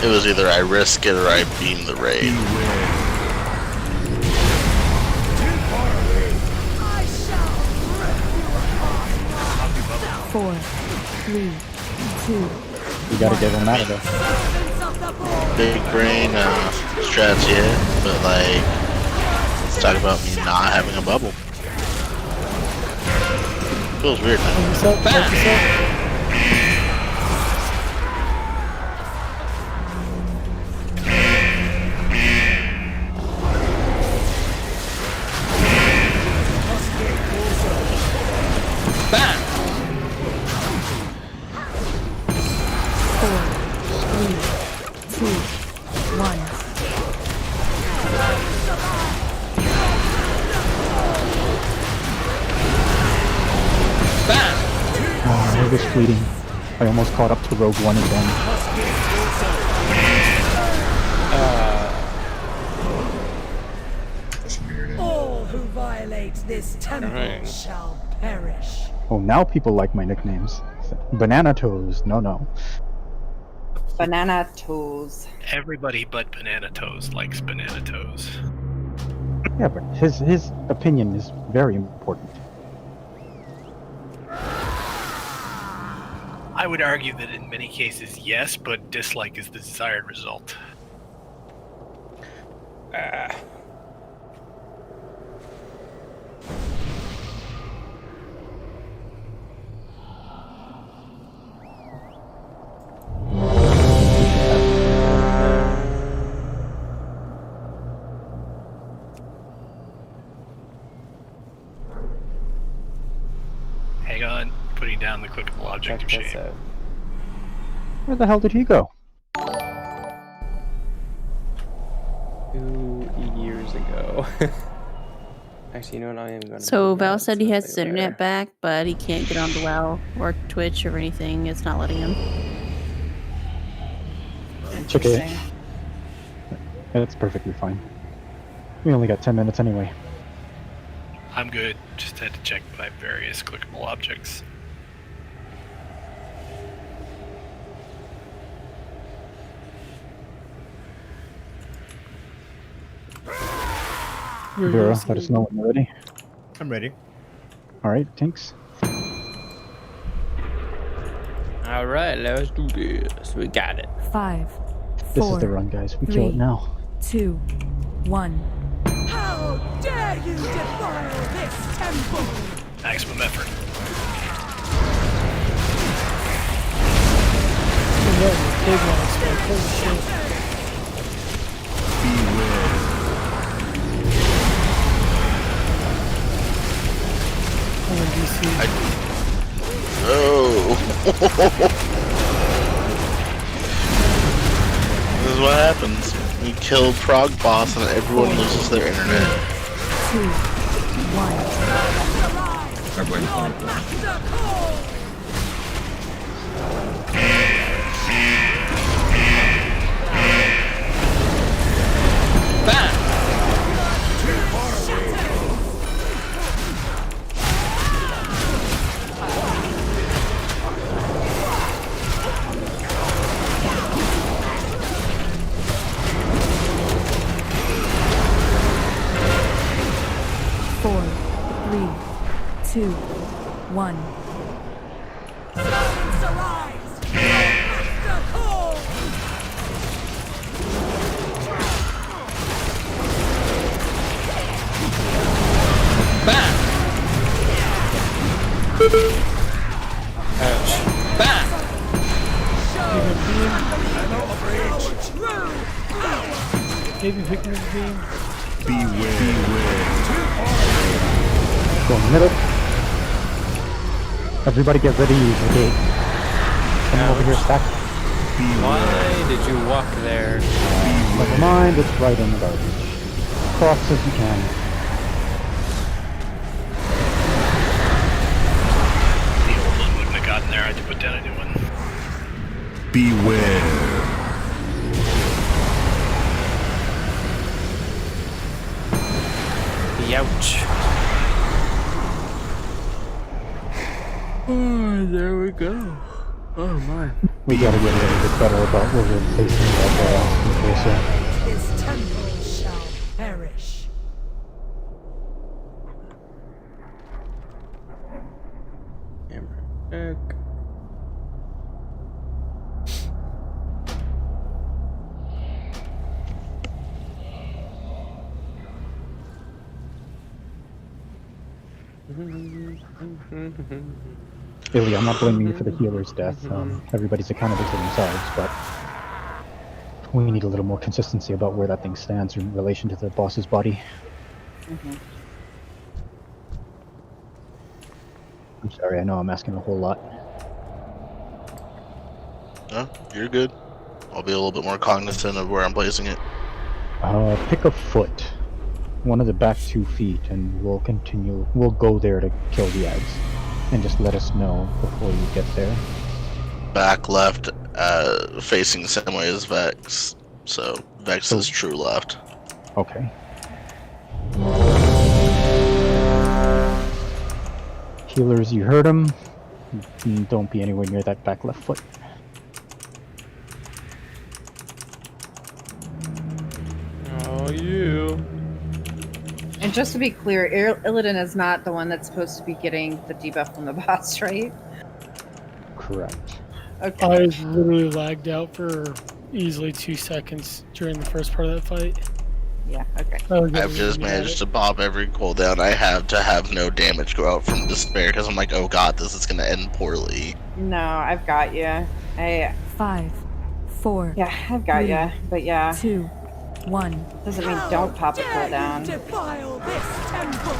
It was either I risk it or I beam the raid. Beware. 4, 3, 2. You gotta get him out of there. Big brain strats, yeah, but like, let's talk about me not having a bubble. Feels weird now. was fleeting. I almost caught up to Rogue One again. All who violate this temple shall perish. Oh, now people like my nicknames. Banana Toes. No. Banana toes. Everybody but Banana Toes likes Banana Toes. Yeah, but his opinion is very important. I would argue that in many cases, yes, but dislike is the desired result. Hang on, putting down the clickable object of shame. Where the hell did he go? 2 years ago. Actually, you know what? I am going to. So Val said he has his internet back, but he can't get onto WoW or Twitch or anything. It's not letting him. It's okay. That's perfectly fine. We only got 10 minutes anyway. I'm good. Just had to check my various clickable objects. Vera, let us know when you're ready. I'm ready. Alright, Tinks. Alright, let's do this. We got it. 5, 4, This is the run, guys. We kill it 3, now. 2, 1. How dare you defile this temple! Maximum effort. Big ones, man. Holy shit. This is what happens. You kill Prog Boss and everyone loses their internet. 2, 1. I blame Tony. Four, 3, 2, 1. Maybe pick me the beam. Beware. Go in the middle. Everybody get ready to use the gate. Come over here, stack. Why did you walk there? Never mind, it's right in the garbage. Cross as you can. The old one wouldn't have gotten there. I had to put down a new one. Beware. Ouch. Oh, there we go. Oh my. We gotta get a little bit better about where we're placing that This temple shall perish. Camera check. Illy, I'm not blaming you for the healer's death. Everybody's accountable to themselves, but we need a little more consistency about where that thing stands in relation to the boss's body. I'm sorry, I know I'm asking a whole lot. No, you're good. I'll be a little bit more cognizant of where I'm placing it. Pick a foot. One of the back 2 feet, and we'll continue. We'll go there to kill the ads. And just let us know before you get there. Back left, facing same way as Vex. So Vex is true left. Okay. Healers, you heard him. Don't be anywhere near that back left foot. Oh, you. And just to be clear, Illidan is not the one that's supposed to be getting the debuff from the boss, right? Correct. Okay. I literally lagged out for easily 2 seconds during the first part of that fight. Yeah, okay. I've just managed to bob every cooldown I have to have no damage go out from despair because I'm like, oh god, this is gonna end poorly. No, I've got you. 5, 4. Yeah, I've got 3, you. But yeah. 2, 1. Doesn't mean don't pop a cooldown. Defile this temple.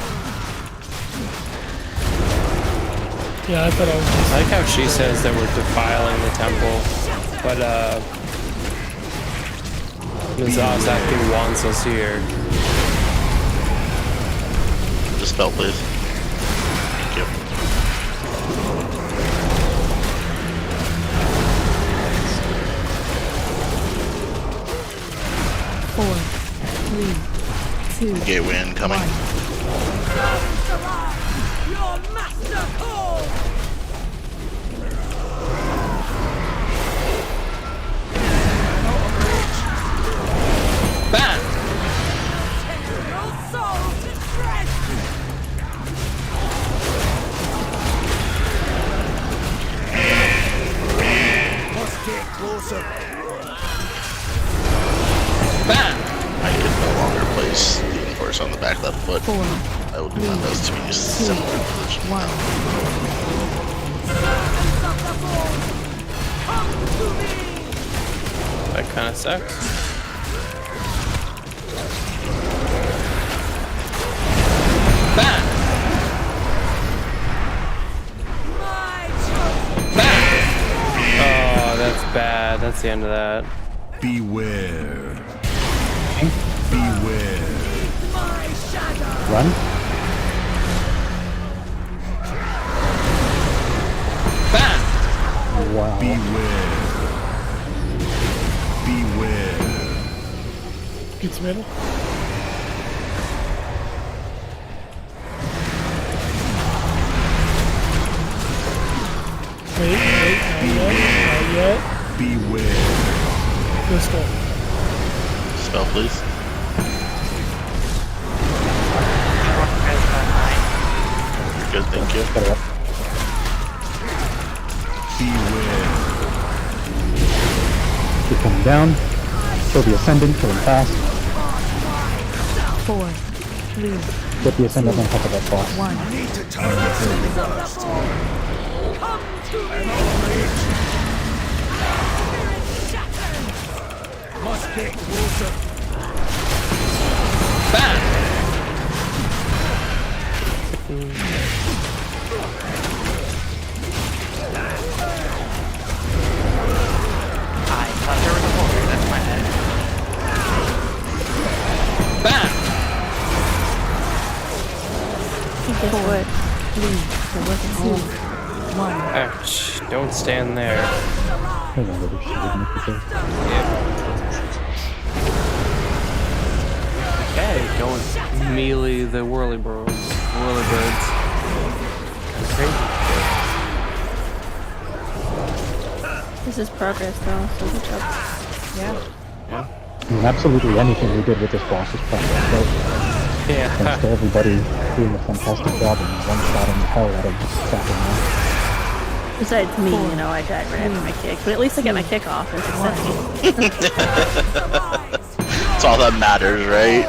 Yeah, I thought I was. I like how she says that we're defiling the temple, but Ms. Ozaki wants us here. Dispel, please. Thank you. Four, 3, 2. Gateway incoming. Your master calls. Bam! Your soul to rest. Must get closer. Bam! I can no longer place the enforce on the back left foot. 4, I will do my best to be similar position. 1. That kind of sucks. Bam! Oh, that's bad. That's the end of that. Beware. Beware. Run. Bam! Wow. Beware. Beware. Gets middle. Wait, not yet. Beware. Let's go. Spell, please. You're good, thank you. Beware. Keep coming down. Kill the Ascendant, kill him fast. 4, 3, Get the Ascendant on top of that boss. 1. Need to target him first. Must get closer. Bam! I thought there was a hole there. That's my head. Bam! Guess what? 3, There wasn't 2, home. 1. Ouch. Don't stand there. I don't know whether she didn't make the Okay, going melee the whirly birds. Whirly birds. Crazy. This is progress though, so good job. Yeah. I mean, absolutely anything we did with this boss is progress, right? Yeah. Thanks to everybody doing a fantastic job and one-shotting the hell out of this fucking Besides me, you know, I died right after my kick, but at least I get my kick off and success. That's all that matters, right?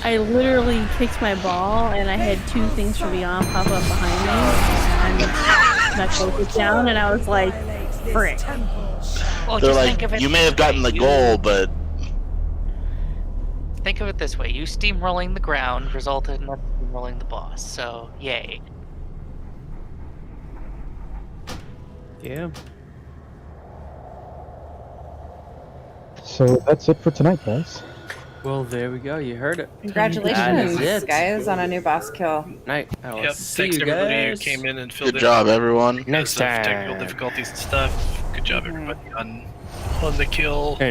I literally kicked my ball and I had 2 things from beyond pop up behind me and my focus down and I was like, frick. Well, They're just like, think of it you may this have gotten way. the goal, but Think of it this way: you steamrolling the ground resulted in us steamrolling the boss. So, yay! Yeah. So that's it for tonight, guys. Well, there we go. You heard it. Congratulations, That is it. guys, on a new boss kill. Night. I will Yep. see Thanks you to everybody guys. who came in and filled Good in. job, everyone. Because Next of technical time. difficulties and stuff. Good job, everybody, on the kill. And